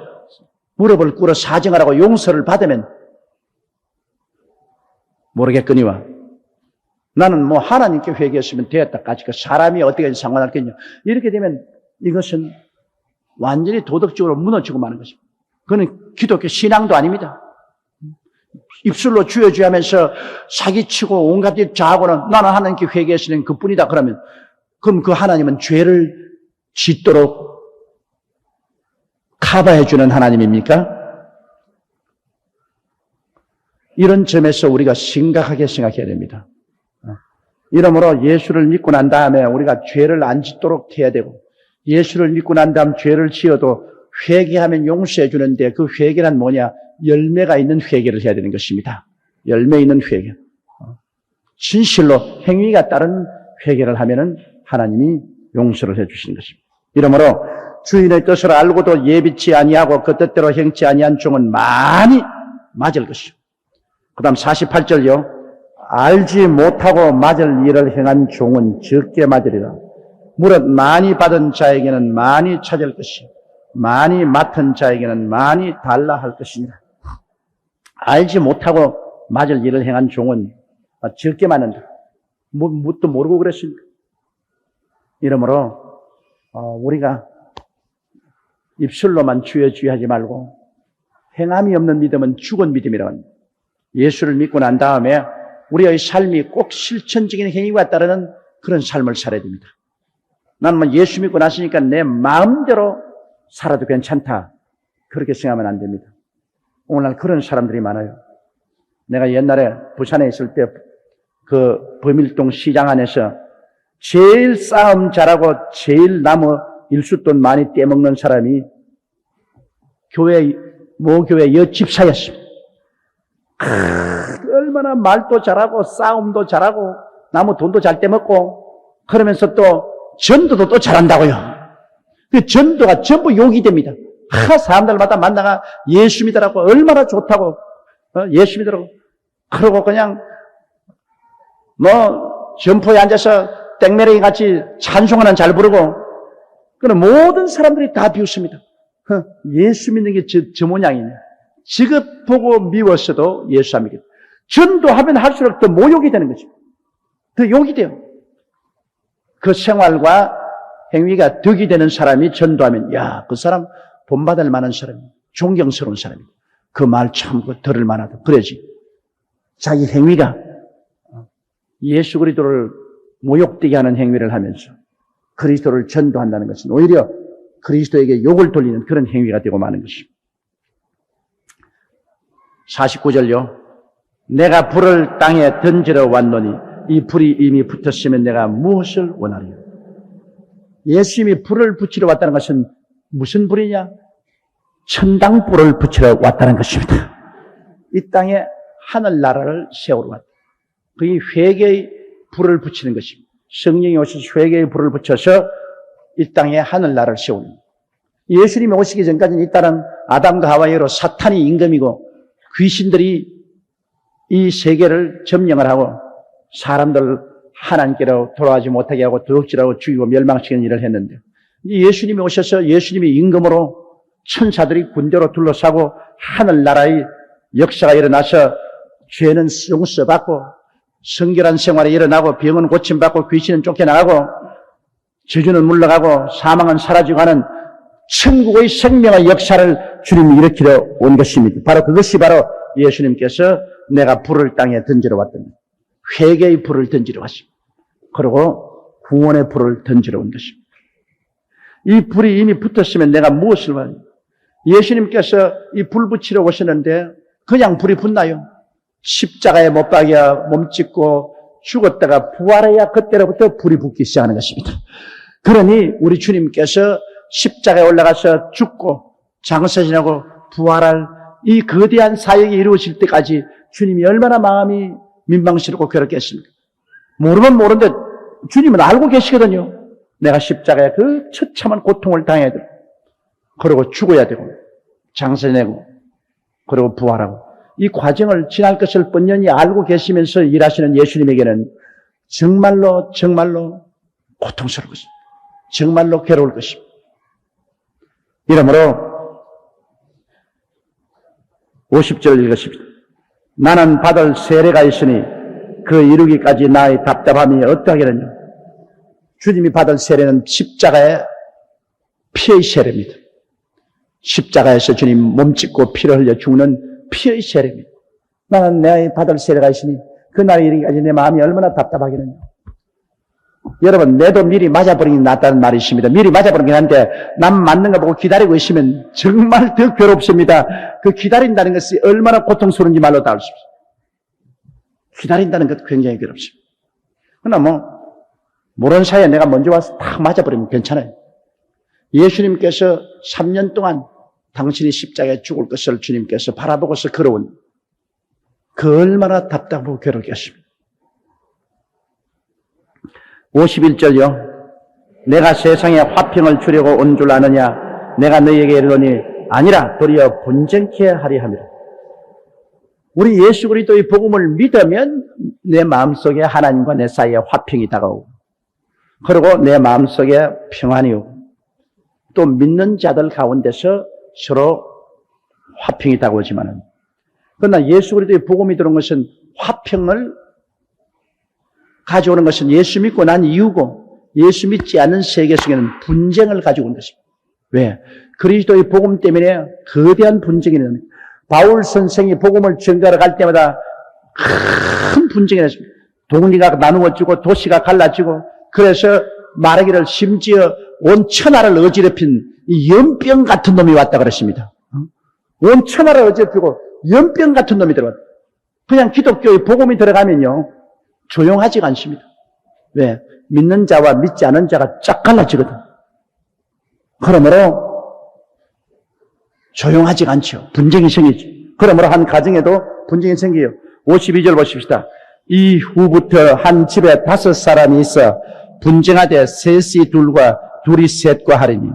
무릎을 꿇어 사정하라고 용서를 받으면 모르겠거니와 나는 하나님께 회개했으면 되었다까지 그 사람이 어떻게 상관할겠냐. 이렇게 되면 이것은 완전히 도덕적으로 무너지고 마는 것입니다. 그건 기독교 신앙도 아닙니다. 입술로 주여주여 하면서 사기치고 온갖 일 자하고는 나는 하나님께 회개했으니 그뿐이다 그러면 그럼 그 하나님은 죄를 짓도록 커버해주는 하나님입니까? 이런 점에서 우리가 심각하게 생각해야 됩니다. 이러므로 예수를 믿고 난 다음에 우리가 죄를 안 짓도록 해야 되고 예수를 믿고 난 다음 죄를 지어도 회개하면 용서해 주는데 그 회개란 뭐냐? 열매가 있는 회개를 해야 되는 것입니다. 열매 있는 회개. 진실로 행위가 따른 회개를 하면은 하나님이 용서를 해 주시는 것입니다. 이러므로 주인의 뜻을 알고도 예비치 아니하고 그 뜻대로 행치 아니한 종은 많이 맞을 것이요. 그 다음 48절요. 알지 못하고 맞을 일을 행한 종은 적게 맞으리라. 무릇 많이 받은 자에게는 많이 찾을 것이요. 많이 맡은 자에게는 많이 달라 할 것이니라. 알지 못하고 맞을 일을 행한 종은 적게 맞는다. 뭣도 모르고 그랬습니까? 이러므로 우리가 입술로만 주여 주여 하지 말고 행함이 없는 믿음은 죽은 믿음이라고 합니다. 예수를 믿고 난 다음에 우리의 삶이 꼭 실천적인 행위가 따르는 그런 삶을 살아야 됩니다. 나는 예수 믿고 났으니까 내 마음대로 살아도 괜찮다. 그렇게 생각하면 안 됩니다. 오늘날 그런 사람들이 많아요. 내가 옛날에 부산에 있을 때 그 범일동 시장 안에서 제일 싸움 잘하고 제일 나무 일수돈 많이 떼먹는 사람이 모교회 여집사였습니다. 얼마나 말도 잘하고 싸움도 잘하고 나무 돈도 잘 떼먹고 그러면서 또 전도도 또 잘한다고요. 그 전도가 전부 욕이 됩니다. 사람들마다 만나가 예수 믿으라고 얼마나 좋다고, 예수 믿으라고. 그러고 그냥, 점포에 앉아서 땡매랭이 같이 찬송하는 잘 부르고, 그런 모든 사람들이 다 비웃습니다. 예수 믿는 게 저 모양이냐. 직업 보고 미웠어도 예수 안 믿겠다. 전도하면 할수록 더 모욕이 되는 거죠. 더 욕이 돼요. 그 생활과 행위가 덕이 되는 사람이 전도하면, 야, 그 사람 본받을 만한 사람이야. 존경스러운 사람이야. 그 말 참 들을 만하다. 그러지. 자기 행위가 예수 그리스도를 모욕되게 하는 행위를 하면서 그리스도를 전도한다는 것은 오히려 그리스도에게 욕을 돌리는 그런 행위가 되고 마는 것입니다. 49절요. 내가 불을 땅에 던지러 왔노니 이 불이 이미 붙었으면 내가 무엇을 원하리요. 예수님이 불을 붙이러 왔다는 것은 무슨 불이냐? 천당불을 붙이러 왔다는 것입니다. 이 땅에 하늘나라를 세우러 왔다. 그게 회개의 불을 붙이는 것입니다. 성령이 오셔서 회개의 불을 붙여서 이 땅에 하늘나라를 세우는 거예요. 예수님이 오시기 전까지는 이 땅은 아담과 하와이로 사탄이 임금이고 귀신들이 이 세계를 점령을 하고 사람들을 하나님께로 돌아가지 못하게 하고 도둑질하고 죽이고 멸망시키는 일을 했는데 예수님이 오셔서 예수님이 임금으로 천사들이 군대로 둘러싸고 하늘나라의 역사가 일어나서 죄는 용서받고 성결한 생활이 일어나고 병은 고침받고 귀신은 쫓겨나가고 저주는 물러가고 사망은 사라지고 하는 천국의 생명의 역사를 주님이 일으키러 온 것입니다. 바로 그것이 바로 예수님께서 내가 불을 땅에 던지러 왔더니 회개의 불을 던지러 왔습니다. 그리고 구원의 불을 던지러 온 것입니다. 이 불이 이미 붙었으면 내가 무엇을 말해요? 예수님께서 이 불 붙이러 오셨는데 그냥 불이 붙나요? 십자가에 못 박여 몸짓고 죽었다가 부활해야 그때로부터 불이 붙기 시작하는 것입니다. 그러니 우리 주님께서 십자가에 올라가서 죽고 장사 지나고 부활할 이 거대한 사역이 이루어질 때까지 주님이 얼마나 마음이 민망스럽고 괴롭겠습니까? 모르면 모르는데 주님은 알고 계시거든요. 내가 십자가에 그 처참한 고통을 당해야 되고 그리고 죽어야 되고 장사 지내고 그리고 부활하고 이 과정을 지날 것을 뻔연히 알고 계시면서 일하시는 예수님에게는 정말로 고통스러울 것입니다. 정말로 괴로울 것입니다. 이러므로 50절을 읽었습니다. 나는 받을 세례가 있으니 그 이루기까지 나의 답답함이 어떠하겠느냐. 주님이 받을 세례는 십자가의 피의 세례입니다. 십자가에서 주님 몸짓고 피를 흘려 죽는 피의 세례입니다. 나는 내 받을 세례가 있으니 그 날이 이르기까지 내 마음이 얼마나 답답하겠느냐. 여러분, 내도 미리 맞아버리긴 낫다는 말이 있습니다. 미리 맞아버리긴 한데 남 맞는 거 보고 기다리고 있으면 정말 더 괴롭습니다. 그 기다린다는 것이 얼마나 고통스러운지 말로 다 알 수 없습니다. 기다린다는 것도 굉장히 괴롭습니다. 그러나 모르는 사이에 내가 먼저 와서 딱 맞아버리면 괜찮아요. 예수님께서 3년 동안 당신이 십자가에 죽을 것을 주님께서 바라보고서 걸어온 그 얼마나 답답하고 괴롭겠습니다. 51절요. 내가 세상에 화평을 주려고 온 줄 아느냐. 내가 너희에게 이르노니 아니라 도리어 분쟁케 하리 함이라. 우리 예수 그리스도의 복음을 믿으면 내 마음속에 하나님과 내 사이에 화평이 다가오고 그리고 내 마음속에 평안이 오고 또 믿는 자들 가운데서 서로 화평이 다가오지만은 그러나 예수 그리스도의 복음이 들어온 것은 화평을 가져오는 것은 예수 믿고 난 이유고 예수 믿지 않는 세계 속에는 분쟁을 가지고 온 것입니다. 왜? 그리스도의 복음 때문에 거대한 분쟁이 일어납니다. 바울 선생이 복음을 전가하러 갈 때마다 큰 분쟁이 났습니다. 동리가 나누어지고 도시가 갈라지고 그래서 말하기를 심지어 온 천하를 어지럽힌 이 연병 같은 놈이 왔다 그랬습니다. 온 천하를 어지럽히고 연병 같은 놈이 들어왔다. 그냥 기독교의 복음이 들어가면요 조용하지가 않습니다. 왜? 믿는 자와 믿지 않은 자가 쫙 갈라지거든. 그러므로 조용하지가 않죠. 분쟁이 생기죠. 그러므로 한 가정에도 분쟁이 생겨요. 52절 보십시다. 이후부터 한 집에 5 사람이 있어 분쟁하되 셋이 둘과 둘이 셋과 하리니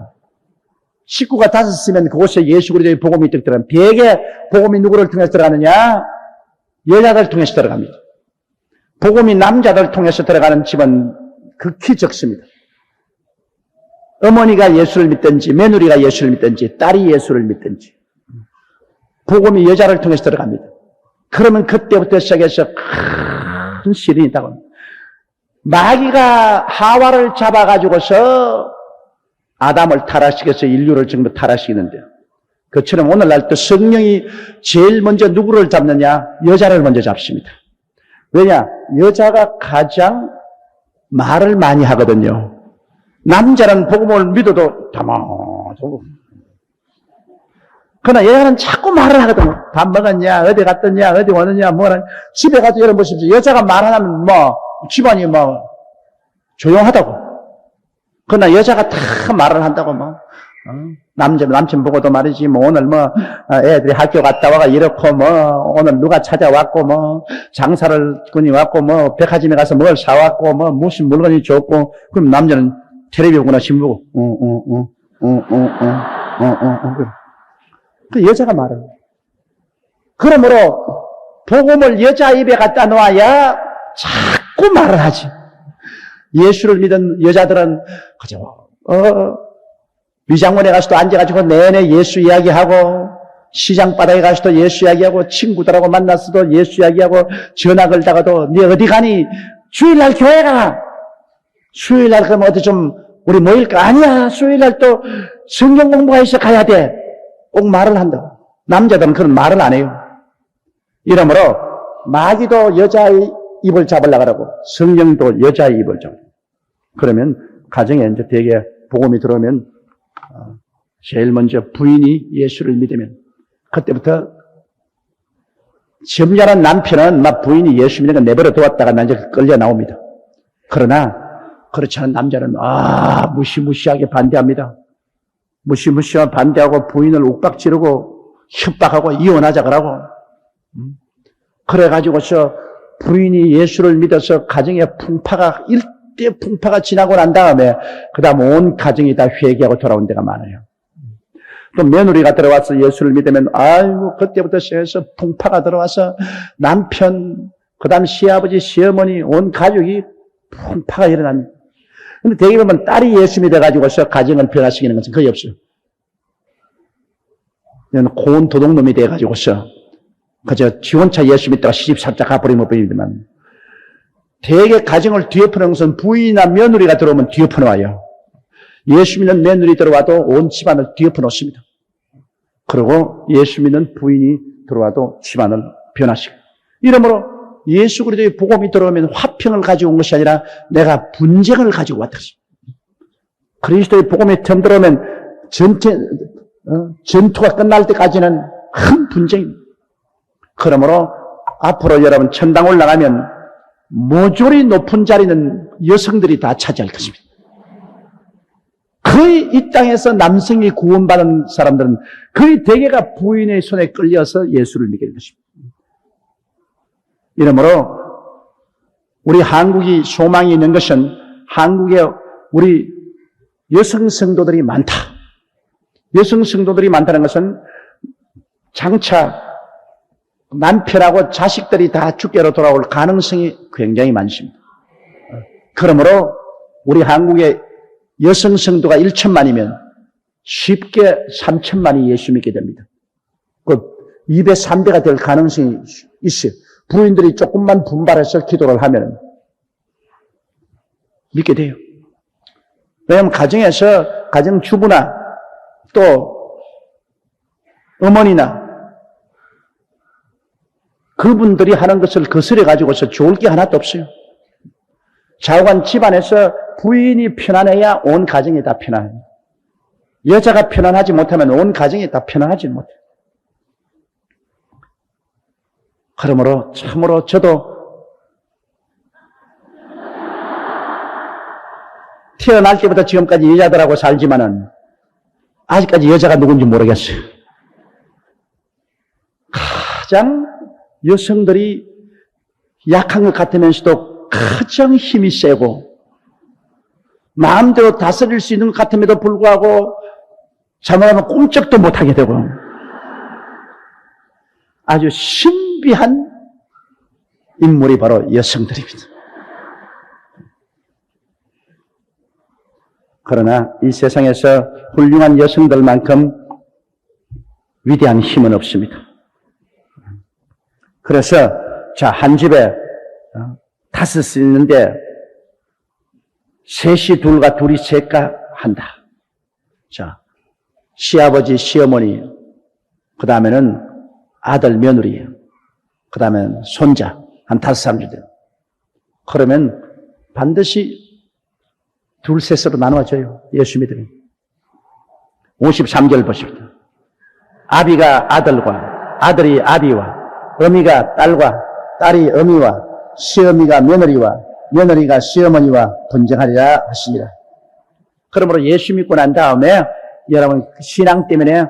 식구가 5이면 그곳에 예수 그리스도의 복음이 들어가면 대개 복음이 누구를 통해서 들어가느냐? 여자들 통해서 들어갑니다. 복음이 남자들 통해서 들어가는 집은 극히 적습니다. 어머니가 예수를 믿든지 며느리가 예수를 믿든지 딸이 예수를 믿든지 복음이 여자를 통해서 들어갑니다. 그러면 그때부터 시작해서 큰 시련이 있다고 합니다. 마귀가 하와를 잡아가지고서 아담을 타락시켜서 인류를 전부 타락시키는데요. 그처럼 오늘날 또 성령이 제일 먼저 누구를 잡느냐? 여자를 먼저 잡습니다. 왜냐? 여자가 가장 말을 많이 하거든요. 남자는 복음을 믿어도 다마하고 그러나 여자는 자꾸 말을 하거든요. 밥 먹었냐? 어디 갔더냐? 어디 왔느냐? 뭐라. 집에 가서 여러분 보십시오. 여자가 말 안 하면 집안이 조용하다고. 그러나 여자가 다 말을 한다고 남편 보고도 말이지 오늘 애들이 학교 갔다 와가 이렇고 오늘 누가 찾아왔고 장사를 군이 왔고 백화점에 가서 뭘 사왔고 무슨 물건이 좋고 그럼 남자는 텔레비 보거나 신문 보고 그 여자가 말을. 그러므로 복음을 여자 입에 갖다 놓아야 자꾸 말을 하지. 예수를 믿은 여자들은 그저 미장원에 가서도 앉아가지고 내내 예수 이야기하고 시장 바닥에 가서도 예수 이야기하고 친구들하고 만났어도 예수 이야기하고 전화 걸다가도 네 어디 가니? 주일날 교회 가. 수요일날 그럼 어디 좀 우리 모일까? 아니야. 수요일날 또 성경 공부가 있어 가야 돼. 꼭 말을 한다고. 남자들은 그런 말을 안 해요. 이러므로 마귀도 여자의 입을 잡으려고 하고 성령도 여자의 입을 잡고 그러면 가정에 이제 대개 복음이 들어오면 제일 먼저 부인이 예수를 믿으면 그때부터 점잖은 남편은 막 부인이 예수 믿는 거 내버려 두었다가 이제 끌려 나옵니다. 그러나 그렇지 않은 남자는 무시무시하게 반대합니다. 무시무시하게 반대하고 부인을 욱박지르고 협박하고 이혼하자 그러고 그래가지고서 부인이 예수를 믿어서 가정에 일대 풍파가 지나고 난 다음에 그 다음 온 가정이 다 회개하고 돌아온 데가 많아요. 또 며느리가 들어와서 예수를 믿으면 그때부터 시작해서 풍파가 들어와서 남편 그 다음 시아버지 시어머니 온 가족이 풍파가 일어납니다. 근데 대개 보면 딸이 예수 믿어가지고서 가정을 변화시키는 것은 거의 없어요. 고운 도둑놈이 돼가지고서 그저 지 혼자 예수 믿다가 시집 살짝 가버리면 보이지만 대개 가정을 뒤엎어놓은 것은 부인이나 며느리가 들어오면 뒤엎어놓아요. 예수 믿는 며느리 들어와도 온 집안을 뒤엎어놓습니다. 그리고 예수 믿는 부인이 들어와도 집안을 변화시켜요. 이러므로 예수 그리스도의 복음이 들어오면 화평을 가지고 온 것이 아니라 내가 분쟁을 가지고 왔다. 그리스도의 복음이 처음 들어오면 전투가 끝날 때까지는 큰 분쟁입니다. 그러므로 앞으로 여러분 천당 올라가면 모조리 높은 자리는 여성들이 다 차지할 것입니다. 거의 이 땅에서 남성이 구원받은 사람들은 거의 대개가 부인의 손에 끌려서 예수를 믿게 될 것입니다. 이러므로 우리 한국이 소망이 있는 것은 한국에 우리 여성 성도들이 많다. 여성 성도들이 많다는 것은 장차 남편하고 자식들이 다 주께로 돌아올 가능성이 굉장히 많습니다. 그러므로 우리 한국의 여성 성도가 1천만이면 쉽게 3천만이 예수 믿게 됩니다. 그 2배, 3배가 될 가능성이 있어요. 부인들이 조금만 분발해서 기도를 하면 믿게 돼요. 왜냐하면 가정에서 가정주부나 또 어머니나 그분들이 하는 것을 거스려 가지고서 좋을 게 하나도 없어요. 좌우간 집안에서 부인이 편안해야 온 가정이 다 편안해요. 여자가 편안하지 못하면 온 가정이 다 편안하지 못해요. 그러므로 참으로 저도 태어날 때부터 지금까지 여자들하고 살지만은 아직까지 여자가 누군지 모르겠어요. 가장 여성들이 약한 것 같으면서도 가장 힘이 세고 마음대로 다스릴 수 있는 것 같음에도 불구하고 잘못하면 꼼짝도 못하게 되고 아주 신비한 인물이 바로 여성들입니다. 그러나 이 세상에서 훌륭한 여성들만큼 위대한 힘은 없습니다. 그래서 한 집에 5이 있는데 셋이 둘과 둘이 셋가 한다. 시아버지, 시어머니, 그 다음에는 아들, 며느리, 그 다음에는 손자, 한 5사람 주세요. 그러면 반드시 둘, 셋으로 나눠져요. 예수 믿으면. 53절 보십시오. 아비가 아들과, 아들이 아비와, 어미가 딸과, 딸이 어미와, 시어미가 며느리와, 며느리가 시어머니와 분쟁하리라 하십니다. 그러므로 예수 믿고 난 다음에 여러분 신앙 때문에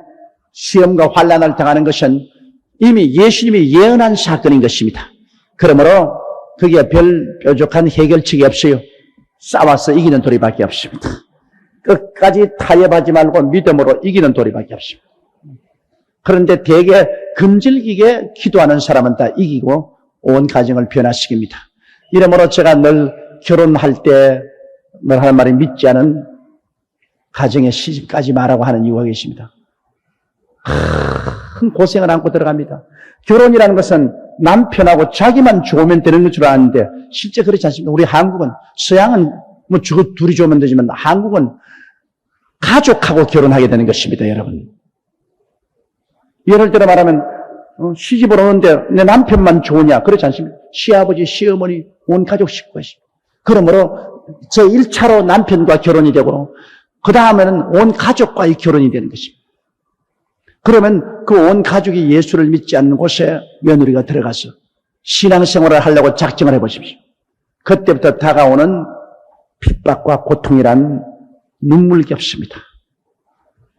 시험과 환난을 당하는 것은 이미 예수님이 예언한 사건인 것입니다. 그러므로 그게 별 뾰족한 해결책이 없어요. 싸워서 이기는 도리밖에 없습니다. 끝까지 타협하지 말고 믿음으로 이기는 도리밖에 없습니다. 그런데 되게 금질기게 기도하는 사람은 다 이기고 온 가정을 변화시킵니다. 이러므로 제가 늘 결혼할 때 늘 하는 말이 믿지 않은 가정에 시집까지 말라고 하는 이유가 계십니다. 큰 고생을 안고 들어갑니다. 결혼이라는 것은 남편하고 자기만 좋으면 되는 줄 아는데 실제 그렇지 않습니다. 우리 한국은, 서양은 뭐 둘이 좋으면 되지만 한국은 가족하고 결혼하게 되는 것입니다, 여러분. 예를 들어 말하면 시집을 오는데 내 남편만 좋으냐? 그렇지 않습니다. 시아버지, 시어머니, 온 가족 식구가 있습니다. 그러므로 제 1차로 남편과 결혼이 되고 그 다음에는 온 가족과의 결혼이 되는 것입니다. 그러면 그 온 가족이 예수를 믿지 않는 곳에 며느리가 들어가서 신앙생활을 하려고 작정을 해보십시오. 그때부터 다가오는 핍박과 고통이란 눈물겹습니다.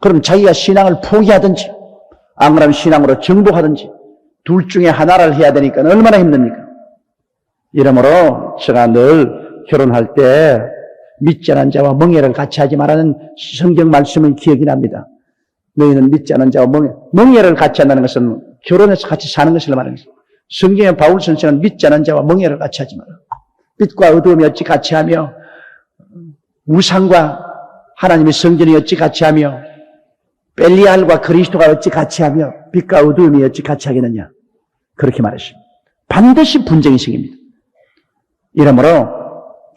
그럼 자기가 신앙을 포기하든지 안 그러면 신앙으로 정복하든지 둘 중에 하나를 해야 되니까 얼마나 힘듭니까? 이러므로 제가 늘 결혼할 때 믿지 않은 자와 멍에를 같이 하지 말라는 성경 말씀은 기억이 납니다. 너희는 믿지 않은 자와 멍에를 같이 한다는 것은 결혼해서 같이 사는 것을 말하는 것입니다. 성경의 바울 선생은 믿지 않은 자와 멍에를 같이 하지 마라. 빛과 어두움이 어찌 같이 하며 우상과 하나님의 성전이 어찌 같이 하며 벨리알과 그리스도가 어찌 같이 하며 빛과 어두움이 어찌 같이 하겠느냐. 그렇게 말했습니다. 반드시 분쟁이 생깁니다. 이러므로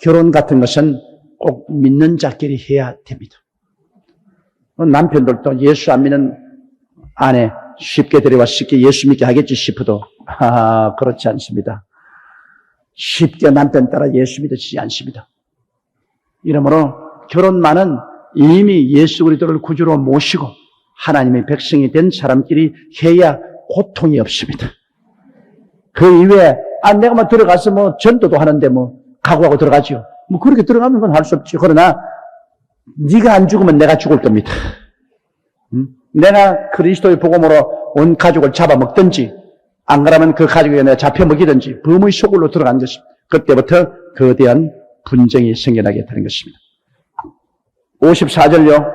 결혼 같은 것은 꼭 믿는 자끼리 해야 됩니다. 남편들도 예수 안 믿는 아내 쉽게 데려와 쉽게 예수 믿게 하겠지 싶어도 그렇지 않습니다. 쉽게 남편 따라 예수 믿어지지 않습니다. 이러므로 결혼만은 이미 예수 그리스도를 구주로 모시고 하나님의 백성이 된 사람끼리 해야 고통이 없습니다. 그 이외에 내가 뭐 들어가서 뭐 전도도 하는데 뭐 각오하고 들어가죠. 뭐 그렇게 들어가면 그건 할 수 없지. 그러나 네가 안 죽으면 내가 죽을 겁니다. 내가 그리스도의 복음으로 온 가족을 잡아먹든지 안 그러면 그 가족에게 내가 잡혀먹이든지 범의 소굴로 들어간 것입니다. 그때부터 거대한 분쟁이 생겨나게 되는 것입니다. 54절요.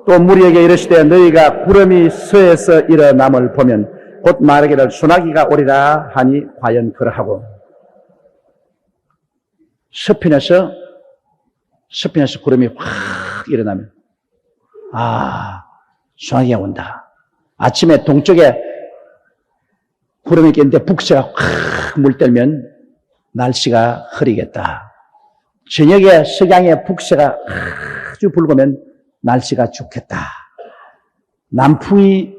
또 무리에게 이르시되 너희가 구름이 서에서 일어남을 보면 곧 말하기를 소나기가 오리라 하니 과연 그러하고. 서편에서 구름이 확 일어나면 소나기가 온다. 아침에 동쪽에 구름이 꼈는데 북새가 확 물들면 날씨가 흐리겠다. 저녁에 석양에 북새가 아주 불고면 날씨가 좋겠다. 남풍이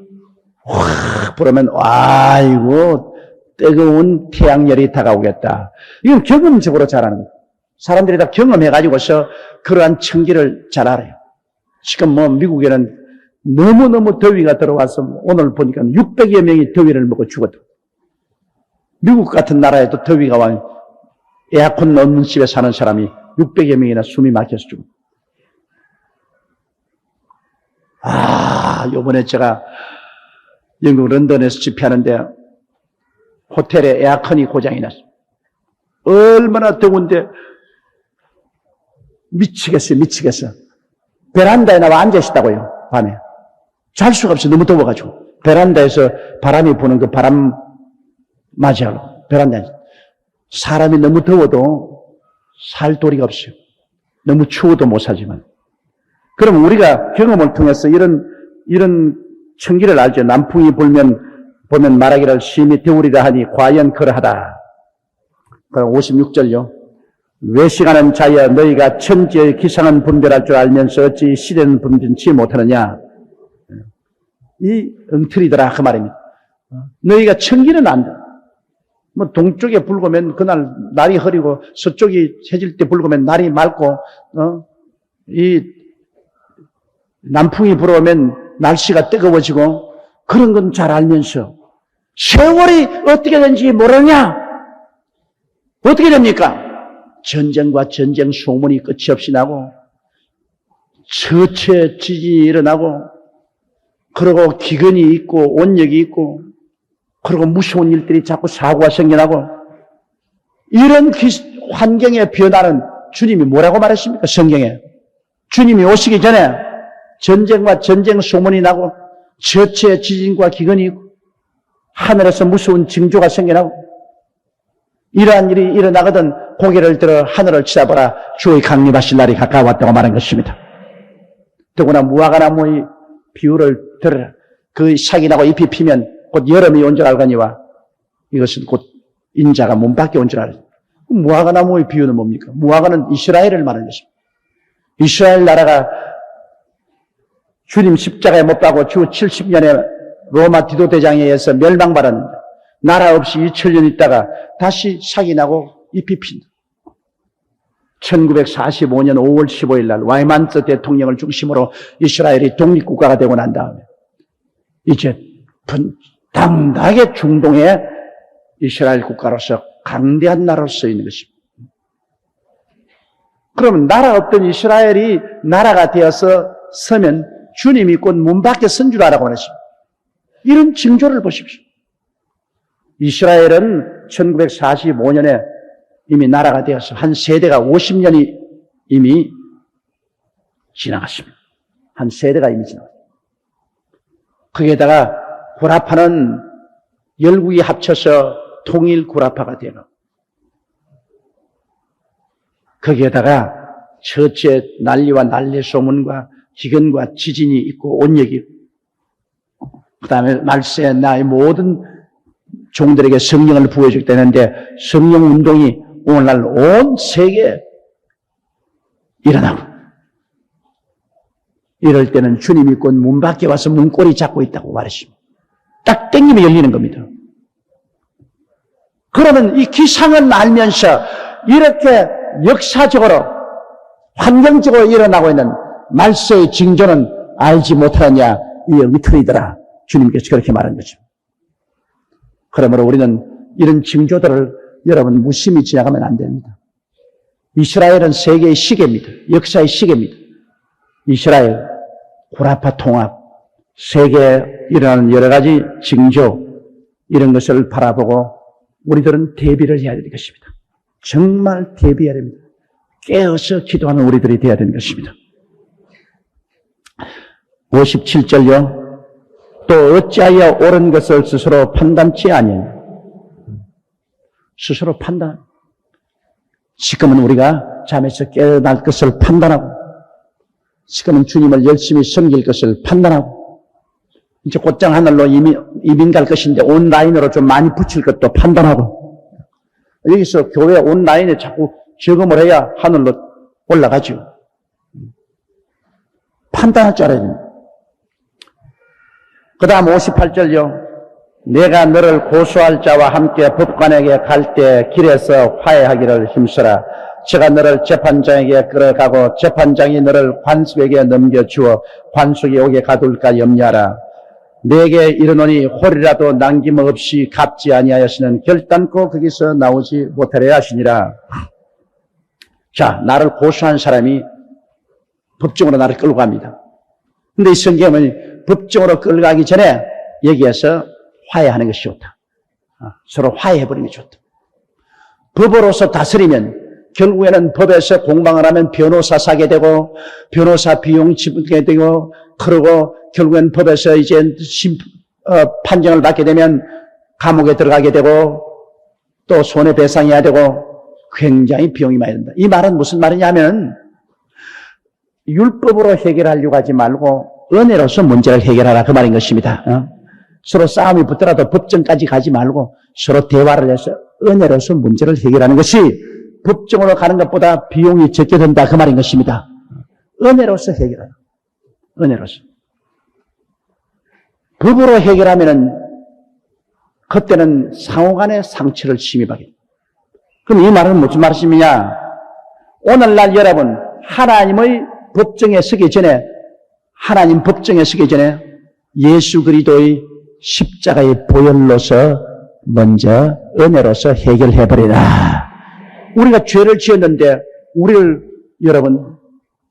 확 불으면 아이고 뜨거운 태양열이 다가오겠다. 이건 경험적으로 잘하는 거예요. 사람들이 다 경험해가지고서 그러한 청기를 잘 알아요. 지금 뭐 미국에는 너무너무 더위가 들어와서 오늘 보니까 600여 명이 더위를 먹고 죽었다. 미국 같은 나라에도 더위가 와 에어컨 없는 집에 사는 사람이 600여 명이나 숨이 막혀서 죽었다. 요번에 제가 영국 런던에서 집회하는데 호텔에 에어컨이 고장이 났어요. 얼마나 더운데 미치겠어요. 베란다에 나와 앉아있다고요, 밤에. 잘 수가 없어. 너무 더워가지고. 베란다에서 바람이 부는 그 바람 맞이하러. 베란다에서. 사람이 너무 더워도 살 도리가 없어요. 너무 추워도 못 살지만. 그럼 우리가 경험을 통해서 이런 청기를 알죠. 남풍이 불면 보면 말하기를 심히 데우리라 하니 과연 그러하다. 그럼 56절요. 외식하는 자여 너희가 천지의 기상은 분별할 줄 알면서 어찌 시대는 분별치 못하느냐. 이 엉터리더라 그 말입니다. 너희가 청기는 안다. 뭐 동쪽에 불고면 그날 날이 흐리고 서쪽이 해질 때 불고면 날이 맑고 이 남풍이 불어오면 날씨가 뜨거워지고 그런 건 잘 알면서 세월이 어떻게 되는지 모르냐? 어떻게 됩니까? 전쟁과 전쟁 소문이 끝이 없이 나고 처체 지진이 일어나고 그리고 기근이 있고 온역이 있고 그리고 무서운 일들이 자꾸 사고가 생겨나고 이런 환경의 변화는 주님이 뭐라고 말했습니까? 성경에. 주님이 오시기 전에 전쟁과 전쟁 소문이 나고 처체 지진과 기근이 있고 하늘에서 무서운 징조가 생겨나고 이러한 일이 일어나거든 고개를 들어 하늘을 쳐다보라 주의 강림하실 날이 가까웠다고 말한 것입니다. 더구나 무화과나무의 비유를 들으라. 그 싹이 나고 잎이 피면 곧 여름이 온 줄 알거니와 이것은 곧 인자가 몸 밖에 온 줄 알아요. 무화과나무의 비유는 뭡니까? 무화과는 이스라엘을 말하는 것입니다. 이스라엘 나라가 주님 십자가에 못 박고 주 70년에 로마 디도 대장에 의해서 멸망받았는데 나라 없이 2000년 있다가 다시 싹이 나고 잎이 핀다. 1945년 5월 15일 날 와이만트 대통령을 중심으로 이스라엘이 독립국가가 되고 난 다음에 이제 당당하게 중동에 이스라엘 국가로서 강대한 나라로 서 있는 것입니다. 그러면 나라 없던 이스라엘이 나라가 되어서 서면 주님이 곧 문 밖에 선 줄 알라고 하십니다. 이런 징조를 보십시오. 이스라엘은 1945년에 이미 나라가 되어서 한 세대가 50년이 이미 지나갔습니다. 한 세대가 이미 지나갔습니다. 거기에다가 구라파는 열국이 합쳐서 통일 구라파가 되고 거기에다가 처체 난리와 난리 소문과 기근과 지진이 있고 온역이 있고 그 다음에 말세 나의 모든 종들에게 성령을 부어주게 되는데 성령 운동이 오늘날 온 세계에 일어나고 이럴 때는 주님이 곧 문 밖에 와서 문고리 잡고 있다고 말했습니다. 딱 땡기면 열리는 겁니다. 그러면 이 기상은 알면서 이렇게 역사적으로 환경적으로 일어나고 있는 말세의 징조는 알지 못하느냐 이 엉터리더라. 주님께서 그렇게 말한 거죠. 그러므로 우리는 이런 징조들을 여러분 무심히 지나가면 안 됩니다. 이스라엘은 세계의 시계입니다. 역사의 시계입니다. 이스라엘, 구라파 통합, 세계에 일어나는 여러 가지 징조 이런 것을 바라보고 우리들은 대비를 해야 되는 것입니다. 정말 대비해야 됩니다. 깨어서 기도하는 우리들이 되어야 되는 것입니다. 57절요. 또 어찌하여 옳은 것을 스스로 판단치 아니하냐. 스스로 판단. 지금은 우리가 잠에서 깨어날 것을 판단하고 지금은 주님을 열심히 섬길 것을 판단하고 이제 곧장 하늘로 이민 갈 것인데 온라인으로 좀 많이 붙일 것도 판단하고 여기서 교회 온라인에 자꾸 적응을 해야 하늘로 올라가죠. 판단할 줄 알아야 됩니다. 그 다음 58절요. 내가 너를 고소할 자와 함께 법관에게 갈 때 길에서 화해하기를 힘써라. 제가 너를 재판장에게 끌어가고 재판장이 너를 관속에게 넘겨주어 관속이 오게 가둘까 염려하라. 내게 이르노니 홀이라도 남김없이 갚지 아니하였으면 결단코 거기서 나오지 못하려 하시니라. 자, 나를 고소한 사람이 법정으로 나를 끌고 갑니다. 근데 이 성경은 법정으로 끌어가기 전에 여기에서 화해하는 것이 좋다. 서로 화해해버리는 게 좋다. 법으로서 다스리면 결국에는 법에서 공방을 하면 변호사 사게 되고 변호사 비용 지불하게 되고 그러고 결국엔 법에서 이제 판정을 받게 되면 감옥에 들어가게 되고 또 손해배상해야 되고 굉장히 비용이 많이 든다. 이 말은 무슨 말이냐면 율법으로 해결하려고 하지 말고 은혜로서 문제를 해결하라 그 말인 것입니다. 서로 싸움이 붙더라도 법정까지 가지 말고 서로 대화를 해서 은혜로서 문제를 해결하는 것이 법정으로 가는 것보다 비용이 적게 든다 그 말인 것입니다. 은혜로서 해결하라. 은혜로서. 법으로 해결하면은 그때는 상호간의 상처를 심입하게. 그럼 이 말은 무슨 말씀이냐? 오늘날 여러분 하나님의 법정에 서기 전에 하나님 법정에 서기 전에 예수 그리스도의 십자가의 보혈로서 먼저 은혜로서 해결해버리라. 우리가 죄를 지었는데 우리를 여러분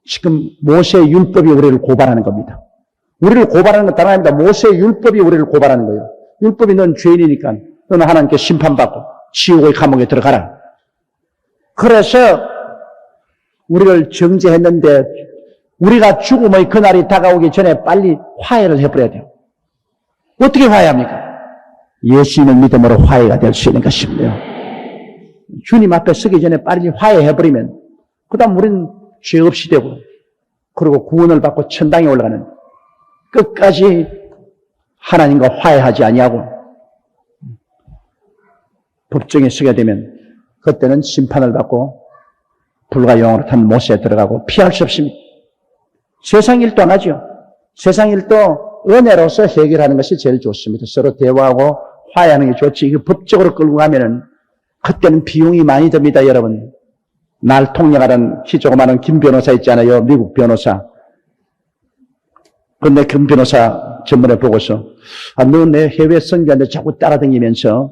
지금 모세의 율법이 우리를 고발하는 겁니다. 우리를 고발하는 건 다른 아닙니다. 모세의 율법이 우리를 고발하는 거예요. 율법이 넌 죄인이니까 너는 하나님께 심판받고 지옥의 감옥에 들어가라. 그래서 우리를 정죄했는데 우리가 죽음의 그날이 다가오기 전에 빨리 화해를 해버려야 돼요. 어떻게 화해합니까? 예수님을 믿음으로 화해가 될 수 있는 것입니다. 주님 앞에 서기 전에 빨리 화해해버리면 그 다음 우리는 죄 없이 되고 그리고 구원을 받고 천당에 올라가는 끝까지 하나님과 화해하지 아니하고 법정에 서게 되면 그때는 심판을 받고 불과 영으로 탄 못에 들어가고 피할 수 없습니다. 세상 일도 안 하죠. 세상 일도 은혜로서 해결하는 것이 제일 좋습니다. 서로 대화하고 화해하는 게 좋지. 이거 법적으로 끌고 가면은 그때는 비용이 많이 듭니다, 여러분. 날 통역하던 키 조그마한 김 변호사 있잖아요. 미국 변호사. 그런데 김 변호사 전문에 보고서 너 내 해외 선교한테 자꾸 따라다니면서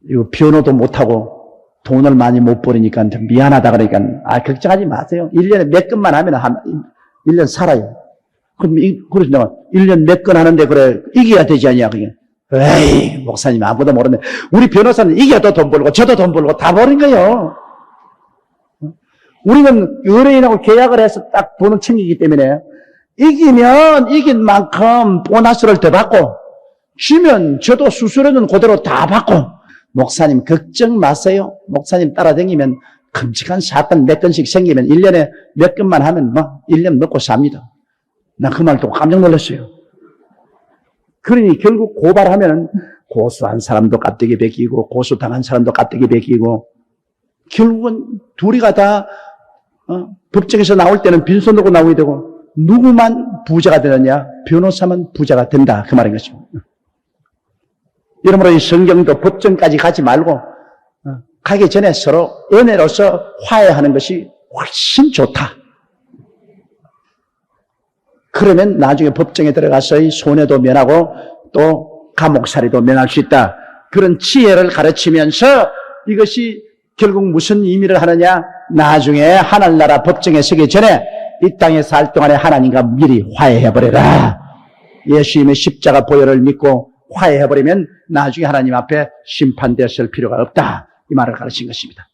이거 변호도 못하고 돈을 많이 못 버리니까 미안하다 그러니까 걱정하지 마세요. 1년에 몇 건만 하면 1년 살아요. 그럼 그래서 내가 1년 몇 건 하는데 그래 이겨야 되지 않냐 그게. 에이 목사님 아무도 모르네. 우리 변호사는 이겨도 돈 벌고 저도 돈 벌고 다 버린 거예요. 우리는 의뢰인하고 계약을 해서 딱 돈을 챙기기 때문에 이기면 이긴 만큼 보너스를 더 받고 지면 저도 수수료는 그대로 다 받고 목사님 걱정 마세요. 목사님 따라다니면 끔찍한 사건 몇 건씩 생기면 1년에 몇 건만 하면 1년 먹고 삽니다. 나 그 말 듣고 깜짝 놀랐어요. 그러니 결국 고발하면 고소한 사람도 깍두기 베끼고 고소당한 사람도 깍두기 베끼고 결국은 둘이가 다 법정에서 나올 때는 빈손으로 나오게 되고 누구만 부자가 되느냐? 변호사만 부자가 된다. 그 말인 것입니다. 이러므로 이 성경도 법정까지 가지 말고 가기 전에 서로 은혜로서 화해하는 것이 훨씬 좋다. 그러면 나중에 법정에 들어가서 손해도 면하고 또 감옥살이도 면할 수 있다. 그런 지혜를 가르치면서 이것이 결국 무슨 의미를 하느냐? 나중에 하늘나라 법정에 서기 전에 이 땅에 살 동안에 하나님과 미리 화해해버려라. 예수님의 십자가 보혈을 믿고 화해해버리면 나중에 하나님 앞에 심판되었을 필요가 없다. 이 말을 가르친 것입니다.